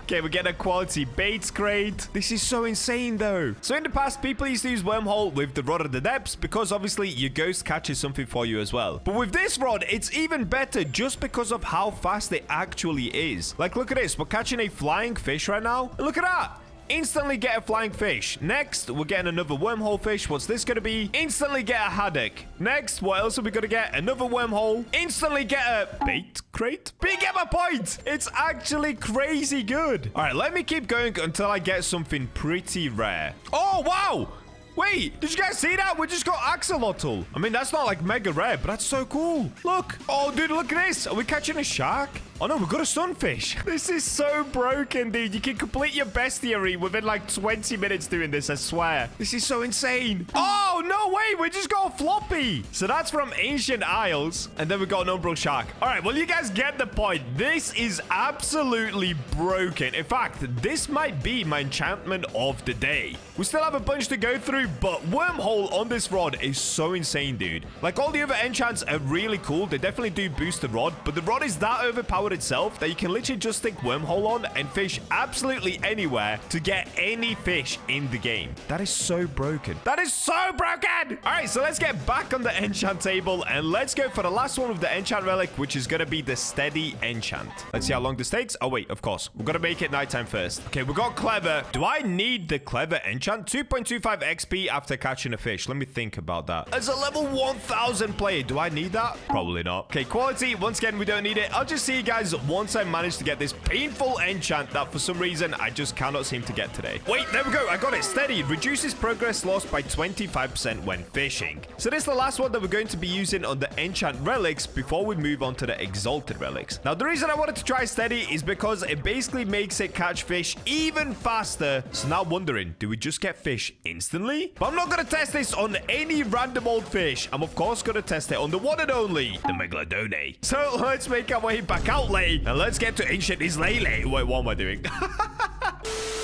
Okay, we get a quality baits crate. This is so insane though. So in the past, people used to use Wormhole with the rod of the depths, because obviously your ghost catches something for you as well. But with this rod, it's even better just because of how fast it actually is. Like, look at this. We're catching a flying fish right now. Look at that. Instantly get a flying fish. Next, we're getting another wormhole fish. What's this going to be? Instantly get a haddock. Next, what else are we going to get? Another wormhole. Instantly get a bait crate. But you get my point. It's actually crazy good. All right, let me keep going until I get something pretty rare. Oh, wow. Wait, did you guys see that? We just got axolotl. I mean, that's not like mega rare, but that's so cool. Look. Oh, dude, look at this. Are we catching a shark? Oh, no, we've got a sunfish. This is so broken, dude. You can complete your bestiary within like 20 minutes doing this, I swear. This is so insane. Oh, no way. We just got a floppy. So that's from Ancient Isles. And then we got an umbral shark. All right, well, you guys get the point. This is absolutely broken. In fact, this might be my enchantment of the day. We still have a bunch to go through, but wormhole on this rod is so insane, dude. Like, all the other enchants are really cool. They definitely do boost the rod, but the rod is that overpowered mode itself that you can literally just stick wormhole on and fish absolutely anywhere to get any fish in the game. That is so broken. That is so broken! All right, so let's get back on the enchant table and let's go for the last one with the enchant relic, which is going to be the steady enchant. Let's see how long this takes. Oh, wait, of course. We're going to make it nighttime first. Okay, we got clever. Do I need the clever enchant? 2.25 XP after catching a fish. Let me think about that. As a level 1000 player, do I need that? Probably not. Okay, quality. Once again, we don't need it. I'll just see you guys once I manage to get this painful enchant that for some reason I just cannot seem to get today. Wait, there we go. I got it. Steady. Reduces progress lost by 25% when fishing. So this is the last one that we're going to be using on the enchant relics before we move on to the exalted relics. Now, the reason I wanted to try steady is because it basically makes it catch fish even faster. So now I'm wondering, do we just get fish instantly? But I'm not going to test this on any random old fish. I'm of course going to test it on the one and only, the Megalodon. So let's make our way back out, Lay, and let's get to ancient Islay. Wait, what am I doing?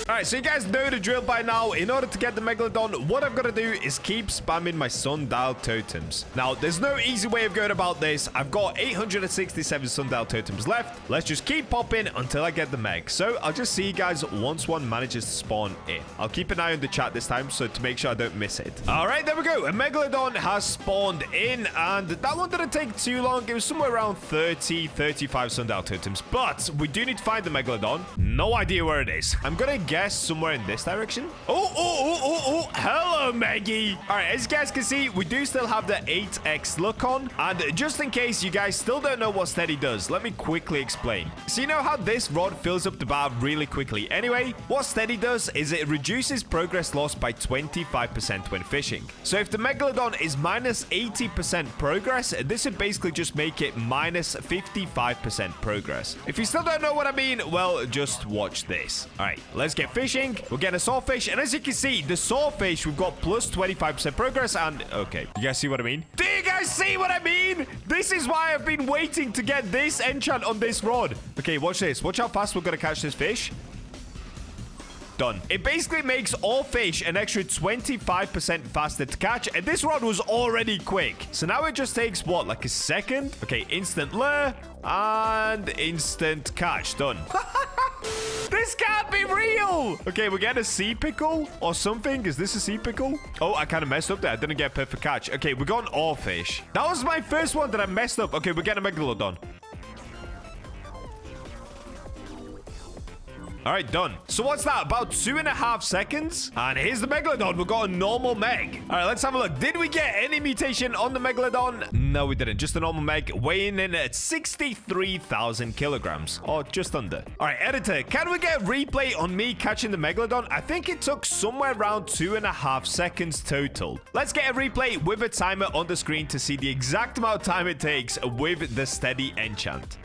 All right, so you guys know the drill by now. In order to get the Megalodon, what I've got to do is keep spamming my sundial totems. Now, there's no easy way of going about this. I've got 867 sundial totems left. Let's just keep popping until I get the Meg. So I'll just see you guys once one manages to spawn in. I'll keep an eye on the chat this time so to make sure I don't miss it. All right, there we go. A Megalodon has spawned in, and that one didn't take too long. It was somewhere around 35 sundial totems. But we do need to find the Megalodon. No idea where it is. I'm going to guess somewhere in this direction. Oh, hello, Maggie. All right, as you guys can see, we do still have the 8x look on. And just in case you guys still don't know what steady does, let me quickly explain. So you know how this rod fills up the bar really quickly. Anyway, what steady does is it reduces progress lost by 25% when fishing. So if the Megalodon is minus 80% progress, this would basically just make it minus 55% progress. If you still don't know what I mean, well, just watch this. All right, let's get fishing. We'll get a sawfish, and as you can see, the sawfish, we've got plus 25% progress, and okay, you guys see what I mean? Do you guys see what I mean? This is why I've been waiting to get this enchant on this rod. Okay, watch this. Watch how fast we're gonna catch this fish. Done. It basically makes all fish an extra 25% faster to catch, and this rod was already quick. So now it just takes, what, like a second? Okay, instant lure and instant catch. Done. This can't be real. Okay, we're getting a sea pickle or something. Is this a sea pickle? Oh, I kind of messed up there. I didn't get a perfect catch. Okay, we got an oarfish. That was my first one that I messed up. Okay, we're getting a Megalodon. All right, done. So what's that? About 2.5 seconds? And here's the Megalodon. We've got a normal Meg. All right, let's have a look. Did we get any mutation on the Megalodon? No, we didn't. Just a normal Meg weighing in at 63,000 kilograms. Or just under. All right, editor, can we get a replay on me catching the Megalodon? I think it took somewhere around 2.5 seconds total. Let's get a replay with a timer on the screen to see the exact amount of time it takes with the steady enchant.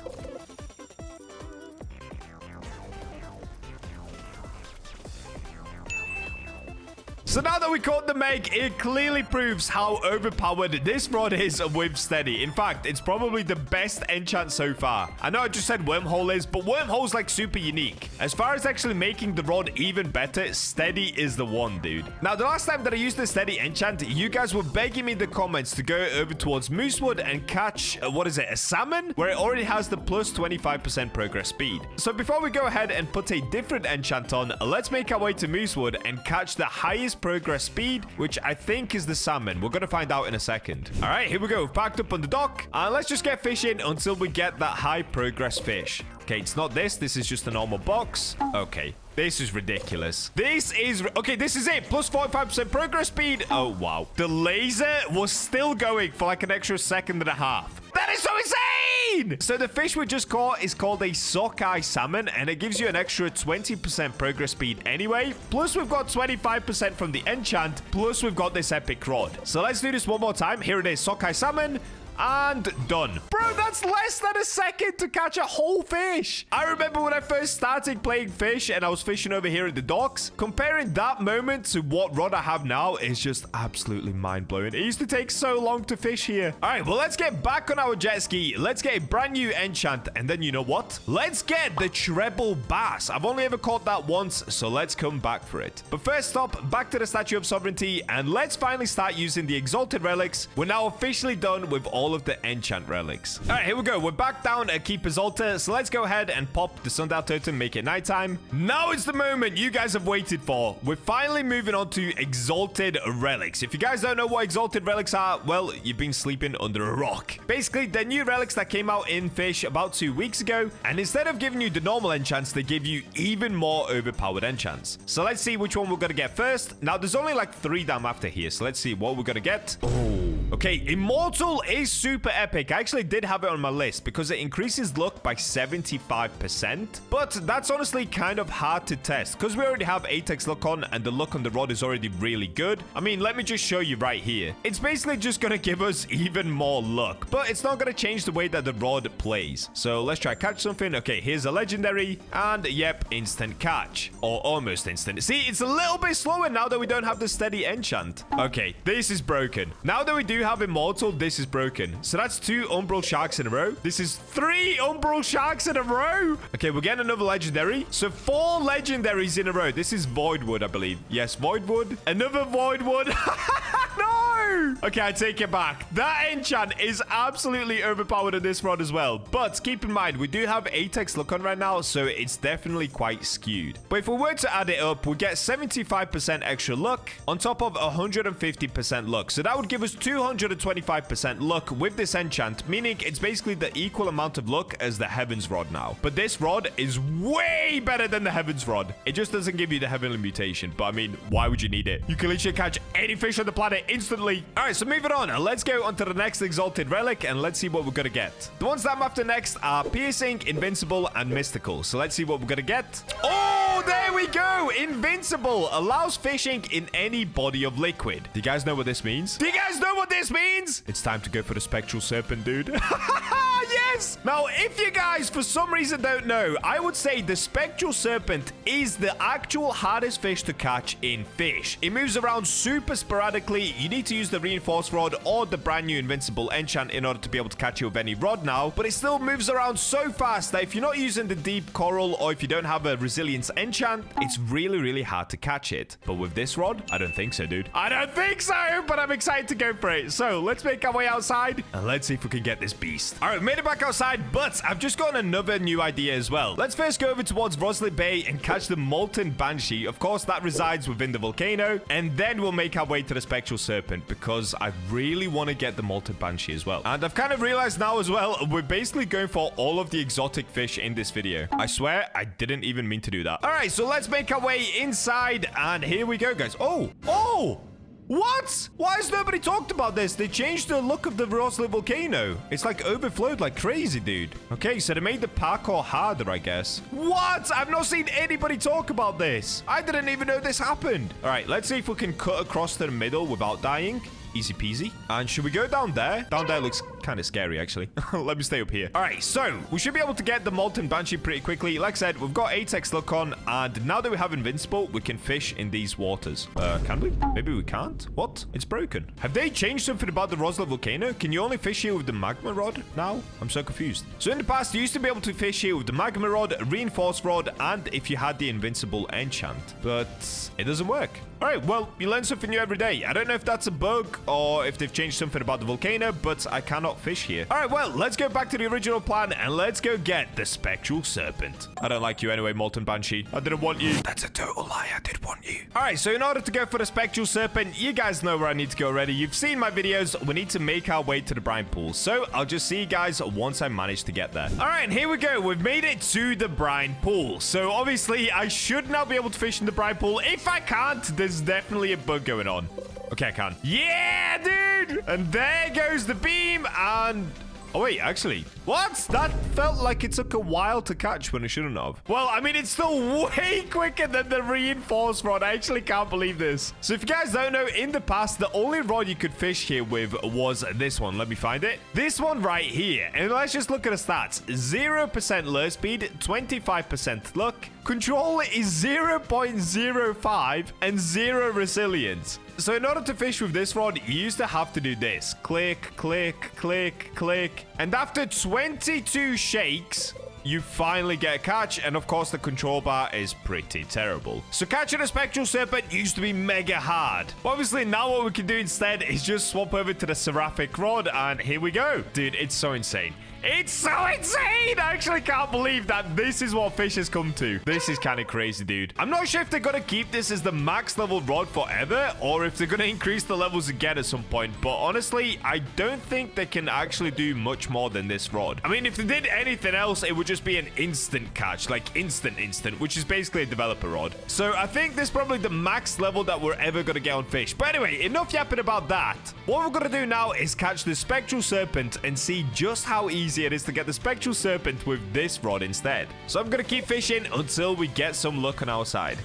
So now that we caught the Meg, it clearly proves how overpowered this rod is with steady. In fact, it's probably the best enchant so far. I know I just said wormhole is, but wormhole's like super unique. As far as actually making the rod even better, steady is the one, dude. Now, the last time that I used the steady enchant, you guys were begging me in the comments to go over towards Moosewood and catch, what is it, a salmon? Where it already has the plus 25% progress speed. So before we go ahead and put a different enchant on, let's make our way to Moosewood and catch the highest progress speed, which I think is the salmon. We're going to find out in a second. All right, here we go. Packed up on the dock. And let's just get fishing until we get that high progress fish. Okay, it's not this. This is just a normal box. Okay. This is ridiculous. This is... Okay, this is it. Plus 45% progress speed. Oh, wow. The laser was still going for like an extra second and a half. That is so insane! So the fish we just caught is called a sockeye salmon, and it gives you an extra 20% progress speed anyway. Plus, we've got 25% from the enchant. Plus, we've got this epic rod. So let's do this one more time. Here it is, sockeye salmon. And done. Bro, that's less than a second to catch a whole fish. I remember when I first started playing fish and I was fishing over here at the docks. Comparing that moment to what rod I have now is just absolutely mind-blowing. It used to take so long to fish here. All right, well, let's get back on our jet ski. Let's get a brand new enchant. And then you know what? Let's get the treble bass. I've only ever caught that once, so let's come back for it. But first stop, back to the Statue of Sovereignty, and let's finally start using the exalted relics. We're now officially done with all all of the enchant relics. All right, here we go. We're back down at Keeper's Altar. So let's go ahead and pop the sundial totem, make it nighttime. Now is the moment you guys have waited for. We're finally moving on to exalted relics. If you guys don't know what exalted relics are, well, you've been sleeping under a rock. Basically, they're new relics that came out in Fish about 2 weeks ago. And instead of giving you the normal enchants, they give you even more overpowered enchants. So let's see which one we're going to get first. Now, there's only like 3 damn after here. So let's see what we're going to get. Oh. Okay, Immortal is super epic. I actually did have it on my list because it increases luck by 75%. But that's honestly kind of hard to test because we already have 8x luck on and the luck on the rod is already really good. I mean, let me just show you right here. It's basically just going to give us even more luck, but it's not going to change the way that the rod plays. So let's try catch something. Okay, here's a legendary and yep, instant catch or almost instant. See, it's a little bit slower now that we don't have the steady enchant. Okay, this is broken. Now that we do have Immortal, this is broken. So that's 2 Umbral Sharks in a row. This is 3 Umbral Sharks in a row. Okay, we're getting another legendary. So 4 legendaries in a row. This is Voidwood, I believe. Yes, Voidwood. Another Voidwood. No! Okay, I take it back. That enchant is absolutely overpowered in this rod as well. But keep in mind, we do have 8x luck on right now, so it's definitely quite skewed. But if we were to add it up, we get 75% extra luck on top of 150% luck. So that would give us 225% luck with this enchant, meaning it's basically the equal amount of luck as the Heaven's Rod now. But this rod is way better than the Heaven's Rod. It just doesn't give you the Heavenly Mutation, but I mean, why would you need it? You can literally catch any fish on the planet instantly. All right, so moving on. Let's go on to the next exalted relic and let's see what we're gonna get. The ones that I'm after next are Piercing, Invincible, and Mystical. So let's see what we're gonna get. Oh, there we go. Invincible allows fishing in any body of liquid. Do you guys know what this means? Do you guys know what this means? It's time to go for the Spectral Serpent, dude. Yes! Now, if you guys, for some reason, don't know, I would say the Spectral Serpent is the actual hardest fish to catch in Fish. It moves around super sporadically. You need to use the Reinforced Rod or the brand new Invincible Enchant in order to be able to catch it with any rod now, but it still moves around so fast that if you're not using the Deep Coral or if you don't have a Resilience Enchant, it's really, really hard to catch it. But with this rod, I don't think so, dude. I don't think so, but I'm excited to go for it. So let's make our way outside and let's see if we can get this beast. All right, we made it back outside, but I've just gotten another new idea as well. Let's first go over towards Roslyn Bay and catch the Molten Banshee. Of course, that resides within the volcano, and then we'll make our way to the Spectral Serpent because I really want to get the Molten Banshee as well. And I've kind of realized now as well, we're basically going for all of the exotic fish in this video. I swear, I didn't even mean to do that. All right, so let's make our way inside, and here we go, guys. Oh! What? Why has nobody talked about this? They changed the look of the Roslyn volcano. It's like overflowed like crazy, dude. Okay, so they made the parkour harder, I guess. What? I've not seen anybody talk about this. I didn't even know this happened. All right, let's see if we can cut across to the middle without dying. Easy peasy. And should we go down there? Down there looks kind of scary, actually. Let me stay up here. All right, so we should be able to get the Molten Banshee pretty quickly. Like I said, we've got 8x luck on, and now that we have Invincible, we can fish in these waters. Can we? Maybe we can't. What? It's broken. Have they changed something about the Roslyn volcano? Can you only fish here with the magma rod now? I'm so confused. So in the past, you used to be able to fish here with the magma rod, reinforced rod, and if you had the Invincible enchant, but it doesn't work. All right, well, you learn something new every day. I don't know if that's a bug or if they've changed something about the volcano, but I cannot fish here. All right, well, let's go back to the original plan and let's go get the Spectral Serpent. I don't like you anyway, Molten Banshee. I didn't want you. That's a total lie. I did want you. All right, so in order to go for the Spectral Serpent, you guys know where I need to go already. You've seen my videos. We need to make our way to the brine pool. So I'll just see you guys once I manage to get there. All right, and here we go. We've made it to the brine pool. So obviously, I should now be able to fish in the brine pool. If I can't, there's definitely a bug going on. Okay, I can. Yeah, dude! And there goes the beam, and... Oh, wait, actually. What? That felt like it took a while to catch when it shouldn't have. Well, I mean, it's still way quicker than the reinforced rod. I actually can't believe this. So if you guys don't know, in the past, the only rod you could fish here with was this one. Let me find it. This one right here. And let's just look at the stats. 0% lure speed, 25% luck. Control is 0.05 and 0 resilience. So in order to fish with this rod, you used to have to do this. Click, click, click, click. And after 22 shakes, you finally get a catch. And of course, the control bar is pretty terrible. So catching a spectral serpent used to be mega hard. Obviously, now what we can do instead is just swap over to the seraphic rod. And here we go. Dude, it's so insane. It's so insane! I actually can't believe that this is what Fish has come to. This is kind of crazy, dude. I'm not sure if they're going to keep this as the max level rod forever, or if they're going to increase the levels again at some point. But honestly, I don't think they can actually do much more than this rod. I mean, if they did anything else, it would just be an instant catch, like instant, which is basically a developer rod. So I think this is probably the max level that we're ever going to get on Fish. But anyway, enough yapping about that. What we're going to do now is catch the spectral serpent and see just how easy it is to get the spectral serpent with this rod instead. So I'm gonna keep fishing until we get some luck on our side.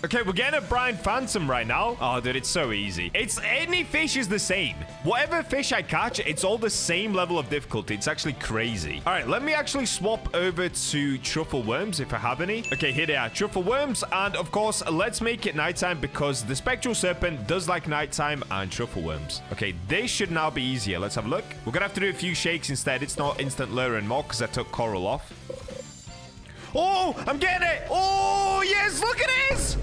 Okay, we're getting a Brian Phantom right now. Oh, dude, it's so easy. It's any fish is the same. Whatever fish I catch, it's all the same level of difficulty. It's actually crazy. All right, let me actually swap over to truffle worms if I have any. Okay, here they are, truffle worms. And of course, let's make it nighttime because the spectral serpent does like nighttime and truffle worms. Okay, this should now be easier. Let's have a look. We're gonna have to do a few shakes instead. It's not instant lure anymore because I took coral off. Oh, I'm getting it. Oh, yes, look at this.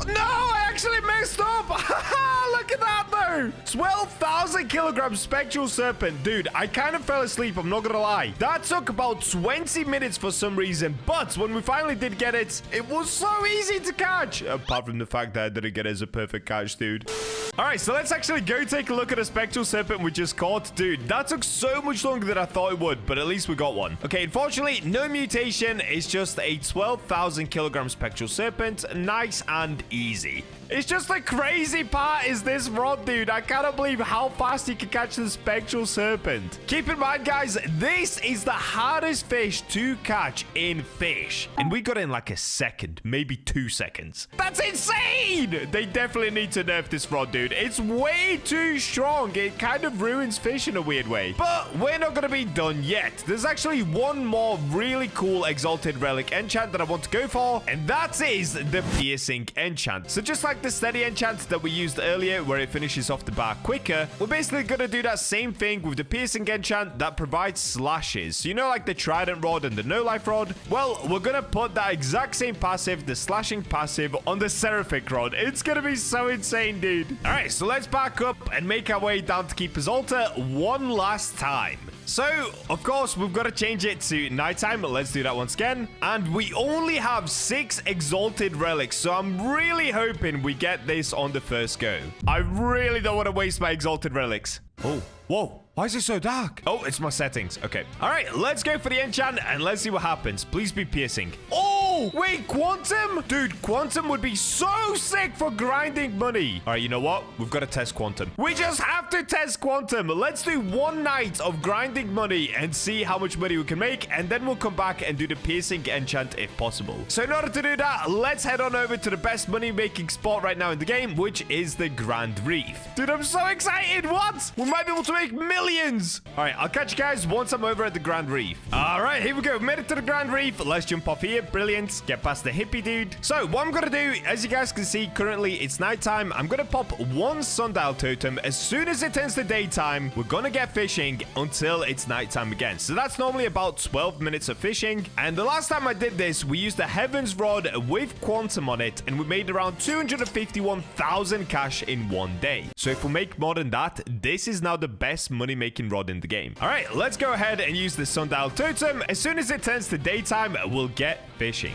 No, I actually messed up. Look at that, though. 12,000 kilograms spectral serpent. Dude, I kind of fell asleep. I'm not going to lie. That took about 20 minutes for some reason. But when we finally did get it, it was so easy to catch. Apart from the fact that I didn't get it as a perfect catch, dude. All right, so let's actually go take a look at a spectral serpent we just caught. Dude, that took so much longer than I thought it would, but at least we got one. Okay, unfortunately, no mutation. It's just a 12,000 kilogram spectral serpent. Nice and easy. It's just the crazy part is this rod, dude. I cannot believe how fast you can catch the spectral serpent. Keep in mind, guys, this is the hardest fish to catch in Fish. And we got it in like a second, maybe 2 seconds. That's insane! They definitely need to nerf this rod, dude. It's way too strong. It kind of ruins Fish in a weird way. But we're not going to be done yet. There's actually one more really cool exalted relic enchant that I want to go for. And that is the piercing enchant. So just like the steady enchant that we used earlier where it finishes off the bar quicker, we're basically going to do that same thing with the piercing enchant that provides slashes. So you know, like the trident rod and the no life rod? Well, we're going to put that exact same passive, the slashing passive, on the seraphic rod. It's going to be so insane, dude. All right, so let's back up and make our way down to Keeper's Altar one last time. So, of course, we've got to change it to nighttime. Let's do that once again. And we only have 6 exalted relics. So I'm really hoping we get this on the first go. I really don't want to waste my exalted relics. Oh, whoa. Why is it so dark? Oh, it's my settings. Okay. All right, let's go for the enchant and let's see what happens. Please be piercing. Oh, wait, quantum? Dude, quantum would be so sick for grinding money. All right, you know what? We've got to test quantum. We just have to test quantum. Let's do one night of grinding money and see how much money we can make. And then we'll come back and do the piercing enchant if possible. So in order to do that, let's head on over to the best money-making spot right now in the game, which is the Grand Reef. Dude, I'm so excited. What? We might be able to make millions. All right, I'll catch you guys once I'm over at the Grand Reef. All right, here we go. Made it to the Grand Reef. Let's jump off here. Brilliant. Get past the hippie dude. So what I'm going to do, as you guys can see, currently it's nighttime. I'm going to pop one sundial totem. As soon as it turns to daytime, we're going to get fishing until it's nighttime again. So that's normally about 12 minutes of fishing. And the last time I did this, we used a Heaven's Rod with quantum on it, and we made around 251,000 cash in one day. So if we make more than that, this is now the best money-making rod in the game. All right, let's go ahead and use the sundial totem. As soon as it turns to daytime, we'll get fishing.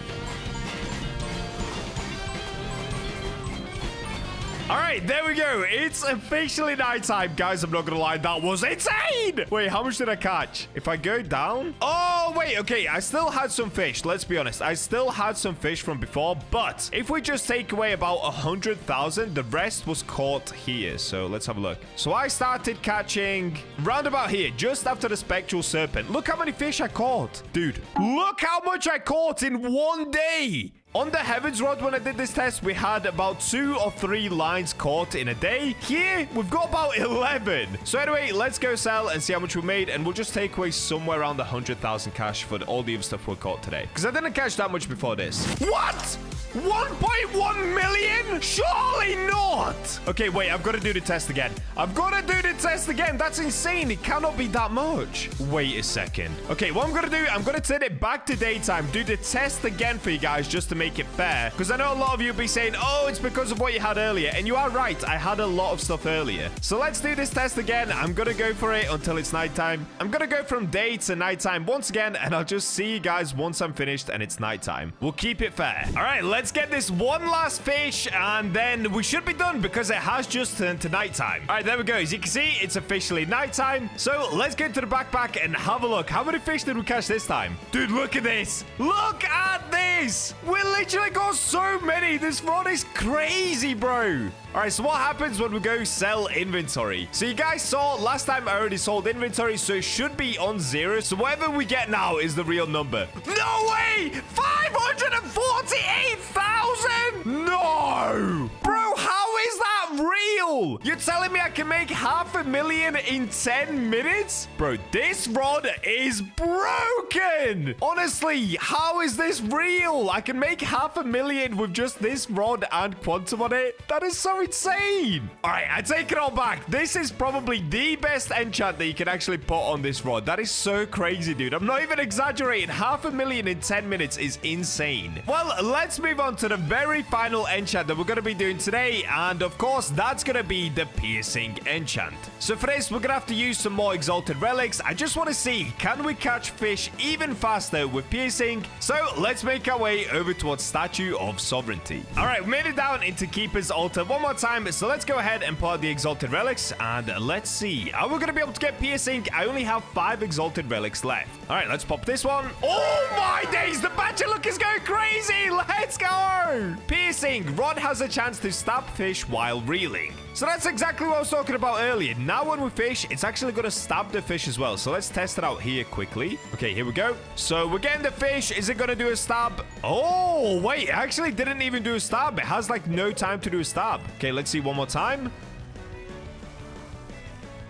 All right, there we go. It's officially nighttime, guys. I'm not gonna lie, that was insane. Wait, how much did I catch? If I go down, oh wait, okay, I still had some fish. Let's be honest, I still had some fish from before, but if we just take away about 100,000, the rest was caught here. So let's have a look. So I started catching round about here, just after the spectral serpent. Look how many fish I caught, dude. Look how much I caught in one day. On the Heaven's Rod, when I did this test, we had about 2 or 3 lines caught in a day. Here, we've got about 11. So anyway, let's go sell and see how much we made, and we'll just take away somewhere around 100,000 cash for all the other stuff we caught today. Because I didn't catch that much before this. What? 1.1 million? Surely not. Okay, wait, I've got to do the test again. I've got to do the test again. That's insane. It cannot be that much. Wait a second. Okay, what I'm going to do, I'm going to turn it back to daytime, do the test again for you guys just to make it fair. Because I know a lot of you will be saying, oh, it's because of what you had earlier. And you are right. I had a lot of stuff earlier. So let's do this test again. I'm going to go for it until it's nighttime. I'm going to go from day to nighttime once again, and I'll just see you guys once I'm finished and it's nighttime. We'll keep it fair. All right, let's get this one last fish, and then we should be done because it has just turned to nighttime. All right, there we go. As you can see, it's officially nighttime. So let's get to the backpack and have a look. How many fish did we catch this time? Dude, look at this. Look at this. We literally got so many. This rod is crazy, bro. All right, so what happens when we go sell inventory? So you guys saw last time I already sold inventory, so it should be on 0. So whatever we get now is the real number. No way! 548,000! No! Bro, how is that real? You're telling me I can make 500,000 in 10 minutes? Bro, this rod is broken! Honestly, how is this real? I can make 500,000 with just this rod and quantum on it? That is so insane. All right, I take it all back. This is probably the best enchant that you can actually put on this rod. That is so crazy, dude. I'm not even exaggerating. 500,000 in 10 minutes is insane. Well, let's move on to the very final enchant that we're going to be doing today. And of course, that's going to be the piercing enchant. So for this, we're going to have to use some more exalted relics. I just want to see, can we catch fish even faster with piercing? So let's make our way over towards Statue of Sovereignty. All right, we made it down into Keeper's Altar one more time. So let's go ahead and pull out the exalted relics, and let's see. Are we going to be able to get piercing? I only have 5 exalted relics left. All right, let's pop this one. Oh my days, the badger look is going crazy. Let's go. Piercing. Rod has a chance to stab fish while reeling. So that's exactly what I was talking about earlier. Now when we fish, it's actually going to stab the fish as well. So let's test it out here quickly. Okay, here we go. So we're getting the fish. Is it going to do a stab? Oh, wait. It actually didn't even do a stab. It has like no time to do a stab. Okay, let's see one more time.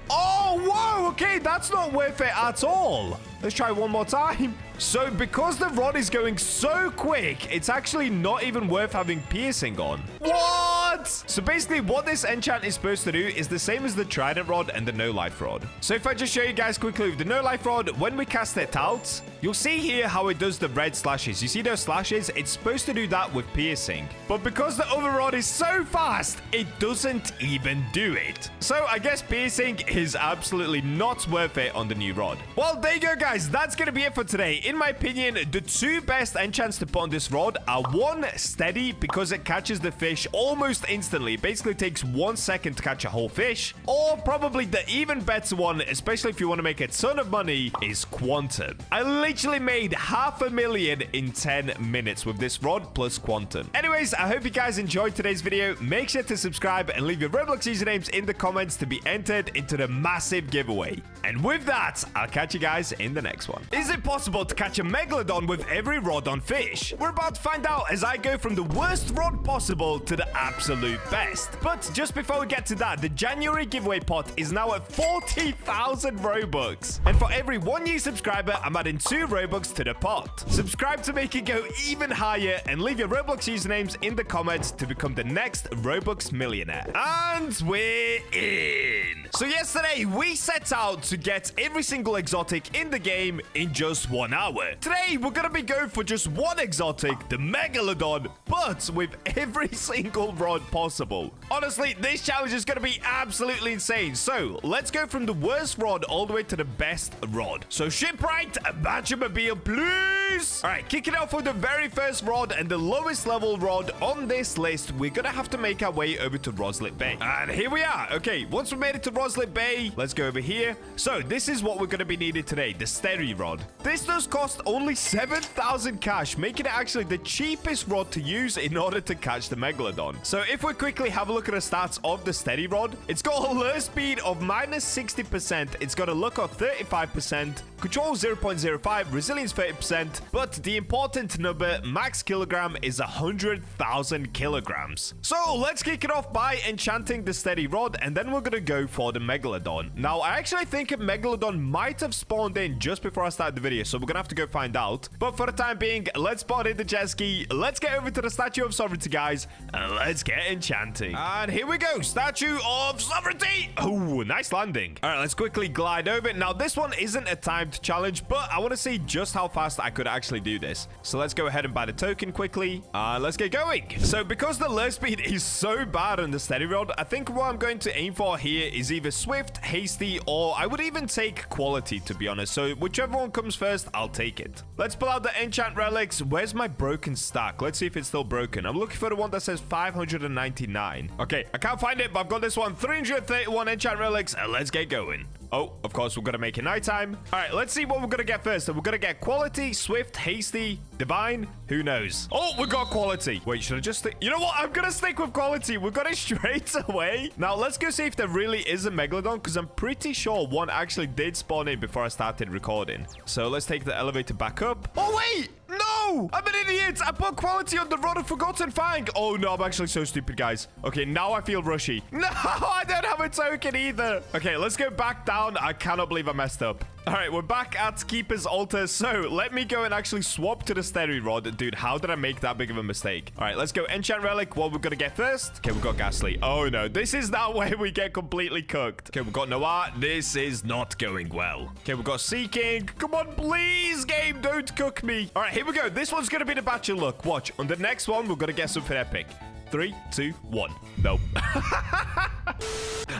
Oh, whoa. Okay, that's not worth it at all. Let's try one more time. So because the rod is going so quick, it's actually not even worth having piercing on. What? So basically what this enchant is supposed to do is the same as the trident rod and the no life rod. So if I just show you guys quickly with the no life rod, when we cast it out, you'll see here how it does the red slashes. You see those slashes? It's supposed to do that with piercing. But because the other rod is so fast, it doesn't even do it. So I guess piercing is absolutely not worth it on the new rod. Well, there you go, guys. That's going to be it for today. In my opinion, the 2 best enchants to put on this rod are 1, steady, because it catches the fish almost instantly. It basically takes 1 second to catch a whole fish. Or probably the even better one, especially if you want to make a ton of money, is quantum. I literally made 500,000 in 10 minutes with this rod plus quantum. Anyways, I hope you guys enjoyed today's video. Make sure to subscribe and leave your Roblox usernames in the comments to be entered into the massive giveaway. And with that, I'll catch you guys in the next one. Is it possible to catch a megalodon with every rod on fish? We're about to find out as I go from the worst rod possible to the absolute best. But just before we get to that, the January giveaway pot is now at 40,000 Robux. And for every 1 new subscriber, I'm adding 2 Robux to the pot. Subscribe to make it go even higher and leave your Roblox usernames in the comments to become the next Robux millionaire. And we're in. So yesterday, we set out to get every single exotic in the game in just 1 hour. Today, we're gonna be going for just 1 exotic, the Megalodon, but with every single rod possible. Honestly, this challenge is gonna be absolutely insane. So, let's go from the worst rod all the way to the best rod. So, shipwright, BachaBlox, please! Alright, kicking off with the very first rod and the lowest level rod on this list, we're gonna have to make our way over to Roslet Bay. And here we are. Okay, once we made it to Roslet Bay, let's go over here. So, this is what we're gonna be needing today, the Steady Rod. This does cost only 7,000 cash, making it actually the cheapest rod to use in order to catch the Megalodon. So if we quickly have a look at the stats of the Steady Rod, it's got a lure speed of minus 60%, it's got a look of 35%, control 0.05, resilience 30%, but the important number, max kilogram, is 100,000 kilograms. So let's kick it off by enchanting the steady rod, and then we're gonna go for the megalodon. Now, I actually think a megalodon might have spawned in just before I started the video, so we're gonna have to go find out. But for the time being, let's spawn in the jet ski, let's get over to the Statue of Sovereignty, guys, and let's get enchanting. And here we go, Statue of Sovereignty. Oh, nice landing. All right, let's quickly glide over it. Now, this one isn't a timed challenge, but I want to see just how fast I could actually do this. So let's go ahead and buy the token quickly. Let's get going. So because the lure speed is so bad on the steady rod, I think what I'm going to aim for here is either swift, hasty, or I would even take quality, to be honest. So whichever one comes first, I'll take it. Let's pull out the enchant relics. Where's my broken stack? Let's see if it's still broken. I'm looking for the one that says 599. Okay, I can't find it, but I've got this one. 331 enchant relics, and let's get going. Oh, of course, we're going to make it nighttime. All right, let's see what we're going to get first. So we're going to get quality, swift, hasty, divine. Who knows? Oh, we got quality. Wait, should I just... You know what? I'm going to stick with quality. We got it straight away. Now, let's go see if there really is a megalodon, because I'm pretty sure one actually did spawn in before I started recording. So let's take the elevator back up. Oh, wait! No! I'm an idiot! I put quality on the Rod of Forgotten Fang! Oh, no, I'm actually so stupid, guys. Okay, now I feel rushy. No, I don't have a token either. Okay, let's go back down. I cannot believe I messed up. All right, we're back at Keeper's Altar. So let me go and actually swap to the steady rod. Dude, how did I make that big of a mistake? All right, let's go enchant relic. What we're going to get first? Okay, we've got Ghastly. Oh, no. This is now where we get completely cooked. Okay, we've got Noir. This is not going well. Okay, we've got Seeking. Come on, please, game. Don't cook me. All right, here we go. This one's going to be the batch of luck. Watch. On the next one, we're going to get something epic. 3, 2, 1. Nope.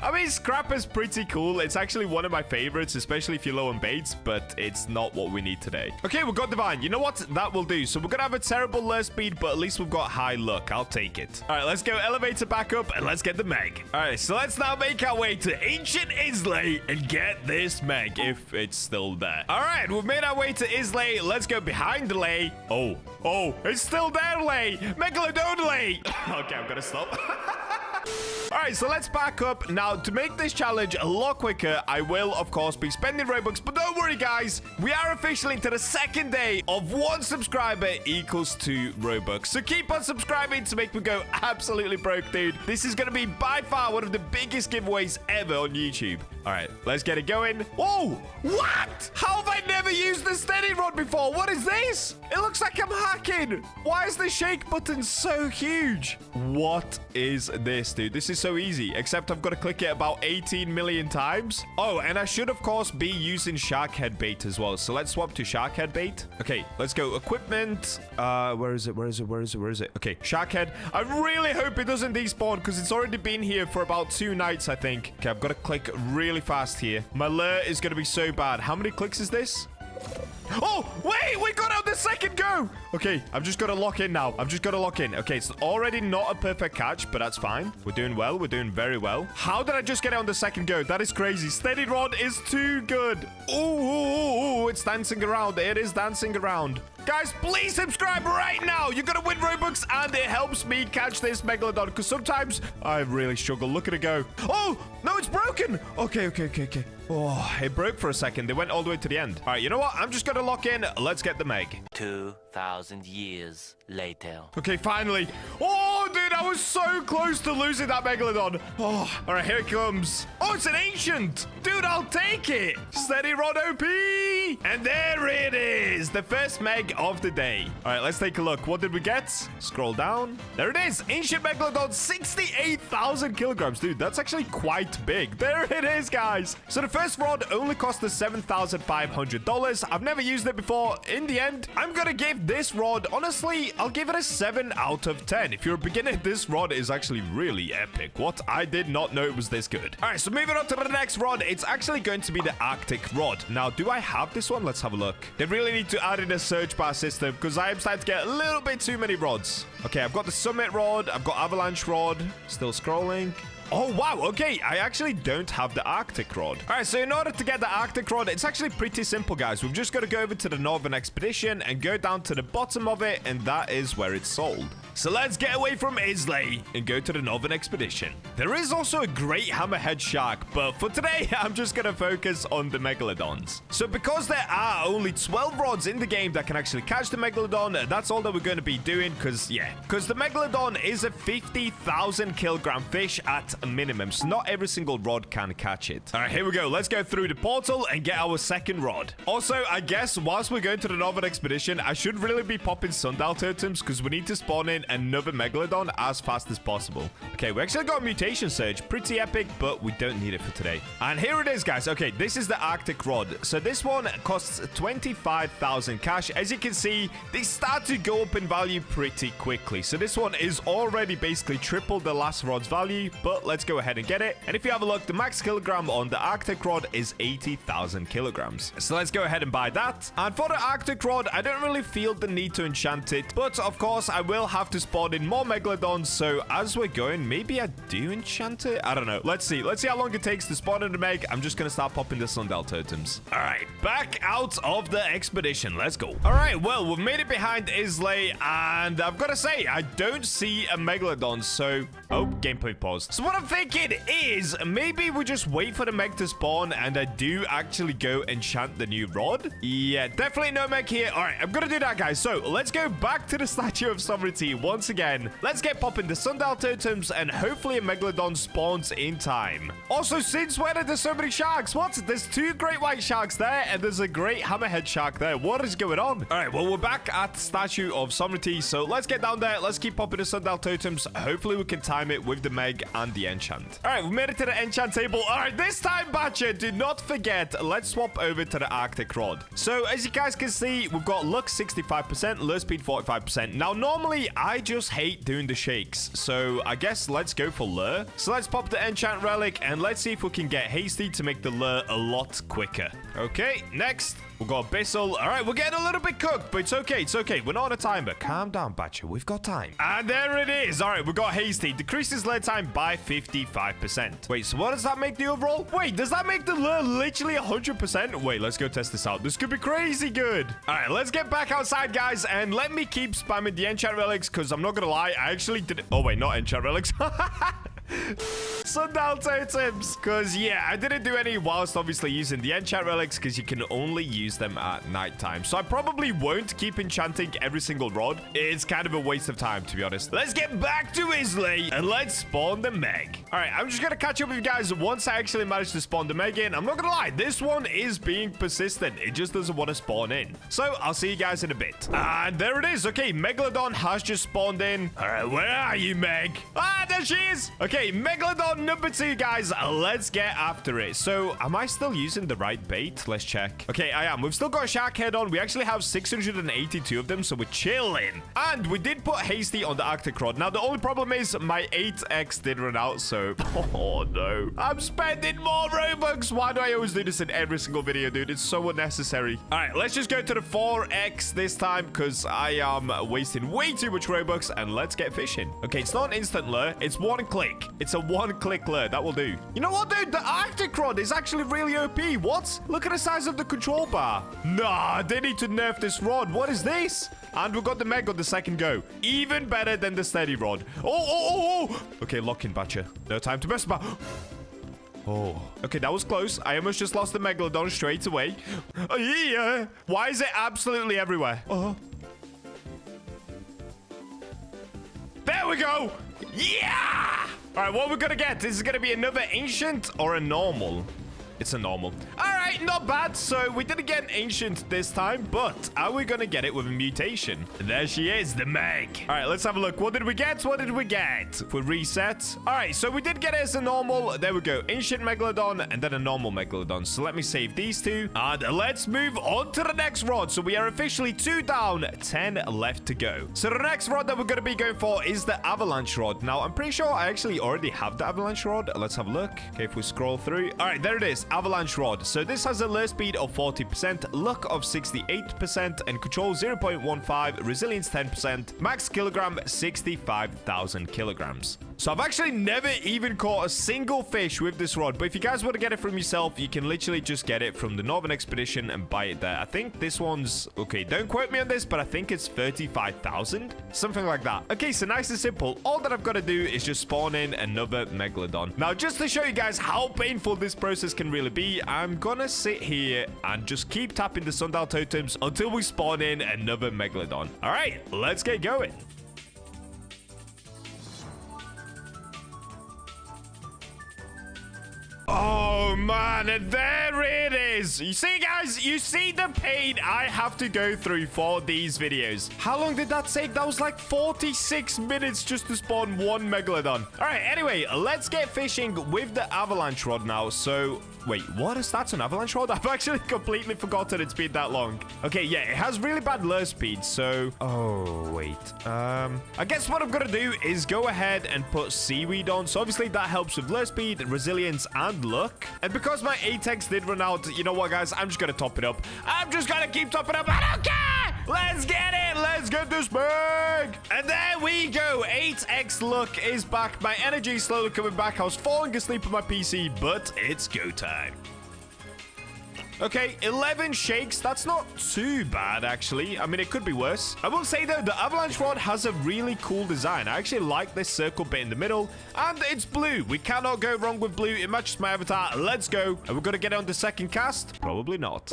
I mean, scrap is pretty cool. It's actually one of my favorites, especially if you're low on baits, but it's not what we need today. Okay, we've got divine. You know what? That will do. So we're going to have a terrible lure speed, but at least we've got high luck. I'll take it. All right, let's go elevator back up and let's get the meg. All right, so let's now make our way to ancient Islay and get this meg if it's still there. All right, we've made our way to Islay. Let's go behind the lay. Oh, it's still there, lay. Megalodon lay. Okay, I'm going to stop. All right, so let's back up. Now, to make this challenge a lot quicker, I will, of course, be spending Robux. But don't worry, guys. We are officially into the second day of 1 subscriber equals 2 Robux. So keep on subscribing to make me go absolutely broke, dude. This is going to be by far one of the biggest giveaways ever on YouTube. All right, let's get it going. Oh, what? How have I never used the steady rod before? What is this? It looks like I'm hacking. Why is the shake button so huge? What is this, dude? This is so easy, except I've got to click it about 18 million times. Oh, and I should, of course, be using shark head bait as well. So let's swap to shark head bait. Okay, let's go. Equipment. Where is it? Okay, shark head. I really hope it doesn't despawn because it's already been here for about 2 nights, I think. Okay, I've got to click really fast here. My lure is going to be so bad. How many clicks is this? Oh, wait, we got out the second go. Okay, I'm just going to lock in now. Okay, it's already not a perfect catch, but that's fine. We're doing well. We're doing very well. How did I just get it on the second go? That is crazy. Steady rod is too good. Ooh, it's dancing around. It is dancing around. Guys, please subscribe right now. You're going to win Robux, and it helps me catch this megalodon, because sometimes I really struggle. Look at it go. Oh, no, it's broken. Okay. Oh, it broke for a second. They went all the way to the end. All right, you know what? I'm just going to lock in. Let's get the meg. 2,000 years later. Okay, finally. Oh, dude, I was so close to losing that megalodon. Oh, all right, here it comes. Oh, it's an ancient. Dude, I'll take it. Steady rod OP. And there it is. The first meg of the day. All right, let's take a look. What did we get? Scroll down. There it is. Ancient megalodon, 68,000 kilograms. Dude, that's actually quite big. There it is, guys. So the first rod only cost us $7,500. I've never used it before. In the end, I'm going to give this rod, honestly, I'll give it a 7 out of 10. If you're a beginner, this rod is actually really epic. What? I did not know it was this good. All right, so moving on to the next rod. It's actually going to be the Arctic rod. Now, do I have this one? Let's have a look. They really need to add in a search bar system because I am starting to get a little bit too many rods. Okay, I've got the Summit rod. I've got Avalanche rod. Still scrolling. Oh, wow. Okay, I actually don't have the Arctic rod. All right, so in order to get the Arctic rod, it's actually pretty simple, guys. We've just got to go over to the Northern Expedition and go down to the bottom of it, and that is where it's sold. So let's get away from Islay and go to the Northern Expedition. There is also a great hammerhead shark, but for today, I'm just going to focus on the megalodons. So because there are only 12 rods in the game that can actually catch the megalodon, that's all that we're going to be doing because the megalodon is a 50,000 kilogram fish at a minimum. So not every single rod can catch it. All right, here we go. Let's go through the portal and get our second rod. Also, I guess whilst we're going to the Northern Expedition, I should really be popping sundial totems because we need to spawn in another megalodon as fast as possible. Okay, we actually got a mutation surge. Pretty epic, but we don't need it for today. And here it is, guys. Okay, this is the Arctic rod. So this one costs 25,000 cash. As you can see, they start to go up in value pretty quickly. So this one is already basically triple the last rod's value, but let's go ahead and get it. And if you have a look, the max kilogram on the Arctic rod is 80,000 kilograms. So let's go ahead and buy that. And for the Arctic rod, I don't really feel the need to enchant it, but of course I will have to spawn in more megalodons. So as we're going, maybe I do enchant it. I don't know. Let's see how long it takes to spawn in the meg. I'm just gonna start popping the sundial totems. All right, back out of the expedition. Let's go. All right, well, we've made it behind Islay, and I've got to say, I don't see a megalodon. So gameplay paused. So what I'm thinking is maybe we just wait for the meg to spawn, and I do actually go enchant the new rod. Yeah, definitely no meg here. All right, I'm gonna do that, guys. So let's go back to the Statue of Sovereignty once again. Let's get popping the sundial totems, and hopefully a megalodon spawns in time. Also, since when are there so many sharks? What? There's two great white sharks there, and there's a great hammerhead shark there. What is going on? All right, well, we're back at Statue of Sovereignty, so let's get down there. Let's keep popping the sundial totems. Hopefully we can time it with the meg and the enchant. All right, we made it to the enchant table. All right, this time, Bacha, do not forget, let's swap over to the Arctic rod. So as you guys can see, we've got luck 65%, lure speed 45%. Now, normally, I just hate doing the shakes, so I guess let's go for lure. So let's pop the enchant relic, and let's see if we can get hasty to make the lure a lot quicker. Okay, next. We've got Abyssal. All right, we're getting a little bit cooked, but it's okay. It's okay. We're not on a timer. Calm down, Bacha. We've got time. And there it is. All right, we got Hasty. Decreases lure time by 55%. Wait, so what does that make the overall? Wait, does that make the lure literally 100%? Wait, let's go test this out. This could be crazy good. All right, let's get back outside, guys, and let me keep spamming the enchant relics, because I'm not going to lie, I actually did it. Oh, wait, not enchant relics. Sundial totems, because I didn't do any whilst obviously using the enchant relics, because you can only use them at nighttime. So I probably won't keep enchanting every single rod. It's kind of a waste of time, to be honest. Let's get back to Islay and let's spawn the meg. All right, I'm just gonna catch up with you guys once I actually manage to spawn the meg in. I'm not gonna lie, this one is being persistent. It just doesn't want to spawn in. So I'll see you guys in a bit. And there it is. Okay, megalodon has just spawned in. All right, where are you, meg? Ah, there she is. Okay, megalodon number 2, guys. Let's get after it. So am I still using the right bait? Let's check. Okay, I am. We've still got a shark head on. We actually have 682 of them, so we're chilling. And we did put hasty on the Arctic rod. Now the only problem is my 8x did run out, so oh no, I'm spending more Robux. Why do I always do this in every single video, dude? It's so unnecessary. All right, let's just go to the 4x this time, because I am wasting way too much Robux, and let's get fishing. Okay, it's not an instant lure. It's one click. It's a one-click lure. That will do. You know what, dude? The Arctic rod is actually really OP. What? Look at the size of the control bar. Nah, they need to nerf this rod. What is this? And we got the meg on the second go. Even better than the steady rod. Oh. Okay, lock in, Bacha. No time to mess about. Oh, okay, that was close. I almost just lost the megalodon straight away. Oh, yeah. Why is it absolutely everywhere? Oh. There we go. Yeah! All right, what we're gonna get? Is it gonna be another ancient or a normal? It's a normal. All right, not bad. So we didn't get an ancient this time, but are we gonna get it with a mutation? There she is, the meg. All right, let's have a look. What did we get? What did we get? If we reset. All right, so we did get it as a normal. There we go. Ancient megalodon and then a normal megalodon. So let me save these two. And let's move on to the next rod. So we are officially 2 down, 10 left to go. So the next rod that we're gonna be going for is the avalanche rod. Now, I'm pretty sure I actually already have the avalanche rod. Let's have a look. Okay, if we scroll through. All right, there it is. Avalanche rod. So this has a lure speed of 40%, luck of 68%, and control 0.15, resilience 10%, max kilogram 65,000 kilograms. So I've actually never even caught a single fish with this rod. But if you guys want to get it from yourself, you can literally just get it from the Northern Expedition and buy it there. I think this one's... Okay, don't quote me on this, but I think it's 35,000. Something like that. Okay, so nice and simple. All that I've got to do is just spawn in another Megalodon. Now, just to show you guys how painful this process can really be, I'm gonna sit here and just keep tapping the sundial totems until we spawn in another Megalodon. All right, let's get going. Oh, man, and there it is. You see, guys, you see the pain I have to go through for these videos. How long did that take? That was like 46 minutes just to spawn one Megalodon. All right, anyway, let's get fishing with the avalanche rod now. So... Wait, what is that? An avalanche rod? I've actually completely forgotten it's been that long. Okay, yeah, it has really bad lure speed, so... Oh, wait. I guess what I'm gonna do is go ahead and put seaweed on. So obviously that helps with lure speed, resilience, and luck. And because my ATEX did run out, you know what, guys? I'm just gonna top it up. I'm just gonna keep topping up. I don't care! Let's get it! Let's get this bag! And there we go. 8x luck is back. My energy is slowly coming back. I was falling asleep on my PC, but it's go time. Okay, 11 shakes. That's not too bad, actually. I mean, it could be worse. I will say, though, the avalanche rod has a really cool design. I actually like this circle bit in the middle, and it's blue. We cannot go wrong with blue. It matches my avatar. Let's go. Are we going to get on the second cast? Probably not.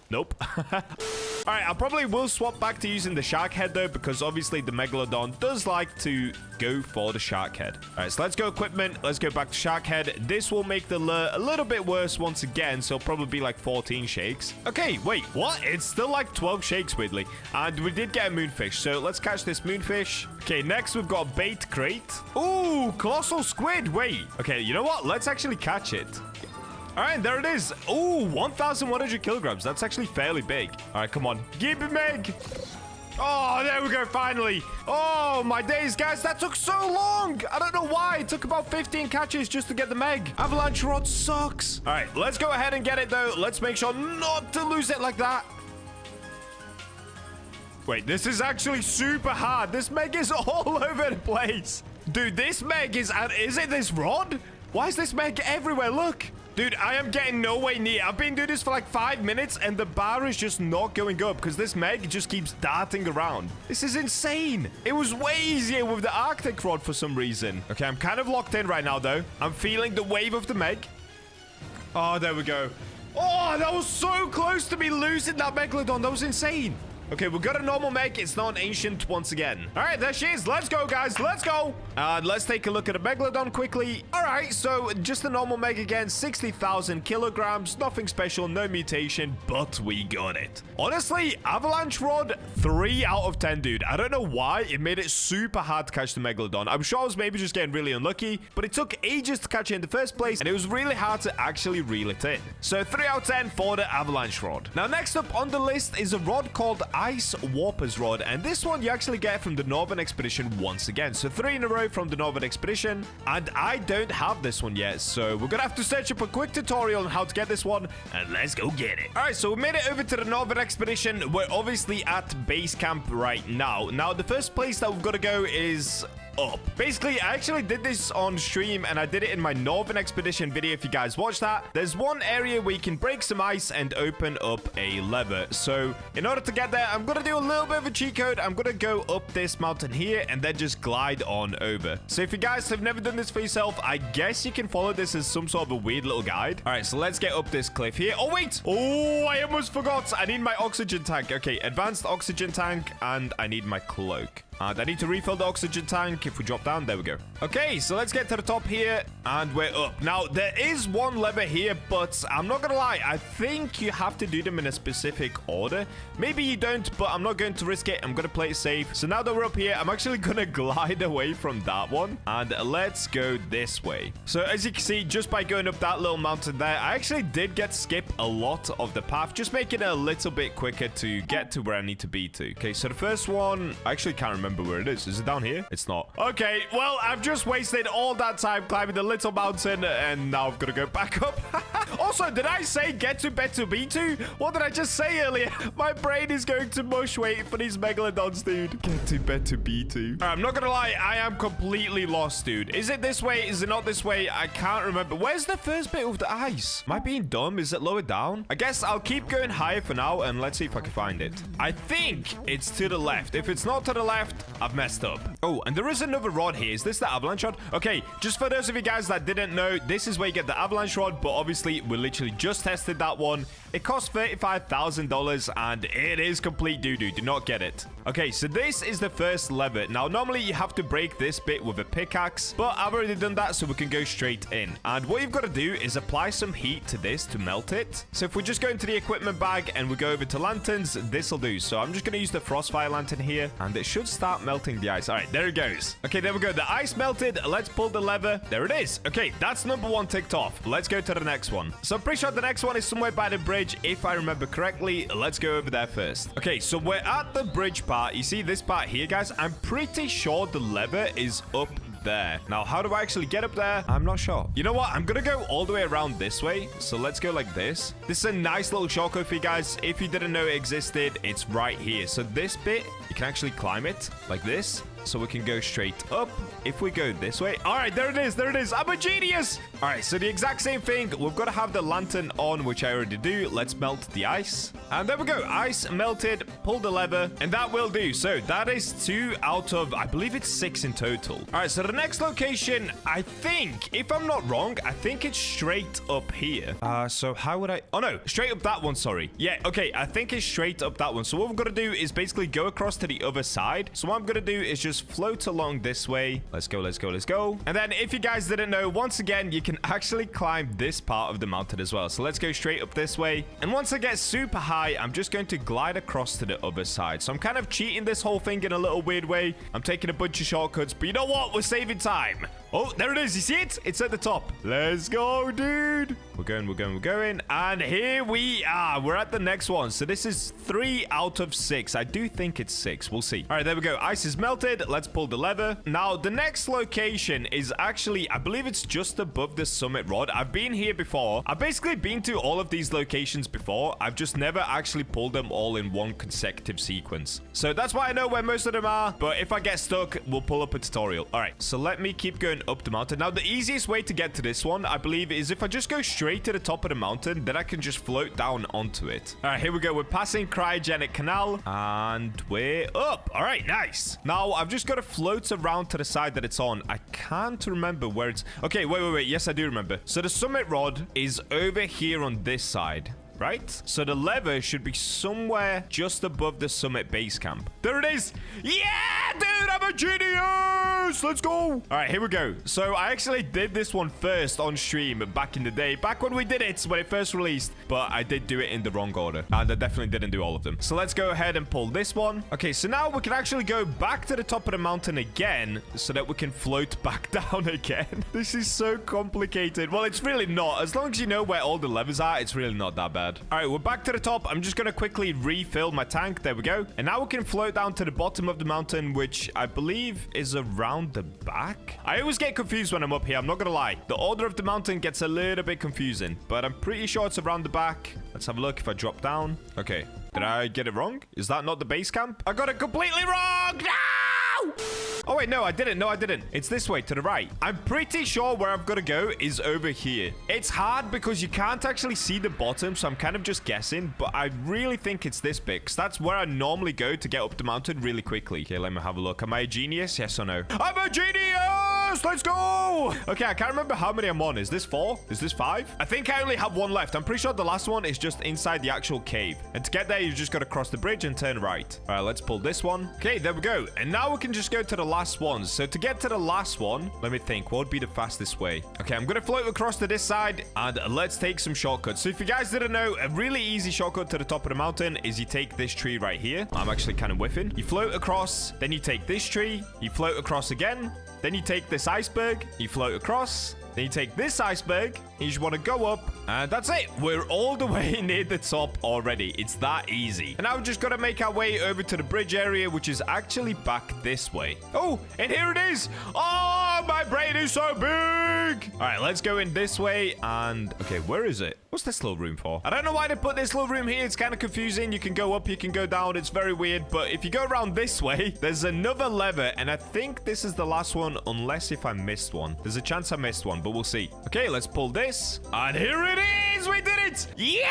Nope. All right, I probably will swap back to using the shark head, though, because obviously the Megalodon does like to go for the shark head. All right, so let's go equipment. Let's go back to shark head. This will make the lure a little bit worse once again, so it'll probably be like 14 shakes. Okay, wait, what? It's still like 12 shakes, weirdly. And we did get a moonfish, so let's catch this moonfish. Okay, next we've got a bait crate. Ooh, colossal squid. Wait. Okay, you know what? Let's actually catch it. All right, there it is. Ooh, 1,100 kilograms. That's actually fairly big. All right, come on. Give it, Meg. Oh, there we go, finally. Oh, my days, guys. That took so long. I don't know why. It took about 15 catches just to get the Meg. Avalanche rod sucks. All right, let's go ahead and get it, though. Let's make sure not to lose it like that. Wait, this is actually super hard. This Meg is all over the place. Dude, this Meg is it this rod? Why is this Meg everywhere? Look. Dude, I am getting no way near. I've been doing this for like 5 minutes, and the bar is just not going up because this Meg just keeps darting around. This is insane. It was way easier with the Arctic rod for some reason. Okay, I'm kind of locked in right now, though. I'm feeling the wave of the Meg. Oh, there we go. Oh, that was so close to me losing that Megalodon. That was insane. Okay, we've got a normal Meg. It's not an ancient once again. All right, there she is. Let's go, guys. Let's go. And let's take a look at a Megalodon quickly. All right, so just a normal Meg again. 60,000 kilograms. Nothing special, no mutation, but we got it. Honestly, avalanche rod, 3 out of 10, dude. I don't know why. It made it super hard to catch the Megalodon. I'm sure I was maybe just getting really unlucky, but it took ages to catch it in the first place, and it was really hard to actually reel it in. So 3 out of 10 for the avalanche rod. Now, next up on the list is a rod called Ice Warper's Rod, and this one you actually get from the Northern Expedition once again. So 3 in a row from the Northern Expedition, and I don't have this one yet, so we're gonna have to search up a quick tutorial on how to get this one, and let's go get it. All right, so we made it over to the Northern Expedition. We're obviously at base camp right now. Now, the first place that we've got to go is up. Basically, I actually did this on stream, and I did it in my Northern Expedition video. If you guys watched that, there's one area where you can break some ice and open up a lever. So in order to get there, I'm gonna do a little bit of a cheat code. I'm gonna go up this mountain here and then just glide on over. So if you guys have never done this for yourself, I guess you can follow this as some sort of a weird little guide. All right, so let's get up this cliff here. Oh wait, oh, I almost forgot. I need my oxygen tank. Okay, advanced oxygen tank, and I need my cloak. And I need to refill the oxygen tank. If we drop down, there we go. Okay, so let's get to the top here, and we're up. Now, there is one lever here, but I'm not gonna lie. I think you have to do them in a specific order. Maybe you don't, but I'm not going to risk it. I'm gonna play it safe. So now that we're up here, I'm actually gonna glide away from that one, and let's go this way. So as you can see, just by going up that little mountain there, I actually did get to skip a lot of the path, just making it a little bit quicker to get to where I need to be to. Okay, so the first one, I actually can't remember where it is. Is it down here? It's not. Okay, well, I've just wasted all that time climbing the little mountain, and now I've got to go back up. Oh, Also, did I say get to bet to B2? What did I just say earlier? My brain is going to mush waiting for these megalodons, dude. Get to bet to B2. I'm not gonna lie, I am completely lost, dude. Is it this way? Is it not this way? I can't remember. Where's the first bit of the ice? Am I being dumb? Is it lower down? I guess I'll keep going higher for now, and let's see if I can find it. I think it's to the left. If it's not to the left, I've messed up. Oh, and there is another rod here. Is this the avalanche rod? Okay, just for those of you guys that didn't know, this is where you get the avalanche rod, but obviously we literally just tested that one. It costs $35,000 and it is complete doo-doo. Do not get it. Okay, so this is the first lever. Now, normally you have to break this bit with a pickaxe, but I've already done that, so we can go straight in. And what you've got to do is apply some heat to this to melt it. So if we just go into the equipment bag and we go over to lanterns, this will do. So I'm just going to use the frostfire lantern here, and it should start melting the ice. All right, there it goes. Okay, there we go. The ice melted. Let's pull the lever. There it is. Okay, that's number one ticked off. Let's go to the next one. So I'm pretty sure the next one is somewhere by the bridge, if I remember correctly. Let's go over there first. Okay, so we're at the bridge part. You see this part here, guys? I'm pretty sure the lever is up there. Now, how do I actually get up there? I'm not sure. You know what? I'm gonna go all the way around this way. So let's go like this. This is a nice little shortcut for you guys. If you didn't know it existed, it's right here. So this bit, you can actually climb it like this. So we can go straight up if we go this way. All right, there it is. There it is. I'm a genius. All right, so the exact same thing. We've got to have the lantern on, which I already do. Let's melt the ice. And there we go. Ice melted. Pull the lever. And that will do. So that is 2 out of, I believe it's 6 in total. All right, so the next location, I think, if I'm not wrong, I think it's straight up here. So how would I... Oh, no. Straight up that one, sorry. Yeah, okay. I think it's straight up that one. So what we've got to do is basically go across to the other side. So what I'm going to do is just float along this way. Let's go, let's go, let's go. And then if you guys didn't know, once again, you can actually climb this part of the mountain as well. So let's go straight up this way. And once I get super high, I'm just going to glide across to the other side. So I'm kind of cheating this whole thing in a little weird way. I'm taking a bunch of shortcuts, but you know what? We're saving time. Oh, there it is. You see it? It's at the top. Let's go, dude. We're going, we're going, we're going. And here we are. We're at the next one. So this is 3 out of 6. I do think it's 6. We'll see. All right, there we go. Ice is melted. Let's pull the lever. Now, the next location is actually, I believe it's just above the summit rod. I've been here before. I've basically been to all of these locations before. I've just never actually pulled them all in one consecutive sequence. So that's why I know where most of them are. But if I get stuck, we'll pull up a tutorial. All right, so let me keep going up the mountain. Now, the easiest way to get to this one, I believe, is if I just go straight to the top of the mountain, then I can just float down onto it. All right, here we go. We're passing Cryogenic Canal, and we're up. All right, nice. Now, I've just got to float around to the side that it's on. I can't remember where it's... Okay, wait. Yes, I do remember. So the summit rod is over here on this side. Right? So the lever should be somewhere just above the summit base camp. There it is. Yeah, dude, I'm a genius. Let's go. All right, here we go. So I actually did this one first on stream back in the day, back when we did it, when it first released, but I did do it in the wrong order, and I definitely didn't do all of them. So let's go ahead and pull this one. Okay, so now we can actually go back to the top of the mountain again so that we can float back down again. This is so complicated. Well, it's really not. As long as you know where all the levers are, it's really not that bad. All right, we're back to the top. I'm just going to quickly refill my tank. There we go. And now we can float down to the bottom of the mountain, which I believe is around the back. I always get confused when I'm up here. I'm not going to lie. The order of the mountain gets a little bit confusing, but I'm pretty sure it's around the back. Let's have a look if I drop down. Okay. Did I get it wrong? Is that not the base camp? I got it completely wrong. No! Oh, wait, no, I didn't. No, I didn't. It's this way to the right. I'm pretty sure where I've got to go is over here. It's hard because you can't actually see the bottom, so I'm kind of just guessing, but I really think it's this bit, because that's where I normally go to get up the mountain really quickly. Okay, let me have a look. Am I a genius? Yes or no? I'm a genius! Let's go! Okay, I can't remember how many I'm on. Is this 4? Is this 5? I think I only have 1 left. I'm pretty sure the last one is just inside the actual cave. And to get there, you just got to cross the bridge and turn right. All right, let's pull this one. Okay, there we go. And now we can just go to the last ones. So to get to the last one, let me think. What would be the fastest way? Okay, I'm going to float across to this side, and let's take some shortcuts. So if you guys didn't know, a really easy shortcut to the top of the mountain is you take this tree right here. I'm actually kind of whiffing. You float across, then you take this tree, you float across again, then you take this iceberg, you float across, then you take this iceberg, and you just want to go up, and that's it. We're all the way near the top already. It's that easy. And now we've just got to make our way over to the bridge area, which is actually back this way. Oh, and here it is. Oh, Oh, my brain is so big. All right, let's go in this way. And okay, where is it? What's this little room for? I don't know why they put this little room here. It's kind of confusing. You can go up, you can go down. It's very weird. But if you go around this way, there's another lever. And I think this is the last one, unless if I missed one. There's a chance I missed one, but we'll see. Okay, let's pull this. And here it is. We did it. Yeah!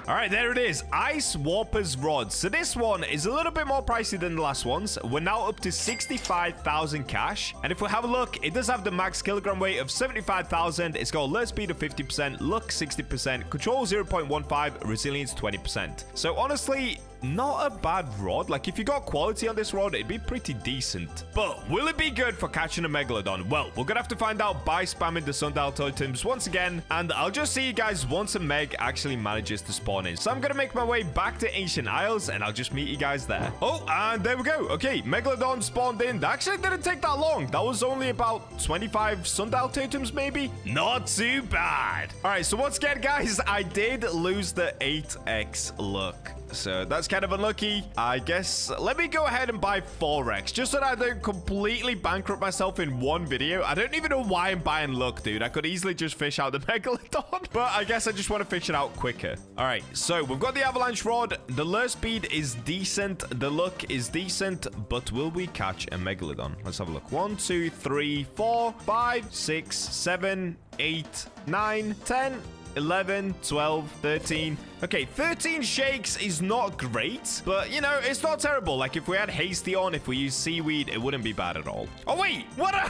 All right, there it is. Ice Warper's Rod. So this one is a little bit more pricey than the last ones. We're now up to 65,000 cash. And if we have a look, it does have the max kilogram weight of 75,000. It's got alert speed of 50%, luck 60%, control 0.15, resilience 20%. So honestly, not a bad rod. Like, if you got quality on this rod, it'd be pretty decent. But will it be good for catching a megalodon? Well, we're gonna have to find out by spamming the sundial totems once again, and I'll just see you guys once a meg actually manages to spawn in. So I'm gonna make my way back to Ancient Isles, and I'll just meet you guys there. Oh, and there we go. Okay, megalodon spawned in. That actually didn't take that long. That was only about 25 sundial totems, maybe. Not too bad. All right, so once again, guys, I did lose the 8x luck. So that's kind of unlucky. I guess let me go ahead and buy 4x just so that I don't completely bankrupt myself in one video. I don't even know why I'm buying luck, dude. I could easily just fish out the megalodon, but I guess I just want to fish it out quicker. All right, so we've got the avalanche rod. The lure speed is decent. The luck is decent, but will we catch a megalodon? Let's have a look. 1, 2, 3, 4, 5, 6, 7, 8, 9, 10, 11, 12, 13. Okay, 13 shakes is not great, but, you know, it's not terrible. Like, if we had hasty on, if we use seaweed, it wouldn't be bad at all. Oh, wait. What am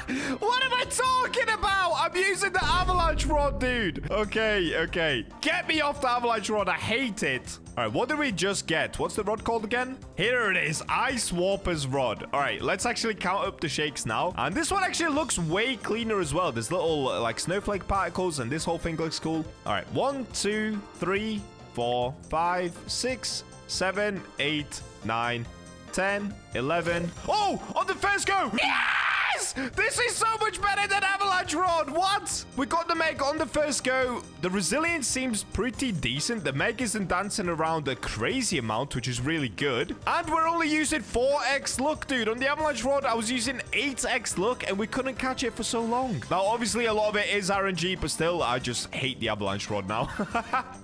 I talking about? I'm using the avalanche rod, dude. Okay. Get me off the avalanche rod. I hate it. All right, what did we just get? What's the rod called again? Here it is. Ice Warper's Rod. All right, let's actually count up the shakes now. And this one actually looks way cleaner as well. There's little, like, snowflake particles, and this whole thing looks cool. All right, 1, 2, 3, 4, 5, 6, 7, 8, 9, 10, 11. Oh, on the first go. Yes! This is so much better than avalanche rod. What? We got the meg on the first go. The resilience seems pretty decent. The meg isn't dancing around a crazy amount, which is really good. And we're only using 4x luck, dude. On the avalanche rod, I was using 8x luck, and we couldn't catch it for so long. Now, obviously, a lot of it is RNG, but still, I just hate the avalanche rod now.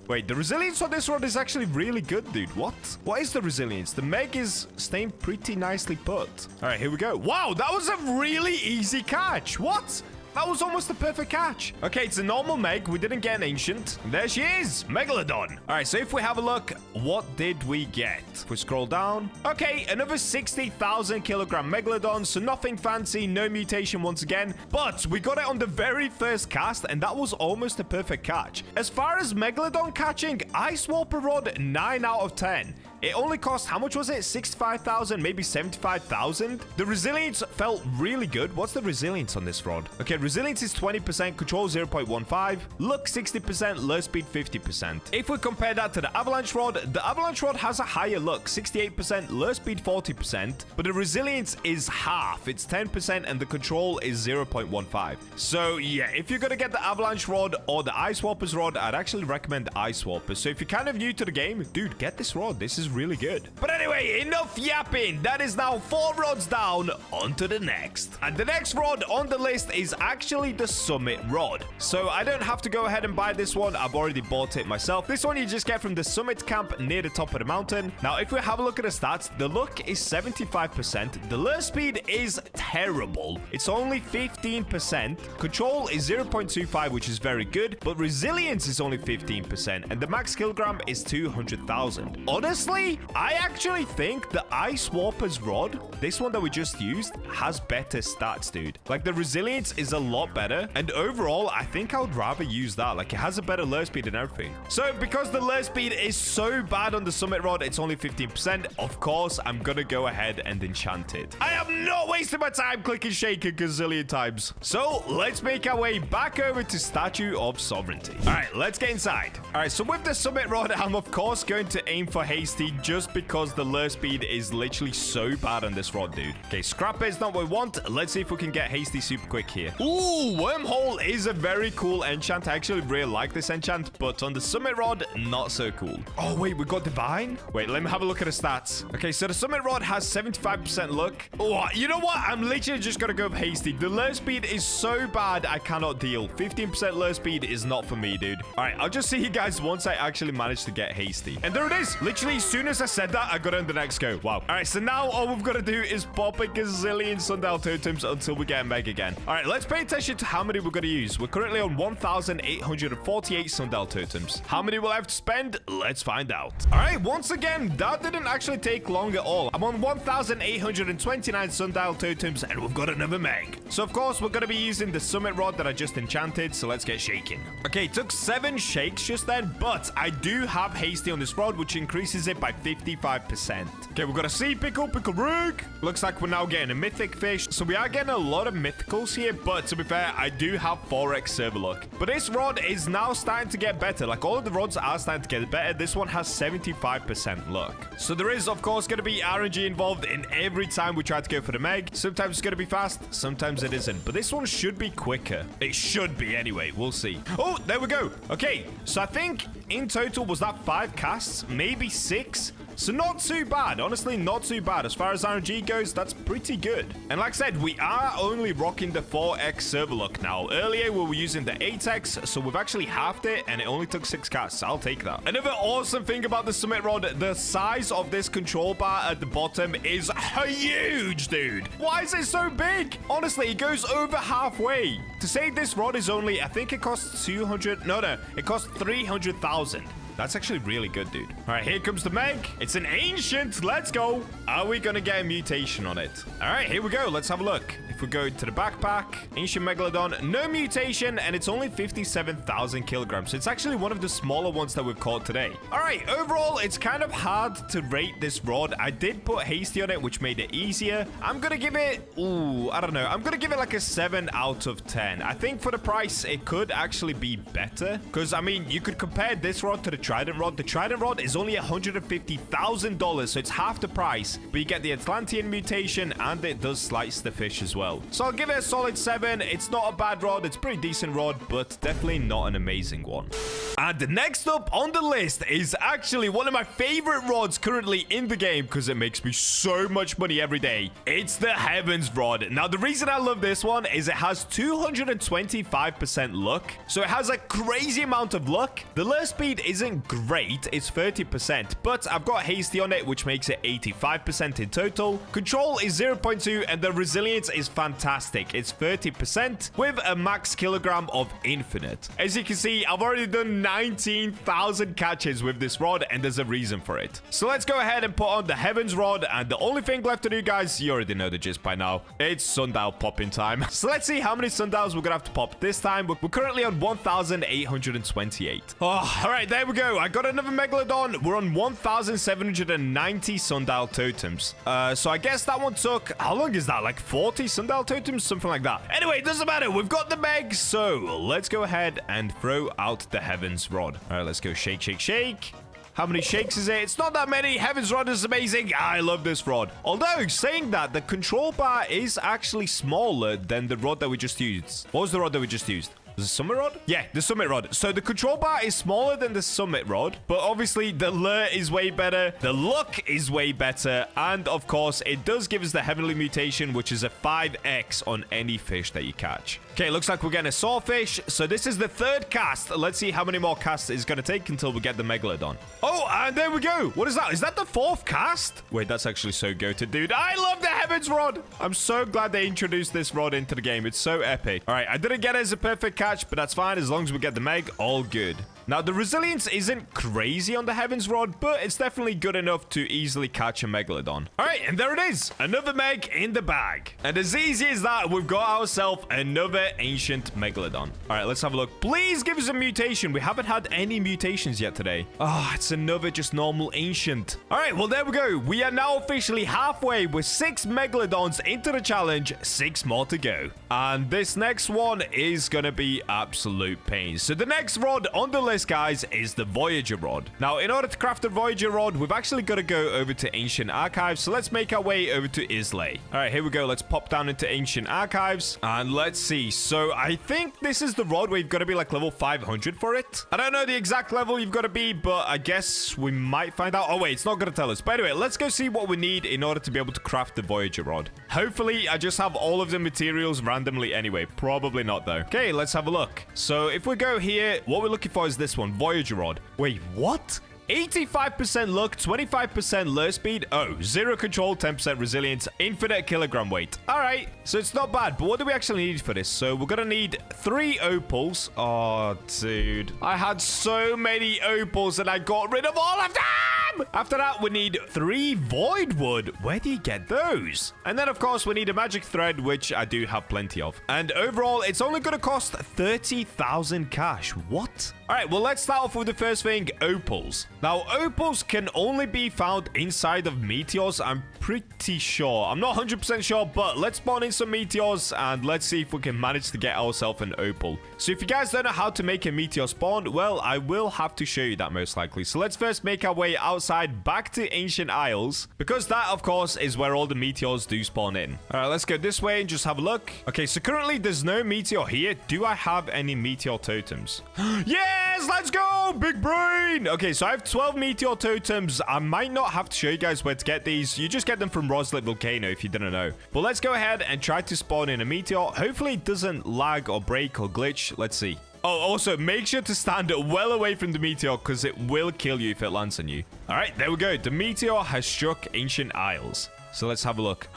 Wait, the resilience on this rod is actually really good, dude. What? What is the resilience? The meg is staying pretty nicely put. All right, here we go. Wow, that was a really easy catch. What? That was almost a perfect catch. Okay, it's a normal meg. We didn't get an ancient. There she is, Megalodon. All right, so if we have a look, what did we get? If we scroll down. Okay, another 60,000 kilogram Megalodon. So nothing fancy, no mutation once again. But we got it on the very first cast, and that was almost a perfect catch. As far as Megalodon catching, Ice Warper Rod, 9 out of 10. It only cost, how much was it? 65,000, maybe 75,000. The resilience felt really good. What's the resilience on this rod? Okay, resilience is 20%, control 0.15, luck 60%, lure speed 50%. If we compare that to the avalanche rod has a higher luck, 68%, lure speed 40%, but the resilience is half. It's 10%, and the control is 0.15. So yeah, if you're gonna get the avalanche rod or the ice warper's rod, I'd actually recommend the ice warper. So if you're kind of new to the game, dude, get this rod. This is really good. But anyway, enough yapping. That is now 4 rods down. On to the next. And the next rod on the list is actually the summit rod. So I don't have to go ahead and buy this one. I've already bought it myself. This one you just get from the summit camp near the top of the mountain. Now, if we have a look at the stats, the luck is 75%. The lure speed is terrible. It's only 15%. Control is 0.25, which is very good, but resilience is only 15%, and the max kilogram is 200,000. Honestly, I actually think the Ice Warper's rod, this one that we just used, has better stats, dude. Like, the resilience is a lot better, and overall, I think I would rather use that. Like, it has a better lure speed and everything. So, because the lure speed is so bad on the summit rod, it's only 15%. Of course, I'm gonna go ahead and enchant it. I am not wasting my time clicking shake a gazillion times. So, let's make our way back over to Statue of Sovereignty. All right, let's get inside. All right, so with the summit rod, I'm of course going to aim for hasty. hasty just because the lure speed is literally so bad on this rod, dude. Okay, scrap is not what we want. Let's see if we can get hasty super quick here. Ooh, wormhole is a very cool enchant. I actually really like this enchant, but on the summit rod, not so cool. Oh, wait, we got divine? Wait, let me have a look at the stats. Okay, so the summit rod has 75% luck. Oh, you know what? I'm literally just gonna go with hasty. The lure speed is so bad, I cannot deal. 15% lure speed is not for me, dude. All right, I'll just see you guys once I actually manage to get hasty. And there it is. Literally, as soon as I said that, I got on the next go. Wow. All right, so now all we've got to do is pop a gazillion sundial totems until we get a meg again. All right, let's pay attention to how many we're going to use. We're currently on 1,848 sundial totems. How many will I have to spend? Let's find out. All right, once again, that didn't actually take long at all. I'm on 1,829 sundial totems, and we've got another meg. So, of course, we're going to be using the summit rod that I just enchanted, so let's get shaking. Okay, it took 7 shakes just then, but I do have hasty on this rod, which increases it by 55%. Okay, we've got a sea pickle rig. Looks like we're now getting a mythic fish, so we are getting a lot of mythicals here, but to be fair, I do have 4x server luck. But this rod is now starting to get better. Like, all of the rods are starting to get better. This one has 75% luck. So there is, of course, going to be RNG involved in every time we try to go for the meg. Sometimes it's going to be fast, sometimes it isn't. But this one should be quicker. It should be anyway. We'll see. Oh, there we go. Okay, so I think in total, was that 5 casts? Maybe 6? So not too bad. Honestly, not too bad. As far as RNG goes, that's pretty good. And like I said, we are only rocking the 4x server luck now. Earlier, we were using the 8x, so we've actually halved it, and it only took 6 casts. I'll take that. Another awesome thing about the summit rod, the size of this control bar at the bottom is huge, dude. Why is it so big? Honestly, it goes over halfway. To say this rod is only, I think it costs 200. No, it costs 300,000. That's actually really good, dude. All right, here comes the meg. It's an ancient. Let's go. Are we going to get a mutation on it? All right, here we go. Let's have a look. If we go to the backpack, ancient megalodon, no mutation, and it's only 57,000 kilograms. So it's actually one of the smaller ones that we've caught today. All right, overall, it's kind of hard to rate this rod. I did put hasty on it, which made it easier. I'm going to give it, I don't know. I'm going to give it like a 7 out of 10. I think for the price, it could actually be better. Because, I mean, you could compare this rod to the trident rod. The trident rod is only $150,000, so it's half the price. But you get the Atlantean mutation, and it does slice the fish as well. So I'll give it a solid 7. It's not a bad rod. It's a pretty decent rod, but definitely not an amazing one. And next up on the list is actually one of my favorite rods currently in the game because it makes me so much money every day. It's the Heavens rod. Now, the reason I love this one is it has 225% luck. So it has a crazy amount of luck. The lure speed isn't great. It's 30%, but I've got hasty on it, which makes it 85% in total. Control is 0.2, and the resilience is fantastic. It's 30% with a max kilogram of infinite. As you can see, I've already done 19,000 catches with this rod, and there's a reason for it. So let's go ahead and put on the Heavens rod, and the only thing left to do, guys, you already know the gist by now. It's sundial popping time. So let's see how many sundials we're gonna have to pop this time. We're currently on 1,828. Oh, all right, there we go. I got another megalodon. We're on 1,790 sundial totems. So I guess that one took, how long is that? Like 40 sundial totems? Something like that. Anyway, it doesn't matter. We've got the meg. So let's go ahead and throw out the Heavens rod. All right, let's go shake, shake, shake. How many shakes is it? It's not that many. Heavens rod is amazing. I love this rod. Although, saying that, the control bar is actually smaller than the rod that we just used. What was the rod that we just used? The summit rod? Yeah, the summit rod. So the control bar is smaller than the summit rod, but obviously the lure is way better. The luck is way better. And of course, it does give us the heavenly mutation, which is a 5x on any fish that you catch. Okay, looks like we're getting a sawfish. So this is the 3rd cast. Let's see how many more casts it's going to take until we get the megalodon. Oh, and there we go. What is that? Is that the 4th cast? Wait, that's actually so goated, dude. I love the Heavens rod. I'm so glad they introduced this rod into the game. It's so epic. All right, I didn't get it as a perfect catch, but that's fine. As long as we get the meg, all good. Now, the resilience isn't crazy on the Heavens rod, but it's definitely good enough to easily catch a megalodon. All right, and there it is. Another meg in the bag. And as easy as that, we've got ourselves another another ancient megalodon. All right, let's have a look. Please give us a mutation. We haven't had any mutations yet today. Oh, it's another just normal ancient. All right, well, there we go. We are now officially halfway with 6 megalodons into the challenge. 6 more to go. And this next one is going to be absolute pain. So the next rod on the list, guys, is the Voyager rod. Now, in order to craft the Voyager rod, we've actually got to go over to Ancient Archives. So let's make our way over to Islay. All right, here we go. Let's pop down into Ancient Archives and let's see. So I think this is the rod where you've got to be like level 500 for it. I don't know the exact level you've got to be, but I guess we might find out. Oh, wait, it's not going to tell us. But anyway, let's go see what we need in order to be able to craft the Voyager rod. Hopefully, I just have all of the materials randomly anyway. Probably not, though. Okay, let's have a look. So if we go here, what we're looking for is this one, Voyager rod. Wait, what? 85% luck, 25% lure speed. Oh, 0 control, 10% resilience, infinite kilogram weight. All right, so it's not bad, but what do we actually need for this? So we're gonna need 3 opals. Oh, dude. I had so many opals and I got rid of all of them! After that, we need 3 void wood. Where do you get those? And then, of course, we need a magic thread, which I do have plenty of. And overall, it's only gonna cost 30,000 cash. What? All right, well, let's start off with the first thing, opals. Now, opals can only be found inside of meteors, I'm pretty sure. I'm not 100% sure, but let's spawn in some meteors and let's see if we can manage to get ourselves an opal. So if you guys don't know how to make a meteor spawn, well, I will have to show you that most likely. So let's first make our way outside back to Ancient Isles, because that, of course, is where all the meteors do spawn in. All right, let's go this way and just have a look. Okay, so currently there's no meteor here. Do I have any meteor totems? Yes, let's go, big brain. Okay, so I have 12 meteor totems. I might not have to show you guys where to get these. You just get them from Roslet Volcano if you didn't know. But let's go ahead and try to spawn in a meteor. Hopefully it doesn't lag or break or glitch. Let's see. Oh, also, make sure to stand well away from the meteor because it will kill you if it lands on you. All right, there we go. The meteor has struck Ancient Isles. So let's have a look.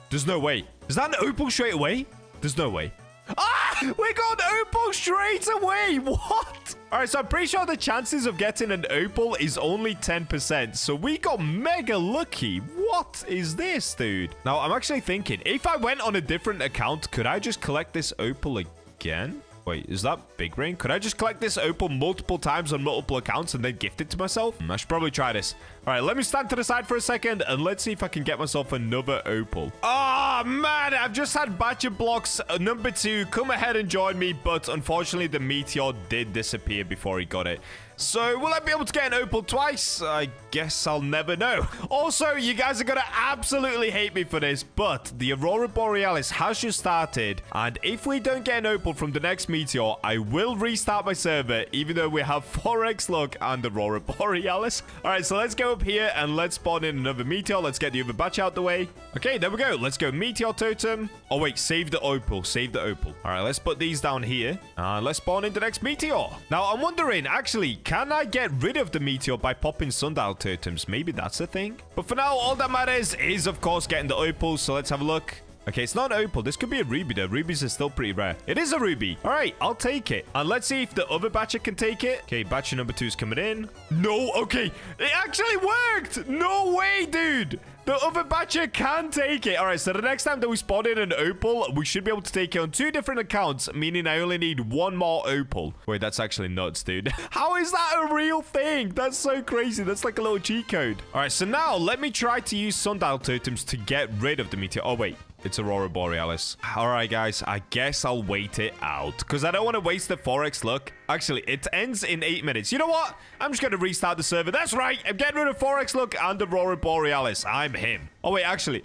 There's no way. Is that an opal straight away? There's no way. Ah! We got an opal straight away! What? Alright, so I'm pretty sure the chances of getting an opal is only 10%. So we got mega lucky. What is this, dude? Now, I'm actually thinking, if I went on a different account, could I just collect this opal again? Wait, is that big brain? Could I just collect this opal multiple times on multiple accounts and then gift it to myself? I should probably try this. All right, let me stand to the side for a second and let's see if I can get myself another opal. Oh, man, I've just had BachaBlox number 2 come ahead and join me, but unfortunately, the meteor did disappear before he got it. So, will I be able to get an opal twice? I guess I'll never know. Also, you guys are going to absolutely hate me for this, but the Aurora Borealis has just started, and if we don't get an opal from the next meteor, I will restart my server, even though we have 4x luck and Aurora Borealis. All right, so let's go up here and let's spawn in another meteor. Let's get the other batch out the way. Okay, there we go. Let's go meteor totem. Oh, wait, save the opal. Save the opal. All right, let's put these down here, and let's spawn in the next meteor. Now, I'm wondering, actually, can I get rid of the meteor by popping sundial totems? Maybe that's a thing. But for now, all that matters is, of course, getting the opals. So let's have a look. Okay, it's not an opal. This could be a ruby, though. Rubies are still pretty rare. It is a ruby. All right, I'll take it. And let's see if the other batcher can take it. Okay, batcher number 2 is coming in. No, okay. It actually worked. No way, dude. The other batcher can take it. All right, so the next time that we spawn in an opal, we should be able to take it on 2 different accounts, meaning I only need 1 more opal. Wait, that's actually nuts, dude. How is that a real thing? That's so crazy. That's like a little cheat code. All right, so now let me try to use sundial totems to get rid of the meteor. Oh, wait. It's Aurora Borealis. All right, guys. I guess I'll wait it out because I don't want to waste the 4x luck. Actually, it ends in 8 minutes. You know what? I'm just going to restart the server. That's right. I'm getting rid of 4x luck and Aurora Borealis. I'm him. Oh, wait. Actually.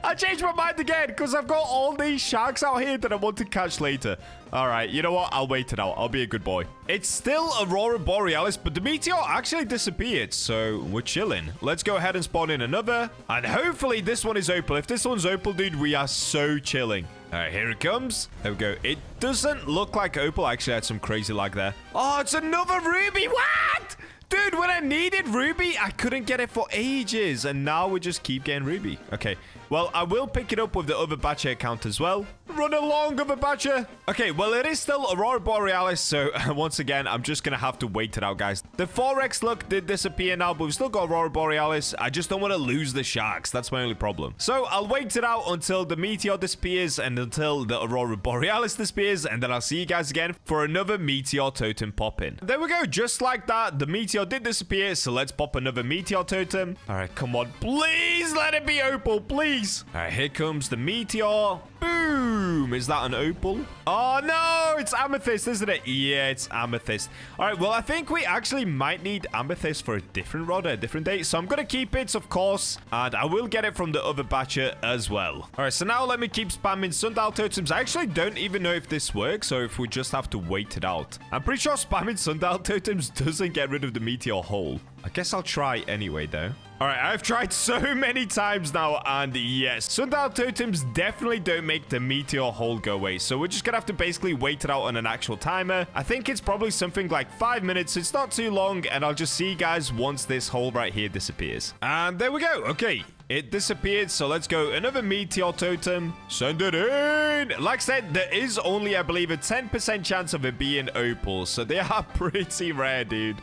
I changed my mind again because I've got all these sharks out here that I want to catch later. All right, you know what? I'll wait it out. I'll be a good boy. It's still Aurora Borealis, but the meteor actually disappeared, so we're chilling. Let's go ahead and spawn in another, and hopefully this one is opal. If this one's opal, dude, we are so chilling. All right, here it comes. There we go. It doesn't look like opal. I actually had some crazy lag there. Oh, it's another ruby. What? Dude, when I needed ruby, I couldn't get it for ages. And now we just keep getting ruby. Okay. Well, I will pick it up with the other batcher account as well. run along of a Bacha. Okay, well, it is still Aurora Borealis, so once again, I'm just gonna have to wait it out, guys. The 4x look did disappear now, but we've still got Aurora Borealis. I just don't want to lose the sharks. That's my only problem. So I'll wait it out until the meteor disappears and until the Aurora Borealis disappears, and then I'll see you guys again for another meteor totem pop in. There we go. Just like that, the meteor did disappear, so let's pop another meteor totem. All right, come on. Please let it be opal, please. All right, here comes the meteor. Boom. Is that an opal? Oh, no. It's amethyst, isn't it? Yeah, it's amethyst. All right, well, I think we actually might need amethyst for a different rod at a different date. So I'm going to keep it, of course, and I will get it from the other batcher as well. All right, so now let me keep spamming sundial totems. I actually don't even know if this works or if we just have to wait it out. I'm pretty sure spamming sundial totems doesn't get rid of the meteor hole. I guess I'll try anyway, though. All right, I've tried so many times now, and yes, sundial totems definitely don't make the meteor hole go away. So we're just gonna have to basically wait it out on an actual timer. I think it's probably something like 5 minutes. It's not too long, and I'll just see you guys once this hole right here disappears. And there we go. Okay. It disappeared, so let's go. Another meteor totem. Send it in. Like I said, there is only, I believe, a 10% chance of it being opal, so they are pretty rare, dude.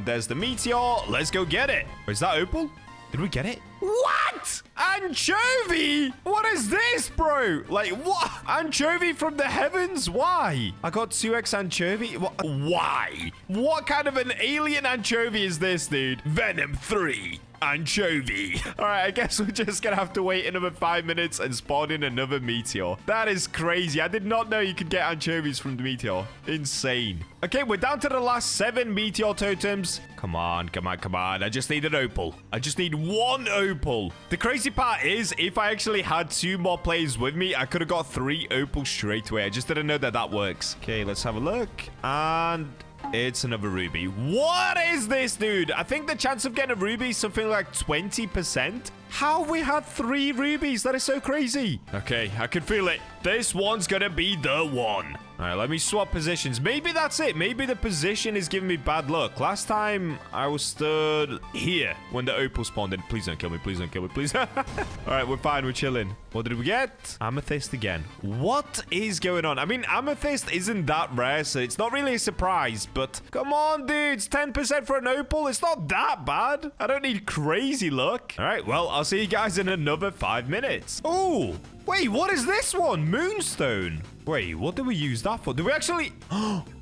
There's the meteor. Let's go get it. Is that opal? Did we get it? What? Anchovy? What is this, bro? Like, what? Anchovy from the heavens? Why? I got 2x anchovy. Why? What kind of an alien anchovy is this, dude? Venom 3. Anchovy. All right, I guess we're just gonna have to wait another 5 minutes and spawn in another meteor. That is crazy. I did not know you could get anchovies from the meteor. Insane. Okay, we're down to the last 7 meteor totems. Come on, come on, come on. I just need an opal. I just need 1 opal. The crazy part is, if I actually had 2 more players with me, I could have got 3 opals straight away. I just didn't know that that works. Okay, let's have a look. And it's another ruby. What is this, dude? I think the chance of getting a ruby is something like 20%. How we had 3 rubies? That is so crazy. Okay, I can feel it. This one's gonna be the one. All right, let me swap positions. Maybe that's it. Maybe the position is giving me bad luck. Last time, I was stood here when the opal spawned in. Please don't kill me. Please don't kill me. Please. All right, we're fine. We're chilling. What did we get? Amethyst again. What is going on? I mean, amethyst isn't that rare, so it's not really a surprise. But come on, dudes. 10% for an opal. It's not that bad. I don't need crazy luck. All right, well, I'll see you guys in another 5 minutes. Oh, wait, what is this one? Moonstone. Wait, what do we use that for? Do we actually...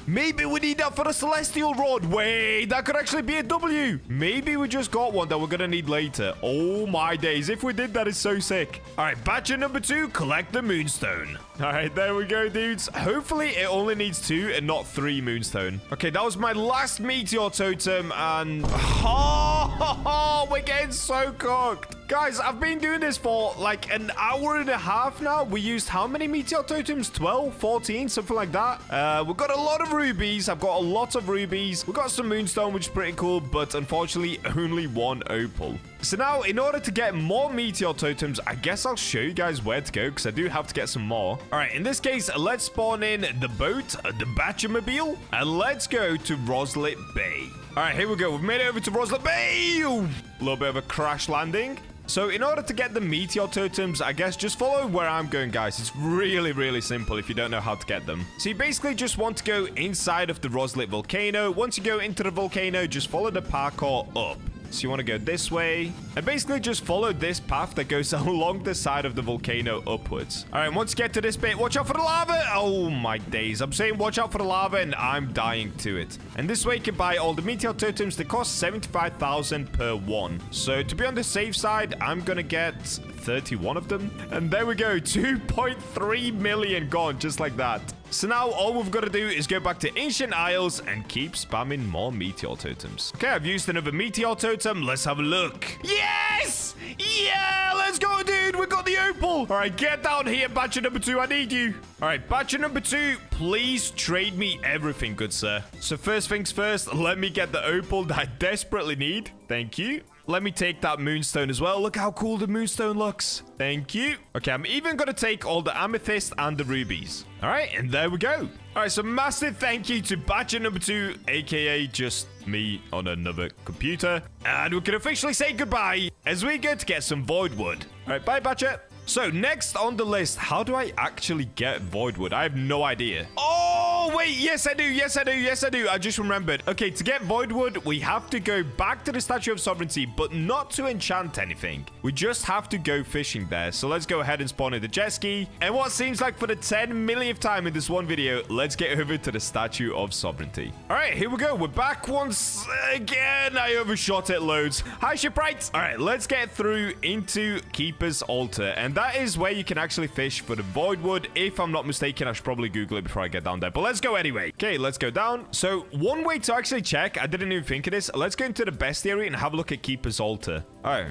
Maybe we need that for the celestial rod. Wait, that could actually be a W. Maybe we just got one that we're going to need later. Oh, my days. If we did, that is so sick. All right, batch number 2, collect the moonstone. All right, there we go, dudes. Hopefully, it only needs 2 and not 3 moonstone. Okay, that was my last meteor totem, and... Oh, we're getting so cooked. Guys, I've been doing this for like an hour and a half now. We used how many meteor totems? 12, 14, something like that. We've got a lot of rubies. I've got a lot of rubies. We've got some moonstone, which is pretty cool, but unfortunately, only 1 opal. So now, in order to get more meteor totems, I guess I'll show you guys where to go, because I do have to get some more. All right, in this case, let's spawn in the boat, the Batchamobile, and let's go to Roslet Bay. All right, here we go. We've made it over to Roslet Bay. Ooh, a little bit of a crash landing. So in order to get the meteor totems, I guess just follow where I'm going, guys. It's really, really simple if you don't know how to get them. So you basically just want to go inside of the Roslet volcano. Once you go into the volcano, just follow the parkour up. So you want to go this way and basically just follow this path that goes along the side of the volcano upwards. All right, once you get to this bit, watch out for the lava. Oh my days. I'm saying watch out for the lava and I'm dying to it. And this way you can buy all the meteor totems that cost 75,000 per one. So to be on the safe side, I'm going to get 31 of them. And there we go. 2.3 million gone just like that. So now all we've got to do is go back to Ancient Isles and keep spamming more meteor totems. Okay, I've used another meteor totem. Let's have a look. Yes! Yeah, let's go, dude. We got the opal. All right, get down here, batcher number 2. I need you. All right, batcher number 2, please trade me everything, good sir. So first things first, let me get the opal that I desperately need. Thank you. Let me take that moonstone as well. Look how cool the moonstone looks. Thank you. Okay, I'm even going to take all the amethyst and the rubies. All right, and there we go. All right, so massive thank you to Batcher number 2, a.k.a. just me on another computer. And we can officially say goodbye as we go to get some void wood. All right, bye, Batcher. So next on the list, how do I actually get Voidwood? I have no idea. Oh, wait. Yes, I do. Yes, I do. Yes, I do. I just remembered. Okay, to get Voidwood, we have to go back to the Statue of Sovereignty, but not to enchant anything. We just have to go fishing there. So let's go ahead and spawn in the jet ski. And what seems like for the 10 millionth time in this one video, let's get over to the Statue of Sovereignty. All right, here we go. We're back once again. I overshot it loads. Hi, shipwrights. All right, let's get through into Keeper's Altar. And that is where you can actually fish for the Voidwood. If I'm not mistaken, I should probably Google it before I get down there. But let's go anyway. Okay, let's go down. So one way to actually check, I didn't even think of this. Let's go into the bestiary and have a look at Keeper's Altar. Oh.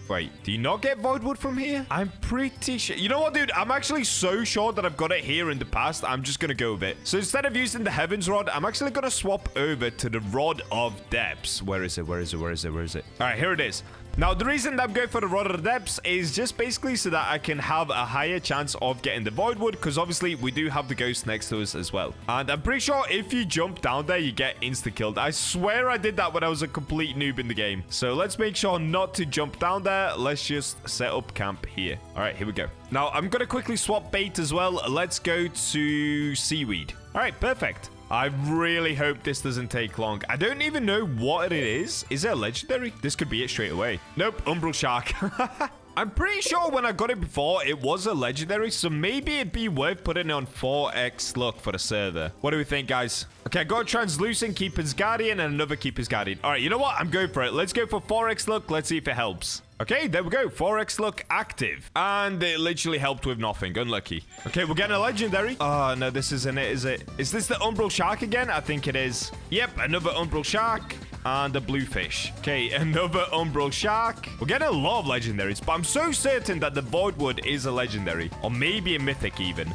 Wait, do you not get Voidwood from here? I'm pretty sure. You know what, dude? I'm actually so sure that I've got it here in the past. I'm just going to go with it. So instead of using the Heavens Rod, I'm actually going to swap over to the Rod of Depths. Where is it? Where is it? Where is it? Where is it? All right, here it is. Now, the reason that I'm going for the Rod of the Depths is just basically so that I can have a higher chance of getting the Voidwood, because obviously we do have the ghost next to us as well. And I'm pretty sure if you jump down there, you get insta-killed. I swear I did that when I was a complete noob in the game. So let's make sure not to jump down there. Let's just set up camp here. All right, here we go. Now, I'm going to quickly swap bait as well. Let's go to seaweed. All right, perfect. I really hope this doesn't take long. I don't even know what it is. Is it a legendary? This could be it straight away. Nope, Umbral Shark. I'm pretty sure when I got it before, it was a legendary, so maybe it'd be worth putting it on 4x luck for the server. What do we think, guys? Okay, I got a Translucent, Keeper's Guardian, and another Keeper's Guardian. All right, you know what? I'm going for it. Let's go for 4x luck. Let's see if it helps. Okay, there we go. 4x luck active. And it literally helped with nothing. Unlucky. Okay, we're getting a legendary. Oh, no, this isn't it, is it? Is this the Umbral Shark again? I think it is. Yep, another Umbral Shark. And a blue fish. Okay, another Umbral Shark. We're getting a lot of legendaries, but I'm so certain that the Voidwood is a legendary. Or maybe a mythic even.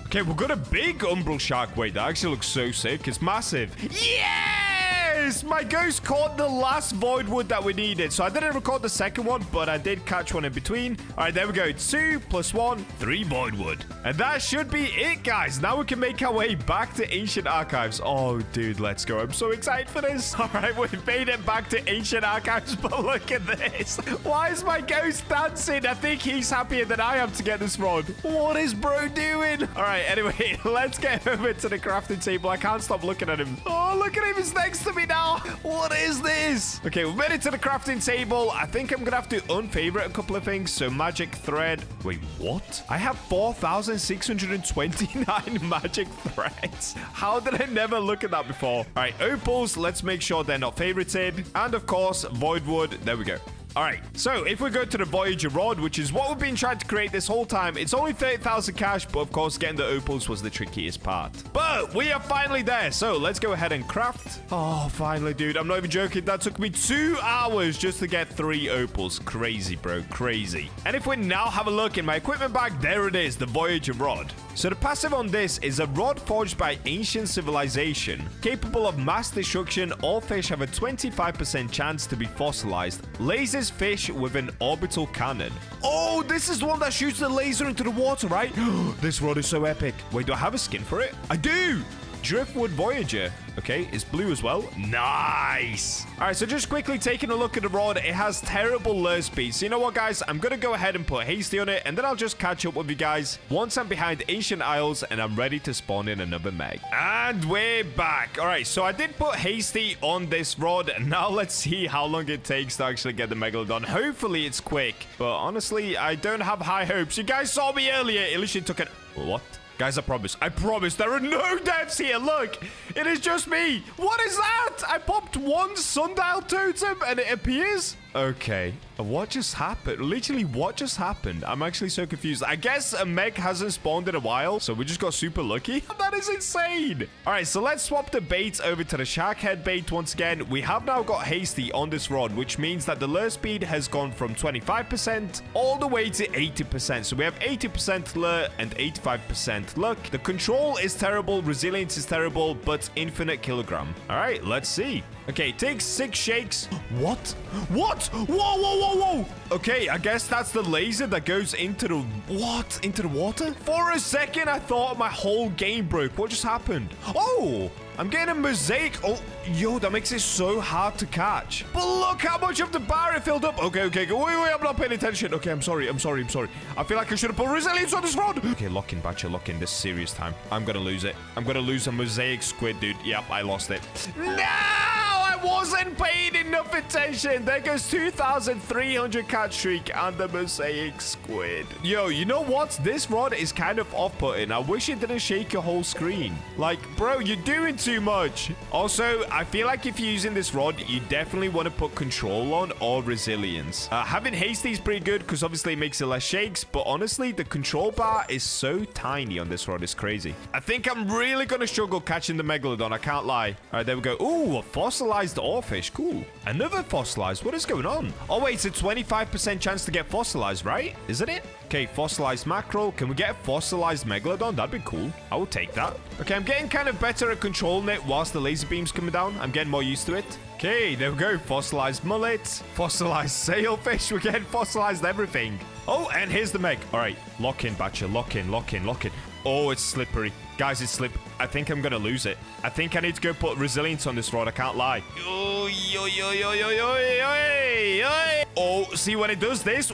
Okay, we've got a big Umbral Shark. Wait, that actually looks so sick. It's massive. Yes! My ghost caught the last Voidwood that we needed. So I didn't record the second one, but I did catch one in between. All right, there we go. 2 + 1, 3 Voidwood. And that should be it, guys. Now we can make our way back to Ancient Archives. Oh, dude, let's go. I'm so excited for this. All right, we've made it back to Ancient Archives, but look at this. Why is my ghost dancing? I think he's happier than I am to get this rod. What is bro doing? All right, anyway, let's get over to the crafting table. I can't stop looking at him. Oh, look at him. He's next to me now. What is this? Okay, we've made it to the crafting table. I think I'm gonna have to unfavorite a couple of things. So magic thread. Wait, what? I have 4,629 magic threads. How did I never look at that before? All right, opals. Let's make sure they're not favorited. And of course, Voidwood. There we go. All right, so if we go to the Voyager Rod, which is what we've been trying to create this whole time, it's only 30,000 cash, but of course, getting the opals was the trickiest part. But we are finally there, so let's go ahead and craft. Oh, finally, dude. I'm not even joking. That took me 2 hours just to get 3 opals. Crazy, bro. Crazy. And if we now have a look in my equipment bag, there it is, the Voyager Rod. So the passive on this is a rod forged by ancient civilization. Capable of mass destruction, all fish have a 25% chance to be fossilized. Lasers fish with an orbital cannon. Oh, this is the one that shoots the laser into the water, right? This rod is so epic. Wait, do I have a skin for it? I do! Driftwood Voyager. Okay, it's blue as well. Nice. All right, so just quickly taking a look at the rod, it has terrible lure speed. So you know what, guys? I'm going to go ahead and put hasty on it, and then I'll just catch up with you guys once I'm behind Ancient Isles and I'm ready to spawn in another meg. And we're back. All right, so I did put hasty on this rod. Now let's see how long it takes to actually get the Megalodon. Hopefully it's quick, but honestly, I don't have high hopes. You guys saw me earlier. It literally took an... What? Guys, I promise, there are no deaths here. Look, it is just me. What is that? I popped one sundial totem and it appears. Okay, what just happened? Literally, what just happened? I'm actually so confused. I guess a meg hasn't spawned in a while, so we just got super lucky. That is insane. All right, so let's swap the bait over to the shark head bait once again. We have now got hasty on this rod, which means that the lure speed has gone from 25% all the way to 80%. So we have 80% lure and 85% luck. The control is terrible, resilience is terrible, but infinite kilogram. All right, let's see. Okay, it takes 6 shakes. What? Whoa, whoa, whoa, whoa. Okay, I guess that's the laser that goes into the... What? Into the water? For a second, I thought my whole game broke. What just happened? Oh, I'm getting a mosaic. Oh, yo, that makes it so hard to catch. But look how much of the bar it filled up. Okay, wait, I'm not paying attention. Okay, I'm sorry. I feel like I should have put resilience on this rod. Okay, lock in, Bacha, lock in. This is serious time. I'm gonna lose it. I'm gonna lose a mosaic squid, dude. Yep, I lost it. No! I wasn't paying enough attention. There goes 2,300 catch streak and the mosaic squid. Yo, you know what? This rod is kind of off-putting. I wish it didn't shake your whole screen. Like, bro, you're doing too much. Also, I feel like if you're using this rod, you definitely want to put control on or resilience. Having hasty is pretty good because obviously it makes it less shakes, but honestly, the control bar is so tiny on this rod. It's crazy. I think I'm really going to struggle catching the Megalodon. I can't lie. All right, there we go. Ooh, a fossilized oarfish. Cool. Another fossilized. What is going on? Oh, wait, it's a 25% chance to get fossilized, right? Isn't it? Okay, fossilized mackerel. Can we get a fossilized Megalodon? That'd be cool. I will take that. Okay, I'm getting kind of better at controlling it whilst the laser beam's coming down. I'm getting more used to it. Okay, there we go. Fossilized mullet. Fossilized sailfish. We're getting fossilized everything. Oh, and here's the Meg. All right, lock in, Bacha. Lock in. Oh, it's slippery. Guys, it's slip. I think I'm going to lose it. I think I need to go put resilience on this rod. I can't lie. Oh, see when it does this?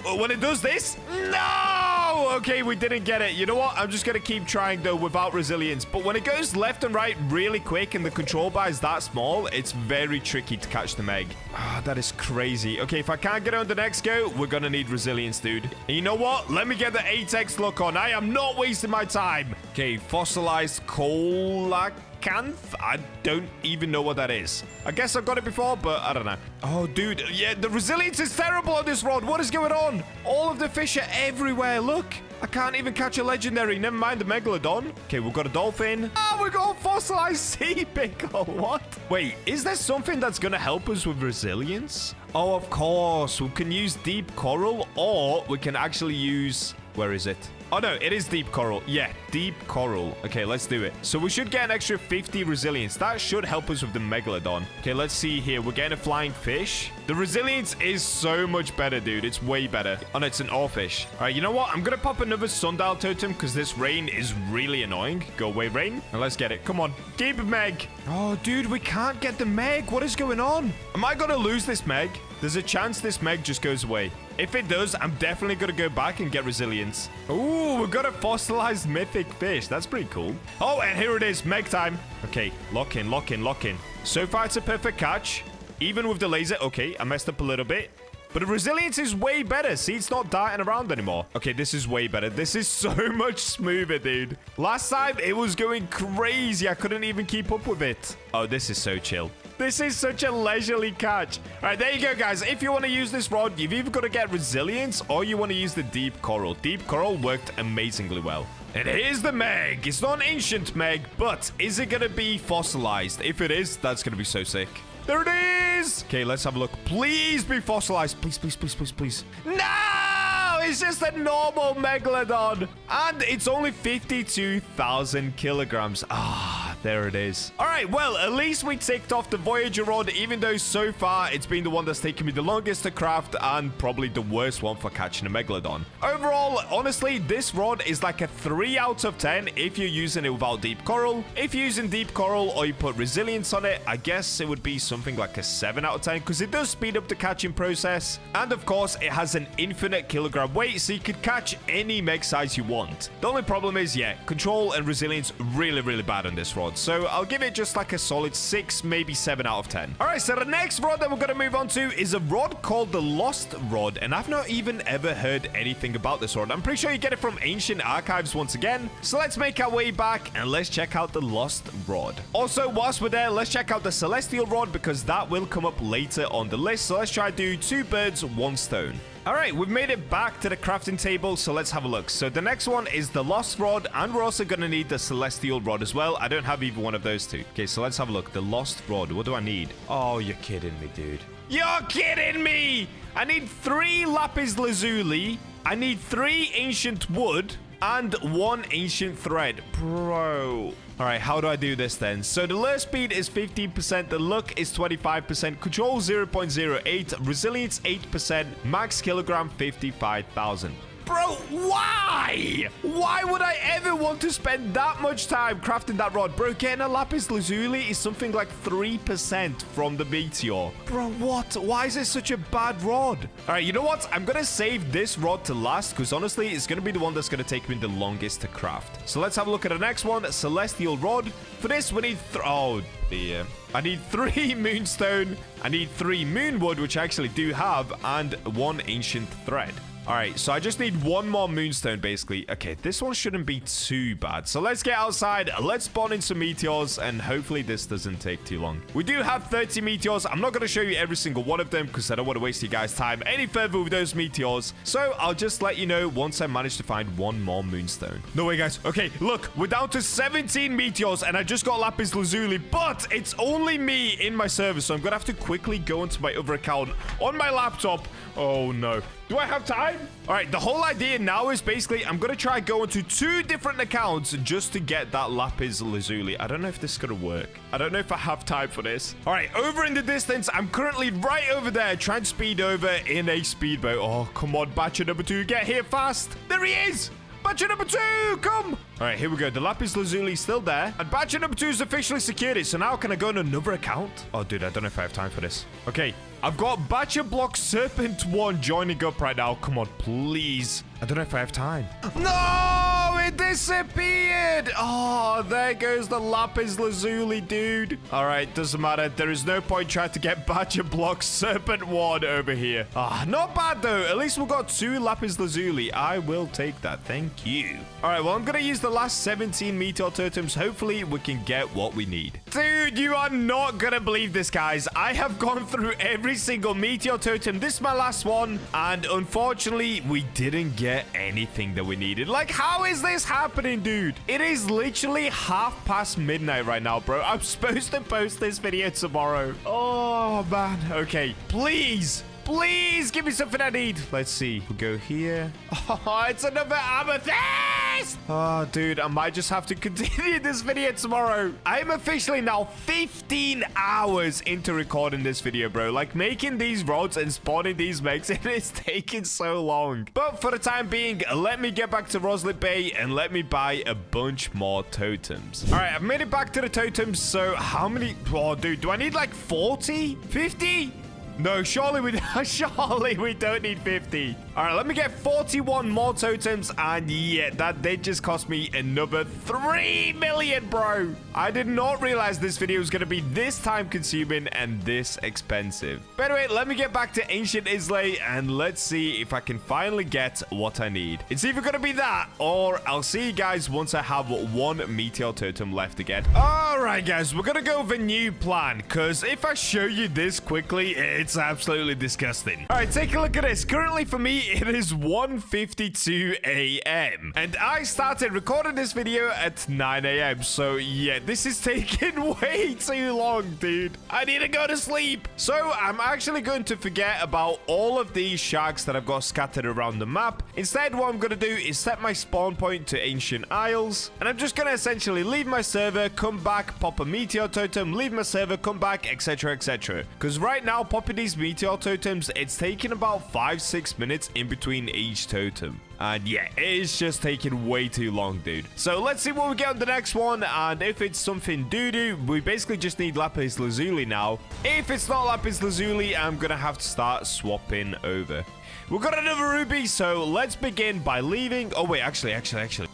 No! Okay, we didn't get it. You know what? I'm just going to keep trying, though, without resilience. But when it goes left and right really quick and the control bar is that small, it's very tricky to catch the Meg. Ah, that is crazy. Okay, if I can't get on the next go, we're going to need resilience, dude. And you know what? Let me get the 8x look on. I am not wasting my time. Okay, fossilized coelacanth. I don't even know what that is. I guess I've got it before, but I don't know. Oh, dude. Yeah, the resilience is terrible on this rod. What is going on? All of the fish are everywhere. Look. I can't even catch a legendary. Never mind the Megalodon. Okay, we've got a dolphin. Ah, we got a fossilized sea pickle. What? Wait, is there something that's going to help us with resilience? Oh, of course. We can use deep coral, or we can actually use... Where is it? Oh, no, it is deep coral. Yeah, deep coral. Okay, let's do it. So we should get an extra 50 resilience. That should help us with the Megalodon. Okay, let's see here. We're getting a flying fish. The resilience is so much better, dude. It's way better. Oh, no, it's an oarfish. All right, you know what? I'm going to pop another sundial totem because this rain is really annoying. Go away, rain. And let's get it. Come on. Deep Meg. Oh, dude, we can't get the Meg. What is going on? Am I going to lose this Meg? There's a chance this Meg just goes away. If it does, I'm definitely going to go back and get resilience. Ooh, we've got a fossilized mythic fish. That's pretty cool. Oh, and here it is. Meg time. Okay, lock in. So far, it's a perfect catch. Even with the laser. Okay, I messed up a little bit. But the resilience is way better. See, it's not darting around anymore. Okay, this is way better. This is so much smoother, dude. Last time, it was going crazy. I couldn't even keep up with it. Oh, this is so chill. This is such a leisurely catch. All right, there you go, guys. If you want to use this rod, you've either got to get resilience or you want to use the deep coral. Deep coral worked amazingly well. And here's the Meg. It's not an ancient Meg, but is it going to be fossilized? If it is, that's going to be so sick. There it is. Okay, let's have a look. Please be fossilized. Please. No! It's just a normal Megalodon. And it's only 52,000 kilograms. Ah, there it is. All right, well, at least we ticked off the Voyager rod, even though so far it's been the one that's taken me the longest to craft and probably the worst one for catching a Megalodon. Overall, honestly, this rod is like a 3 out of 10 if you're using it without deep coral. If you're using deep coral or you put resilience on it, I guess it would be something like a 7 out of 10 because it does speed up the catching process. And of course, it has an infinite kilogram weight, so you could catch any Meg size you want. The only problem is, yeah, control and resilience really bad on this rod. So I'll give it just like a solid 6, maybe 7 out of 10. All right, so the next rod that we're going to move on to is a rod called the Lost Rod. And I've not even ever heard anything about this rod. I'm pretty sure you get it from ancient archives once again. So let's make our way back and let's check out the Lost Rod. Also, whilst we're there, let's check out the Celestial Rod because that will come up later on the list. So let's try to do 2 birds, 1 stone. All right, we've made it back to the crafting table, so let's have a look. So the next one is the Lost Rod, and we're also going to need the Celestial Rod as well. I don't have either one of those two. Okay, so let's have a look. The Lost Rod, what do I need? Oh, you're kidding me, dude. You're kidding me! I need 3 lapis lazuli, I need 3 ancient wood, and 1 ancient thread. Bro, All right, how do I do this then? So the lure speed is 15%, the luck is 25%, control 0.08, resilience 8%, max kilogram 55,000. Bro, why? Why would I ever want to spend that much time crafting that rod? Bro, getting a lapis lazuli is something like 3% from the meteor. Bro, what? Why is it such a bad rod? All right, you know what? I'm going to save this rod to last because honestly, it's going to be the one that's going to take me the longest to craft. So let's have a look at the next one, celestial rod. For this, we need... oh, dear. I need 3 moonstone. I need 3 moonwood, which I actually do have, and 1 ancient thread. All right, so I just need 1 more moonstone, basically. Okay, this one shouldn't be too bad. So let's get outside. Let's spawn in some meteors, and hopefully this doesn't take too long. We do have 30 meteors. I'm not going to show you every single one of them because I don't want to waste you guys' time any further with those meteors. So I'll just let you know once I manage to find 1 more moonstone. No way, guys. Okay, look, we're down to 17 meteors, and I just got lapis lazuli, but it's only me in my server, so I'm going to have to quickly go into my other account on my laptop. Oh, no. Do I have time? All right, the whole idea now is basically I'm going to try going to 2 different accounts just to get that lapis lazuli. I don't know if this is going to work. I don't know if I have time for this. All right, over in the distance, I'm currently right over there trying to speed over in a speedboat. Oh, come on, Bacha number 2, get here fast. There he is. Bacha number 2, come! All right, here we go. The lapis lazuli is still there. And Bacha number 2 has officially secured it. So now can I go on another account? Oh, dude, I don't know if I have time for this. Okay, I've got BachaBlox Serpent 1 joining up right now. Come on, please. I don't know if I have time. No, it disappeared. Oh, there goes the lapis lazuli, dude. All right, doesn't matter. There is no point trying to get BachaBlox Serpent 1 over here. Ah, not bad, though. At least we've got 2 lapis lazuli. I will take that. Thank you. All right, well, I'm going to use the last 17 meteor totems. Hopefully, we can get what we need. Dude, you are not going to believe this, guys. I have gone through every single meteor totem. This is my last one. And unfortunately, we didn't get anything that we needed. Like, how is this happening, dude? It is literally 1:30 midnight right now, bro. I'm supposed to post this video tomorrow. Oh, man. Okay, please. Please give me something I need. Let's see. We'll go here. Oh, it's another amethyst. Oh, dude, I might just have to continue this video tomorrow. I'm officially now 15 hours into recording this video, bro. Like, making these rods and spawning these megs, it is taking so long. But for the time being, let me get back to Roslet Bay and let me buy a bunch more totems. All right, I've made it back to the totems. So how many? Oh, dude, do I need like 40? 50? No, surely we don't need 50. All right, let me get 41 more totems. And yeah, that did just cost me another 3 million, bro. I did not realize this video was going to be this time consuming and this expensive. But anyway, let me get back to Ancient Islay and let's see if I can finally get what I need. It's either going to be that or I'll see you guys once I have 1 meteor totem left again. All right, guys, we're going to go with a new plan because if I show you this quickly, it's absolutely disgusting. All right, take a look at this. Currently for me, it is 1:52 a.m. and I started recording this video at 9 a.m. So yeah, this is taking way too long, dude. I need to go to sleep. So I'm actually going to forget about all of these sharks that I've got scattered around the map. Instead, what I'm going to do is set my spawn point to Ancient Isles, and I'm just going to essentially leave my server, come back, pop a meteor totem, leave my server, come back, etc, etc. Because right now, popping these meteor totems, it's taking about 5-6 minutes in between each totem. And yeah, it's just taking way too long, dude. So let's see what we get on the next one. And if it's something doo-doo, we basically just need lapis lazuli now. If it's not lapis lazuli, I'm gonna have to start swapping over. We've got another ruby, so let's begin by leaving. Oh, wait, actually.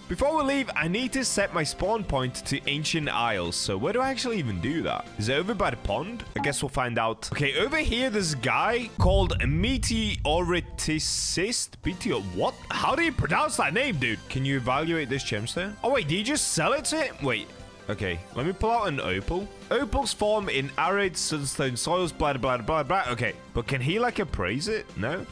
Before we leave, I need to set my spawn point to Ancient Isles. So where do I actually even do that? Is it over by the pond? I guess we'll find out. Okay, over here, there's a guy called Meteoriticist. What? How do you pronounce that name, dude? Can you evaluate this gemstone? Oh, wait, do you just sell it to him? Wait. Okay, let me pull out an opal. Opals form in arid sunstone soils, blah, blah, blah, blah. Okay, but can he, like, appraise it? No?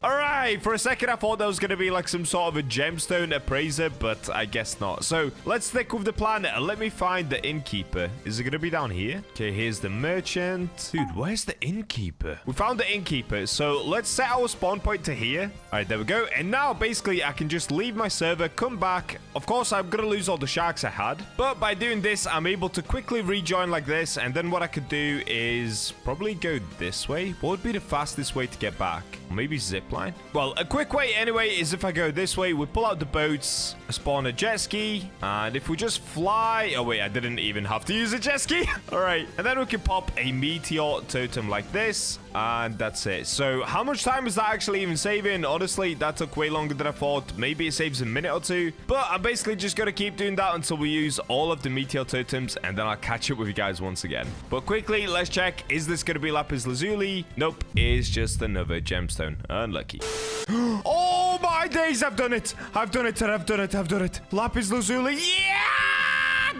All right, for a second, I thought there was going to be like some sort of a gemstone appraiser, but I guess not. So let's stick with the plan. Let me find the innkeeper. Is it going to be down here? Okay, here's the merchant. Dude, where's the innkeeper? We found the innkeeper. So let's set our spawn point to here. All right, there we go. And now basically I can just leave my server, come back. Of course, I'm going to lose all the sharks I had. But by doing this, I'm able to quickly rejoin like this. And then what I could do is probably go this way. What would be the fastest way to get back? Maybe zipline? Well, a quick way anyway is if I go this way, we pull out the boats, spawn a jet ski, and if we just fly... Oh, wait, I didn't even have to use a jet ski. All right, and then we can pop a meteor totem like this, and that's it. So how much time is that actually even saving? Honestly, that took way longer than I thought. Maybe it saves a minute or two, but I'm basically just going to keep doing that until we use all of the meteor totems, and then I'll catch up with you guys once again. But quickly, let's check. Is this going to be lapis lazuli? Nope, it's just another gemstone. Unlucky. Oh my days, I've done it. I've done it. Lapis lazuli. Yeah!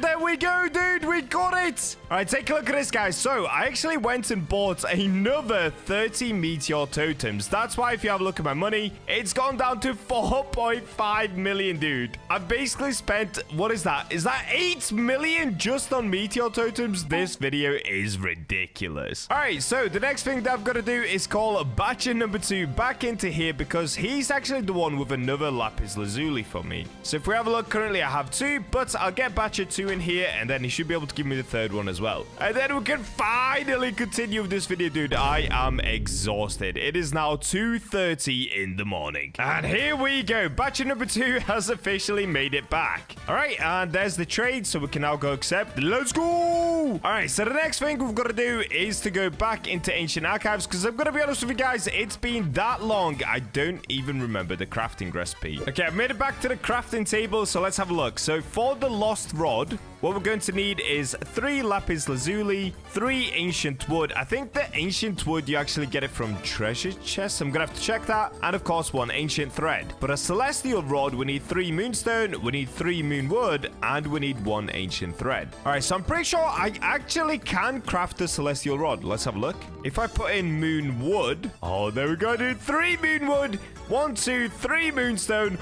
There we go, dude. We got it. All right, take a look at this, guys. So I actually went and bought another 30 meteor totems. That's why if you have a look at my money, it's gone down to 4.5 million, dude. I've basically spent, what is that? Is that 8 million just on meteor totems? This video is ridiculous. All right, so the next thing that I've got to do is call Bacha number 2 back into here because he's actually the one with another lapis lazuli for me. So if we have a look, currently I have 2, but I'll get Bacha 2 in here, and then he should be able to give me the 3rd one as well. And then we can finally continue with this video, dude. I am exhausted. It is now 2:30 in the morning. And here we go. Bacha number 2 has officially made it back. All right, and there's the trade, so we can now go accept. Let's go! All right, so the next thing we've got to do is to go back into ancient archives, because I'm going to be honest with you guys, it's been that long, I don't even remember the crafting recipe. Okay, I've made it back to the crafting table, so let's have a look. So for the lost rod, what we're going to need is 3 lapis lazuli, 3 ancient wood. I think the ancient wood, you actually get it from treasure chests. I'm going to have to check that. And of course, 1 ancient thread. But a celestial rod, we need 3 moonstone, we need 3 moon wood, and we need 1 ancient thread. All right, so I'm pretty sure I actually can craft the celestial rod. Let's have a look. If I put in moon wood, oh, there we go, dude. 3 moon wood, 1, 2, 3 moonstone.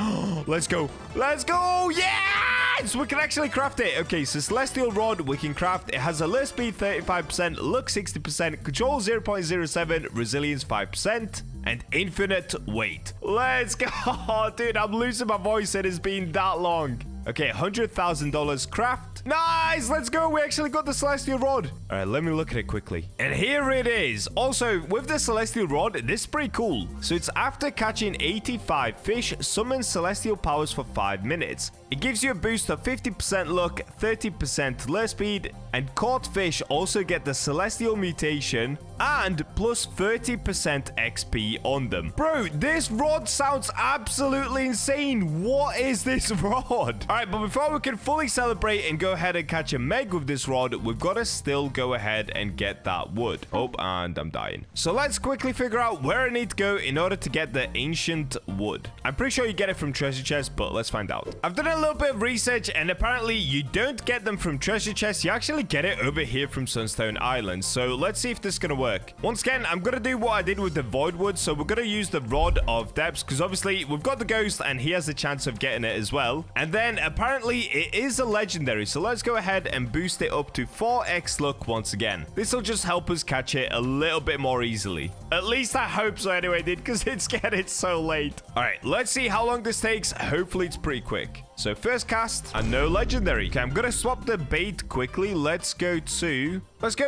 Let's go. Let's go. Yes! We can actually craft it. Okay, so celestial rod we can craft. It has a list speed 35%, luck 60%, control 0.07, resilience 5%, and infinite weight. Let's go. Dude, I'm losing my voice. It has been that long. Okay, $100,000 craft. Nice, let's go. We actually got the celestial rod. All right, let me look at it quickly. And here it is. Also, with the celestial rod, this is pretty cool. So it's after catching 85 fish, summon celestial powers for 5 minutes. It gives you a boost of 50% luck, 30% lure speed, and caught fish also get the celestial mutation and plus 30% XP on them. Bro, this rod sounds absolutely insane. What is this rod? All right, but before we can fully celebrate and go ahead and catch a meg with this rod, we've got to still go ahead and get that wood. Oh, and I'm dying. So let's quickly figure out where I need to go in order to get the ancient wood. I'm pretty sure you get it from treasure chests, but let's find out. I've done a little bit of research, and apparently you don't get them from treasure chests. You actually get it over here from Sunstone Island. So let's see if this is going to work. Once again, I'm going to do what I did with the void wood. So we're going to use the rod of depths because obviously we've got the ghost and he has a chance of getting it as well. And then apparently it is a legendary. So let's go ahead and boost it up to 4x luck once again. This will just help us catch it a little bit more easily. At least I hope so anyway, dude, because it's getting so late. All right, let's see how long this takes. Hopefully it's pretty quick. So first cast, and no legendary. Okay, I'm going to swap the bait quickly. Let's go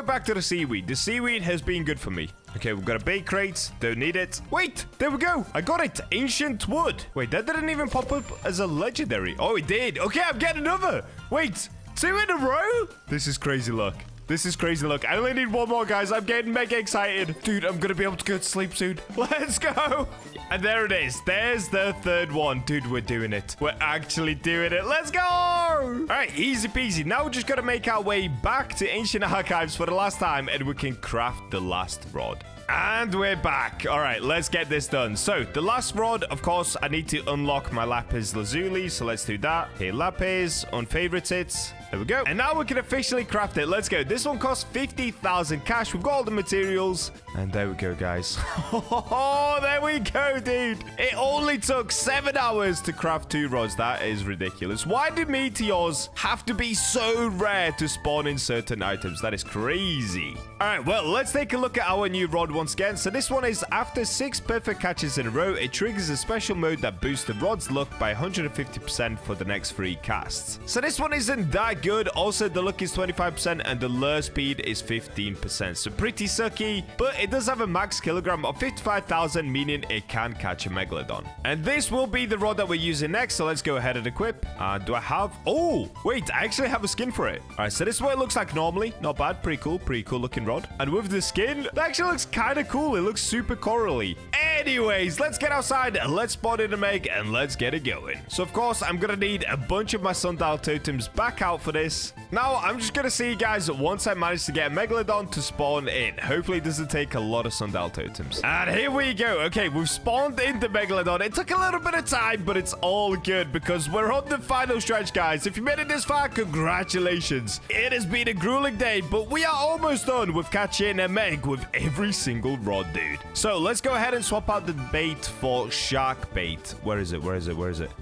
back to the seaweed. The seaweed has been good for me. Okay, we've got a bait crate. Don't need it. Wait, there we go. I got it. Ancient wood. Wait, that didn't even pop up as a legendary. Oh, it did. Okay, I'm getting another. Wait, 2 in a row? This is crazy luck. This is crazy luck. I only need 1 more, guys. I'm getting mega excited. Dude, I'm going to be able to go to sleep soon. Let's go. And there it is. There's the 3rd one. Dude, we're doing it. We're actually doing it. Let's go. All right, easy peasy. Now we're just going to make our way back to ancient archives for the last time, and we can craft the last rod. And we're back. All right, let's get this done. So the last rod, of course, I need to unlock my lapis lazuli. So let's do that. Okay, lapis, unfavorite it. There we go. And now we can officially craft it. Let's go. This one costs 50,000 cash. We've got all the materials. And there we go, guys. Oh, there we go, dude. It only took 7 hours to craft 2 rods. That is ridiculous. Why do meteors have to be so rare to spawn in certain items? That is crazy. All right, well, let's take a look at our new rod once again. So this one is after 6 perfect catches in a row, it triggers a special mode that boosts the rod's luck by 150% for the next 3 casts. So this one isn't that good. Also, the luck is 25% and the lure speed is 15%. So pretty sucky, but it does have a max kilogram of 55,000, meaning it can catch a megalodon. And this will be the rod that we're using next. So let's go ahead and equip. Do I have... Oh, wait, I actually have a skin for it. All right, so this is what it looks like normally. Not bad. Pretty cool looking rod. And with the skin, that actually looks kind of cool. It looks super corally. Anyways, let's get outside, let's spawn in a meg, and let's get it going. So, of course, I'm going to need a bunch of my sundial totems back out for this. Now, I'm just going to see, guys, once I manage to get a megalodon to spawn in. Hopefully, it doesn't take a lot of sundial totems. And here we go. Okay, we've spawned in the megalodon. It took a little bit of time, but it's all good because we're on the final stretch, guys. If you made it this far, congratulations. It has been a grueling day, but we are almost done with catching a meg with every single rod, dude. So, let's go ahead and swap out the bait for shark bait. Where is it? All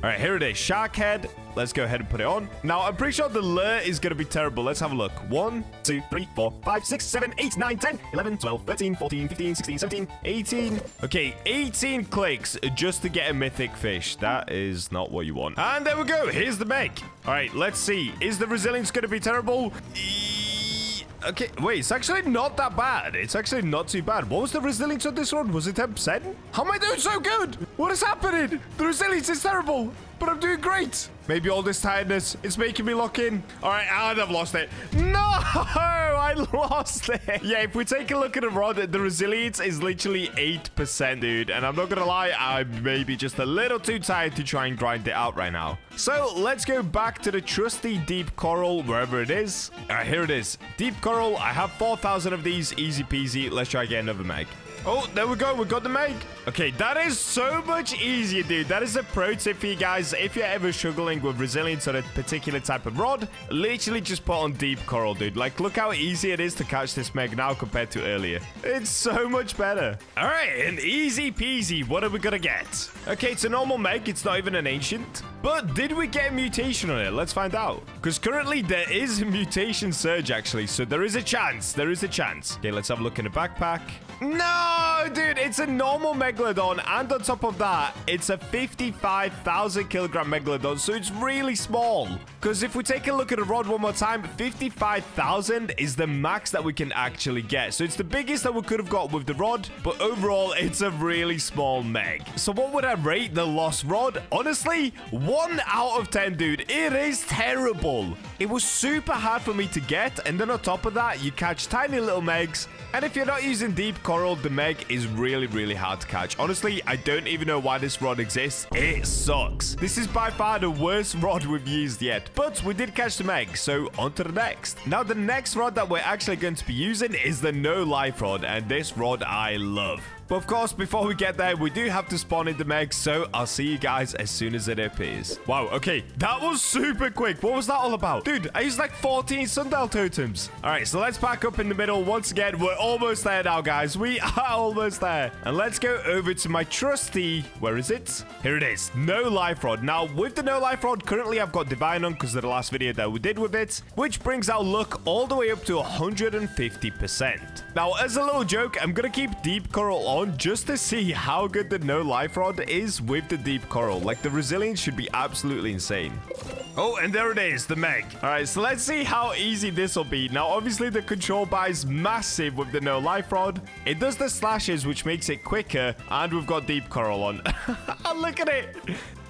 right, here it is. Shark head. Let's go ahead and put it on. Now, I'm pretty sure the lure is going to be terrible. Let's have a look. 1, 2, 3, 4, 5, 6, 7, 8, 9, 10, 11, 12, 13, 14, 15, 16, 17, 18. Okay, 18 clicks just to get a mythic fish. That is not what you want. And there we go. Here's the meg. All right, let's see. Is the resilience going to be terrible? Okay, wait, it's actually not that bad. It's actually not too bad. What was the resilience on this one? Was it 10%? How am I doing so good? What is happening? The resilience is terrible, but I'm doing great. Maybe all this tiredness, it's making me lock in. All right, and I've lost it. No, I lost it. Yeah, if we take a look at the rod, the resilience is literally 8%, dude. And I'm not gonna lie, I'm maybe just a little too tired to try and grind it out right now. So let's go back to the trusty deep coral, wherever it is. All right, here it is. Deep coral, I have 4,000 of these, easy peasy. Let's try again, another meg. Oh, there we go. We got the meg. Okay, that is so much easier, dude. That is a pro tip for you guys. If you're ever struggling with resilience on a particular type of rod, literally just put on deep coral, dude. Like, look how easy it is to catch this meg now compared to earlier. It's so much better. All right, and easy peasy. What are we gonna get? Okay, it's a normal meg. It's not even an ancient. But did we get a mutation on it? Let's find out. Because currently there is a mutation surge, actually. So there is a chance. There is a chance. Okay, let's have a look in the backpack. No, dude, it's a normal megalodon, and on top of that, it's a 55,000 kilogram megalodon, so it's really small. Because if we take a look at the rod one more time, 55,000 is the max that we can actually get. So it's the biggest that we could have got with the rod, but overall, it's a really small meg. So what would I rate the lost rod? Honestly, 1 out of 10, dude. It is terrible. It was super hard for me to get, and then on top of that, you catch tiny little megs. And if you're not using deep coral, the meg is really, really hard to catch. Honestly, I don't even know why this rod exists. It sucks. This is by far the worst rod we've used yet. But we did catch the meg, so on to the next. Now, the next rod that we're actually going to be using is the no life rod. And this rod I love. But of course, before we get there, we do have to spawn in the meg, so I'll see you guys as soon as it appears. Wow, okay, that was super quick. What was that all about? Dude, I used like 14 sundial totems. All right, so let's pack up in the middle. Once again, we're almost there now, guys. We are almost there. And let's go over to my trusty... Where is it? Here it is. No life rod. Now, with the no life rod, currently I've got divine on because of the last video that we did with it, which brings our luck all the way up to 150%. Now, as a little joke, I'm going to keep deep coral on just to see how good the no life rod is with the deep coral. Like, the resilience should be absolutely insane. Oh, and there it is, the meg. All right, so let's see how easy this will be. Now, obviously, the control bar is massive with the no life rod. It does the slashes, which makes it quicker, and we've got deep coral on. Look at it.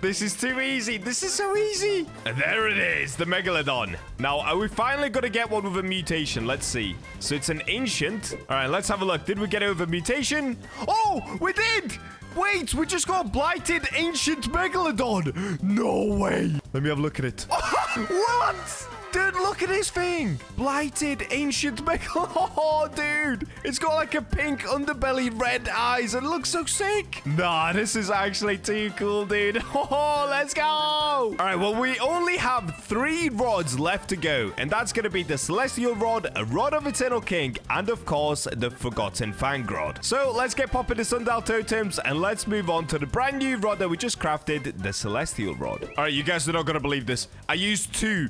This is too easy. This is so easy. And there it is, the megalodon. Now, are we finally going to get one with a mutation? Let's see. So it's an ancient. All right, let's have a look. Did we get it with a mutation? Oh, we did. Wait, we just got a blighted ancient megalodon. No way. Let me have a look at it. What? Dude, look at this thing. Blighted ancient megalodon. Oh, dude. It's got like a pink underbelly, red eyes. It looks so sick. Nah, this is actually too cool, dude. Oh, let's go. All right, well, we only have 3 rods left to go. And that's going to be the Celestial Rod, a Rod of Eternal King, and of course, the Forgotten Fang Rod. So let's get popping the Sundial Totems and let's move on to the brand new rod that we just crafted, the Celestial Rod. All right, you guys are not going to believe this. I used two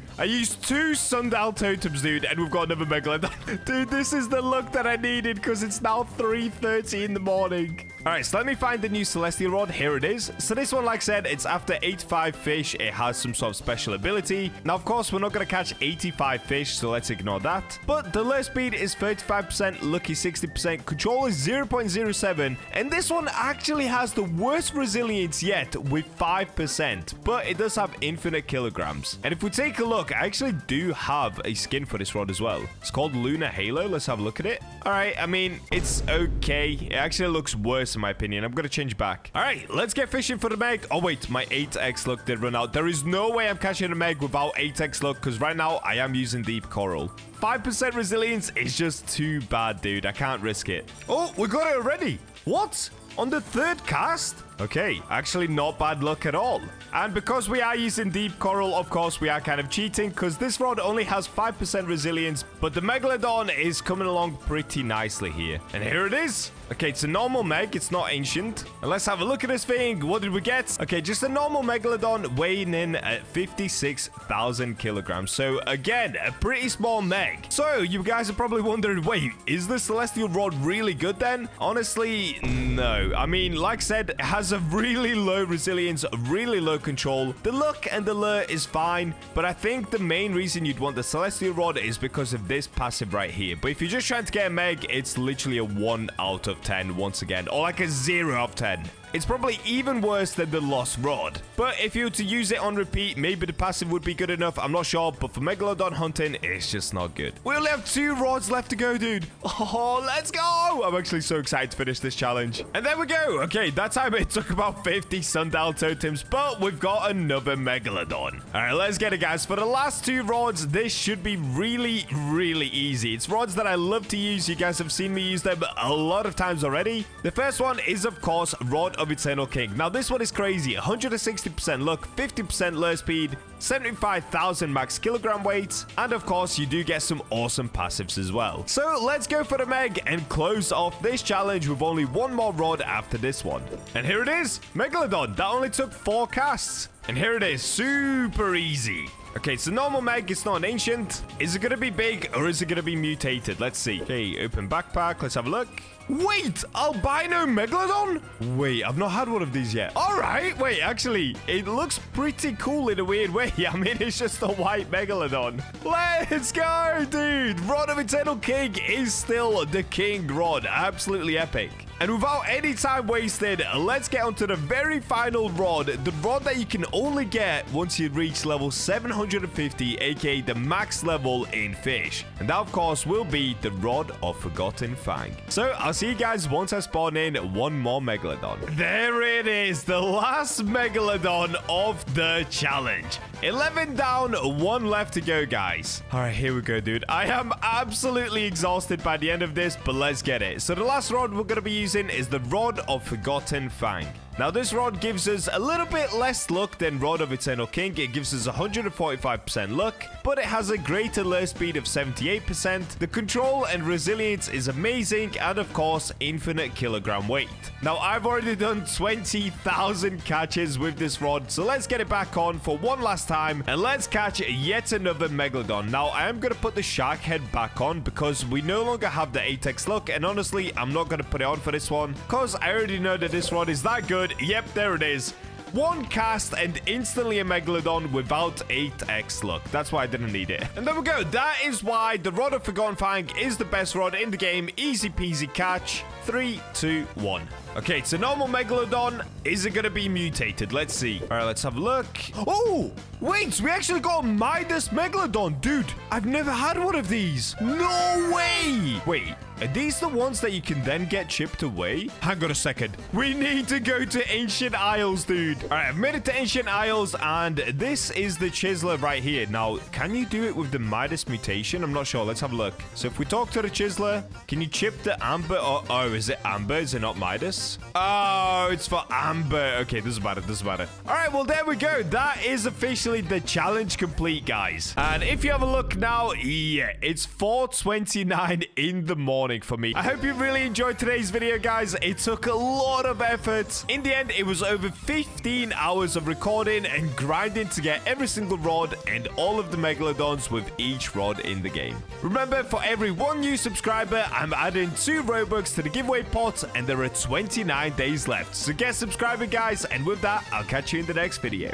Sundial Totems, dude, and we've got another Megalodon. Dude, this is the look that I needed because it's now 3:30 in the morning. All right, so let me find the new Celestial Rod. Here it is. So this one, like I said, it's after 85 fish. It has some sort of special ability. Now, of course, we're not going to catch 85 fish, so let's ignore that. But the lure speed is 35%, lucky 60%, control is 0.07, and this one actually has the worst resilience yet with 5%, but it does have infinite kilograms. And if we take a look, I actually do have a skin for this rod as well. It's called Lunar Halo. Let's have a look at it. All right, I mean, it's okay. It actually looks worse in my opinion. I'm gonna change back. All right, let's get fishing for the Meg. Oh wait, my 8x luck did run out. There is no way I'm catching a Meg without 8x luck because right now I am using deep coral. 5% resilience is just too bad, dude. I can't risk it. Oh, we got it already. What? On the 3rd cast? Okay, actually not bad luck at all. And because we are using deep coral, of course, we are kind of cheating because this rod only has 5% resilience, but the Megalodon is coming along pretty nicely here. And here it is. Okay, it's a normal Meg. It's not ancient. And let's have a look at this thing. What did we get? Okay, just a normal Megalodon weighing in at 56,000 kilograms. So again, a pretty small Meg. So you guys are probably wondering, wait, is the Celestial Rod really good then? Honestly, no. I mean, like I said, it has a really low resilience, really low control. The look and the lure is fine, but I think the main reason you'd want the Celestial Rod is because of this passive right here. But if you're just trying to get a Meg, it's literally a 1 out of 10 once again, or like a 0 out of 10. It's probably even worse than the Lost Rod. But if you were to use it on repeat, maybe the passive would be good enough. I'm not sure, but for Megalodon hunting, it's just not good. We only have 2 rods left to go, dude. Oh, let's go. I'm actually so excited to finish this challenge. And there we go. Okay, that time it took about 50 Sundial Totems, but we've got another Megalodon. All right, let's get it, guys. For the last 2 rods, this should be really, really easy. It's rods that I love to use. You guys have seen me use them a lot of times already. The first one is, of course, Rod of Eternal King. Now, this one is crazy. 160% luck, 50% lure speed, 75,000 max kilogram weight, and of course, you do get some awesome passives as well. So let's go for the Meg and close off this challenge with only 1 more rod after this one. And here it is, Megalodon. That only took 4 casts. And here it is, super easy. Okay, it's a normal Meg. It's not an ancient. Is it going to be big or is it going to be mutated? Let's see. Okay, open backpack. Let's have a look. Wait, albino Megalodon? Wait, I've not had one of these yet. All right, wait, actually, it looks pretty cool in a weird way. I mean, it's just a white Megalodon. Let's go, dude. Rod of Eternal King is still the king rod. Absolutely epic. And without any time wasted, let's get onto the very final rod. The rod that you can only get once you reach level 750, aka the max level in fish. And that, of course, will be the Rod of Forgotten Fang. So I'll see you guys once I spawn in 1 more Megalodon. There it is, the last Megalodon of the challenge. 11 down, 1 left to go, guys. All right, here we go, dude. I am absolutely exhausted by the end of this, but let's get it. So the last rod we're going to be using is the Rod of Forgotten Fang. Now, this rod gives us a little bit less luck than Rod of Eternal King. It gives us 145% luck, but it has a greater lure speed of 78%. The control and resilience is amazing, and of course, infinite kilogram weight. Now, I've already done 20,000 catches with this rod, so let's get it back on for one last time, and let's catch yet another Megalodon. Now, I am going to put the shark head back on because we no longer have the 8x luck, and honestly, I'm not going to put it on for this one because I already know that this rod is that good. Yep, there it is. 1 cast and instantly a Megalodon without 8x luck. That's why I didn't need it. And there we go. That is why the Rod of Forgotten Fang is the best rod in the game. Easy peasy catch. 3, 2, 1. Okay, it's a normal Megalodon. Is it going to be mutated? Let's see. All right, let's have a look. Oh, wait, we actually got a Midas Megalodon. Dude, I've never had one of these. No way. Wait, Are these the ones that you can then get chipped away? Hang on a second. We need to go to Ancient Isles, dude. All right, I've made it to Ancient Isles, and this is the chiseler right here. Now, can you do it with the Midas mutation? I'm not sure. Let's have a look. So if we talk to the chiseler, can you chip the amber? Oh, is it amber? Is it not Midas? Oh, it's for amber. Okay, this is about it. This is about it. All right, well, there we go. That is officially the challenge complete, guys. And if you have a look now, yeah, it's 4:29 in the morning for me. I hope you really enjoyed today's video, guys. It took a lot of effort. In the end, it was over 15 hours of recording and grinding to get every single rod and all of the megalodons with each rod in the game. Remember, for every 1 new subscriber, I'm adding 2 Robux to the giveaway pot, and there are 29 days left. So get subscribing, guys, and with that, I'll catch you in the next video.